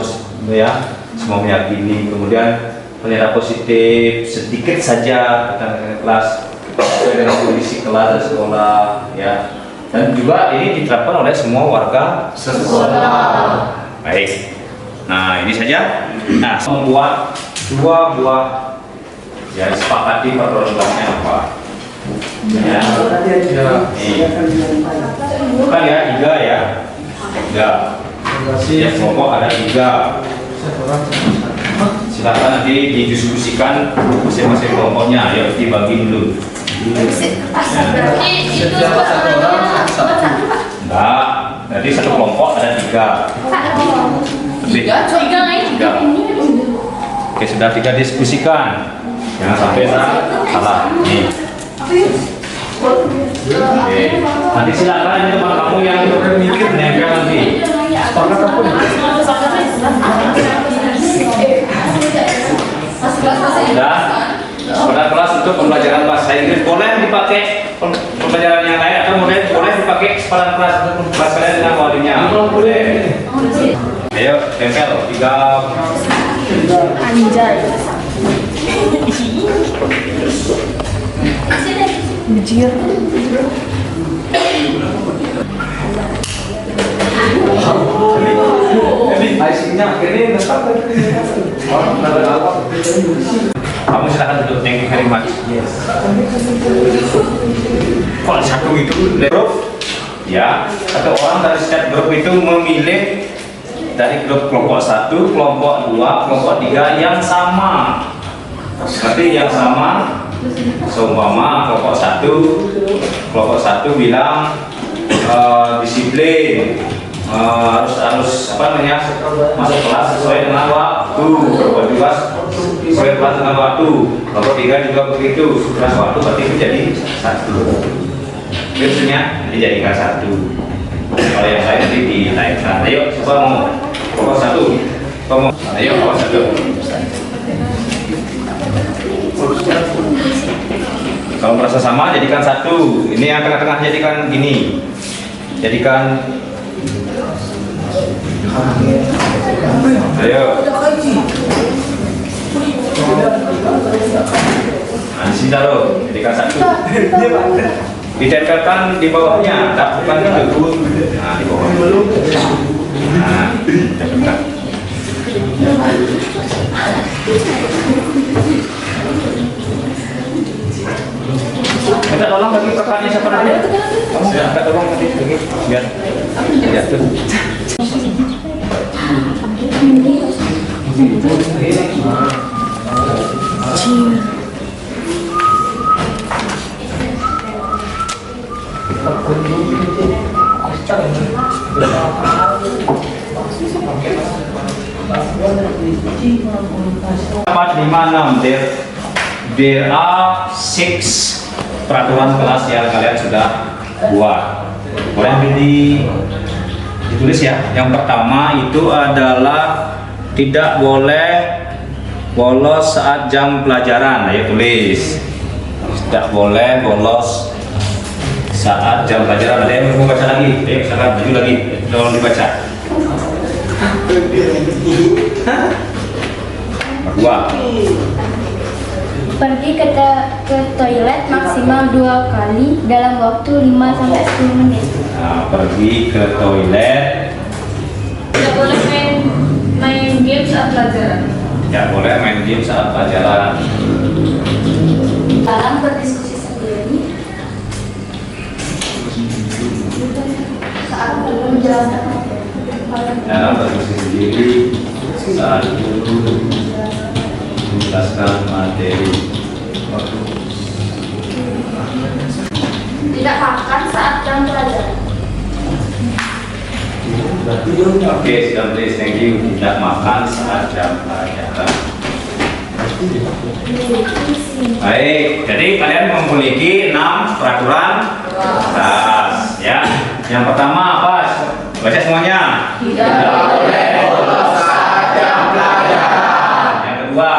meyakini. Kemudian pernyataan positif, sedikit saja tentang kelas sesuai dengan kondisi kelas dan sekolah, ya. Dan juga ini diterapkan oleh semua warga sekolah. Baik. Nah, ini saja. Nah, membuat dua buah, ya, sepakati peraturannya apa? Ya. Bukan ya, 3 ya. 3. Ya, kelompok ada 3. Silakan nanti didiskusikan masing-masing kelompoknya, ya, dibagi dulu. Enggak, nanti satu kelompok ada 3. Oke, sudah 3 diskusikan. Jangan sampai salah. Nih. Oke. Nanti silakan ini teman kamu yang mikir nempel nanti. Sepakat apa? Sudah. Pada kelas untuk pembelajaran bahasa Inggris boleh dipakai pembelajaran yang lain atau boleh dipakai kesempatan kelas untuk bahasa dengan walinya. Boleh. Ayo, tempel. 3. Anjay. Bujir. Kamu silakan duduk. Thank you very much. Yes. Kalau satu itu grup, ya, satu orang dari setiap grup itu memilih dari grup kelompok 1, kelompok 2, kelompok 3 yang sama. Berarti yang sama. Seumpama kelompok 1 bilang disiplin, harus apa namanya, masuk kelas sesuai dengan waktu. Kelompok 2 sesuai kelas dengan waktu. Kelompok 3 juga begitu, sesuai waktu, berarti itu jadi 1. Biasanya dijadikan 1. Kalau yang lain nanti dinaikkan. Ayo, coba mau kelompok 1. Ayo kelompok 1. Kalau merasa sama, jadikan 1. Ini yang tengah-tengah jadikan gini. Jadikan. Ayo. Nah, di sini taruh. Jadikan 1. Ditempelkan di bawahnya, tak bukan itu. Nah, di bawah. Nah, tempelkan. Minta tolong bagi kakaknya siapa namanya? Kamu minta tolong bagi biar jatuh. Part 5-6 there are 6 peraturan kelas yang kalian sudah buat. Boleh ditulis ya. Yang pertama itu adalah tidak boleh bolos saat jam pelajaran. Ayo tulis. Tidak boleh bolos saat jam pelajaran. Ada yang mau baca lagi? Ayo silakan maju lagi. Tolong dibaca. Kedua. Pergi ke toilet maksimal 2 kali dalam waktu 5-10 menit. Nah, pergi ke toilet. Tidak boleh main game saat pelajaran. Tidak boleh main game saat pelajaran. Dalam berdiskusi sendiri saat menjalankan Dalam berdiskusi sendiri saat guru menjelaskan materi. tidak makan saat jam pelajaran. Oke, sudah tulis. Thank you. Tidak makan saat jam pelajaran. Baik, jadi kalian memiliki 6 peraturan kelas, ya. Yang pertama apa? Baca semuanya. Tidak boleh bolos saat jam pelajaran. Yang kedua,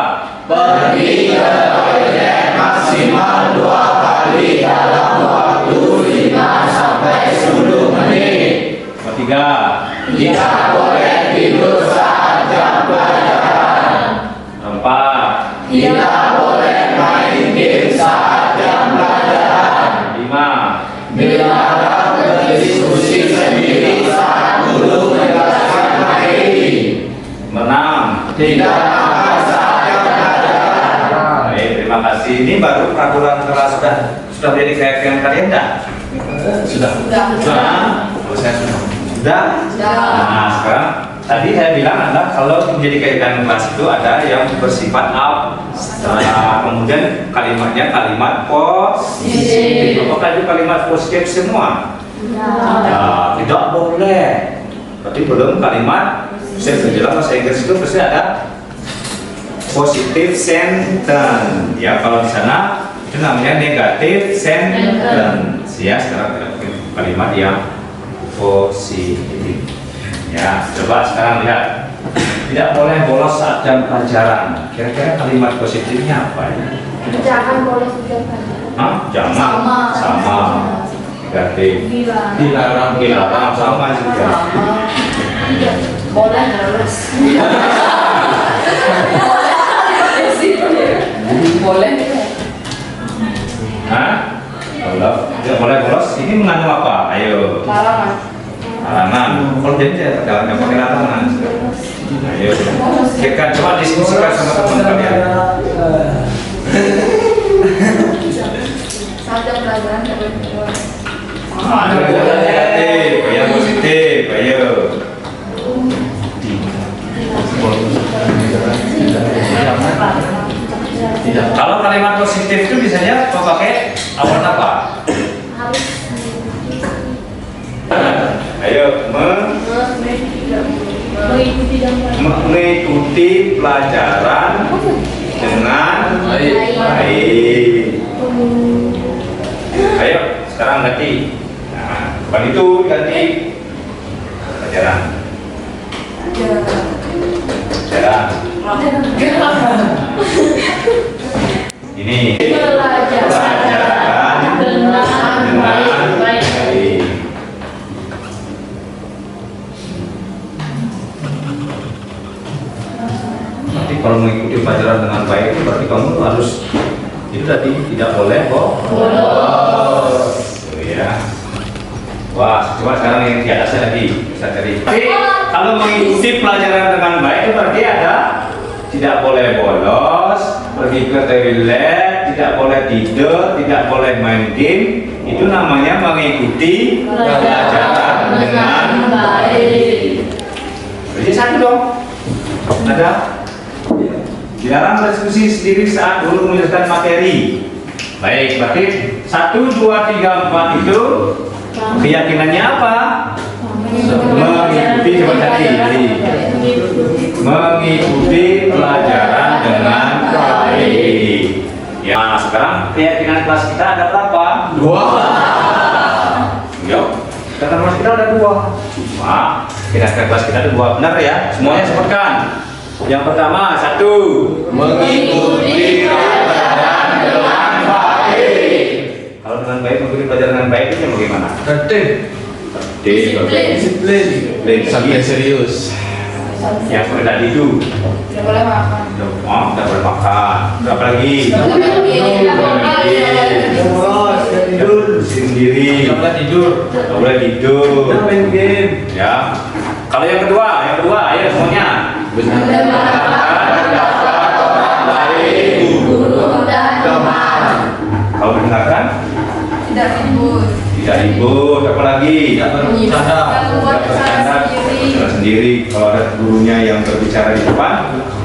Pergi ke toilet maksimal 2 kali dalam waktu 5-10 menit. ketiga, Tidak boleh tidur saat jam pelajaran. keempat, Tidak boleh main game saat jam pelajaran. 5, Dilarang berdiskusi sendiri saat guru menjelaskan materi. 6. Tidak makan saat jam pelajaran. Baik, terima kasih. Ini baru peraturan kelas sudah jadi keyakinan kalian dah? Sudah. Oh, saya sudah. Sudah? Nah, sekarang tadi saya bilang adalah kalau menjadi keyakinan kelas itu ada yang bersifat kemudian kalimatnya kalimat positif. Apakah itu kalimat positif semua? Ya, tidak boleh. Berarti belum kalimat. Saya berjelas bahasa Inggris itu pasti ada positive sentence. Ya, kalau di sana itu namanya negative sentence. Ya, sekarang kita pakai kalimat yang positif. Ya, coba sekarang lihat. Tidak boleh bolos saat jam pelajaran. Kira-kira kalimat positifnya apa ya? Jangan bolos jam pelajaran. Hah? Jangan. Sama. Negatif. Dilarang sama juga. Boleh lulus. Boleh. Hah? Tidak boleh bolos. Ini mengandung apa? Ayo. Larangan. Larangan. Kalau jadi jangan pakai larangan. Ayo. Kita coba diskusikan sama teman kalian. Saat jam pelajaran tidak boleh keluar. Negatif, yang positif, ayo. Kalau kalimat positif itu biasanya pakai awal apa? Ayo, mengikuti pelajaran dengan baik. Ayo, sekarang ganti. Nah, bukan itu ganti pelajaran. Ini pelajaran dengan baik. Nanti kalau mengikuti pelajaran dengan baik itu berarti kamu harus itu tadi tidak boleh kok. Ya. Wah, coba sekarang yang di atasnya lagi bisa cari. Tapi kalau mengikuti pelajaran dengan baik itu berarti ada tidak boleh bolos, pergi ke toilet, tidak boleh tidur, tidak boleh main game. Itu namanya mengikuti pelajaran dengan baik. Berarti satu dong. Ada. Dilarang berdiskusi sendiri saat guru menjelaskan materi. Baik, berarti 1, 2, 3, 4 itu keyakinannya apa? Mengikuti coba tadi. Mengikuti pelajaran dengan baik. Ya, sekarang keyakinan kelas kita ada berapa? 2. Yuk, keyakinan kelas kita ada 2. Wah, keyakinan kelas kita ada 2. Benar ya? Semuanya sebutkan. Yang pertama, 1. Mengikuti pelajaran dengan baik. Kalau dengan baik, mengikuti pelajaran dengan baik itu bagaimana? Tertib. Disiplin. Sampai serius. Yang seperti tadi itu. Tidak boleh makan. Oh, tidak boleh makan. Berapa lagi? Tidur sendiri. Tidak boleh tidur. Tidak boleh tidur. Tidak main game. Ya. Kalau yang kedua, ayo semuanya. Benar. Kalau mendengarkan, Tidak ribut. tidak ribut. Apa lagi? Tidak bercanda. Membuat kesalahan sendiri. Sendiri. Kalau ada gurunya yang berbicara di depan,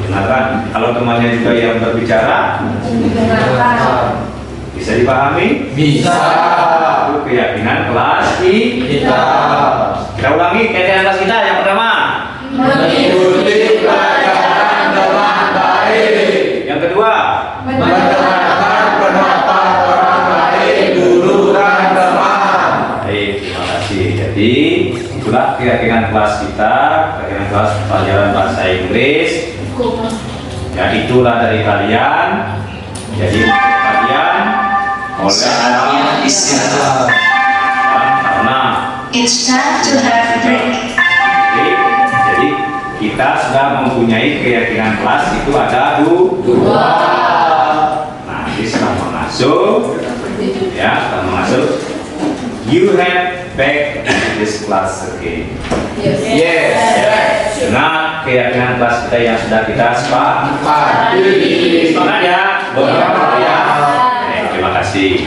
dengarkan. Kalau temannya juga yang berbicara, Dengarkan. bisa dipahami? Bisa. Itu keyakinan kelas Kita. Kita ulangi keyakinan kelas kita. Yang pertama, Mengikuti pelajaran dengan baik. yang kedua, Mendengarkan pendapat orang lain, guru dan teman. baik, terima kasih. Jadi itulah keyakinan kelas kita, keyakinan kelas pelajaran bahasa Inggris. Ya itulah dari kalian. Jadi kalian oleh Istirahat. karena It's time to have a break. jadi kita sudah mempunyai keyakinan kelas itu ada 2. Nanti setelah mengasuh, ya setelah mengasuh, you have back in this class again. Yes. Dengan keyakinan kelas kita yang sudah kita sepakati. Pasti. Semangat ya, beberapa ya. Terima kasih.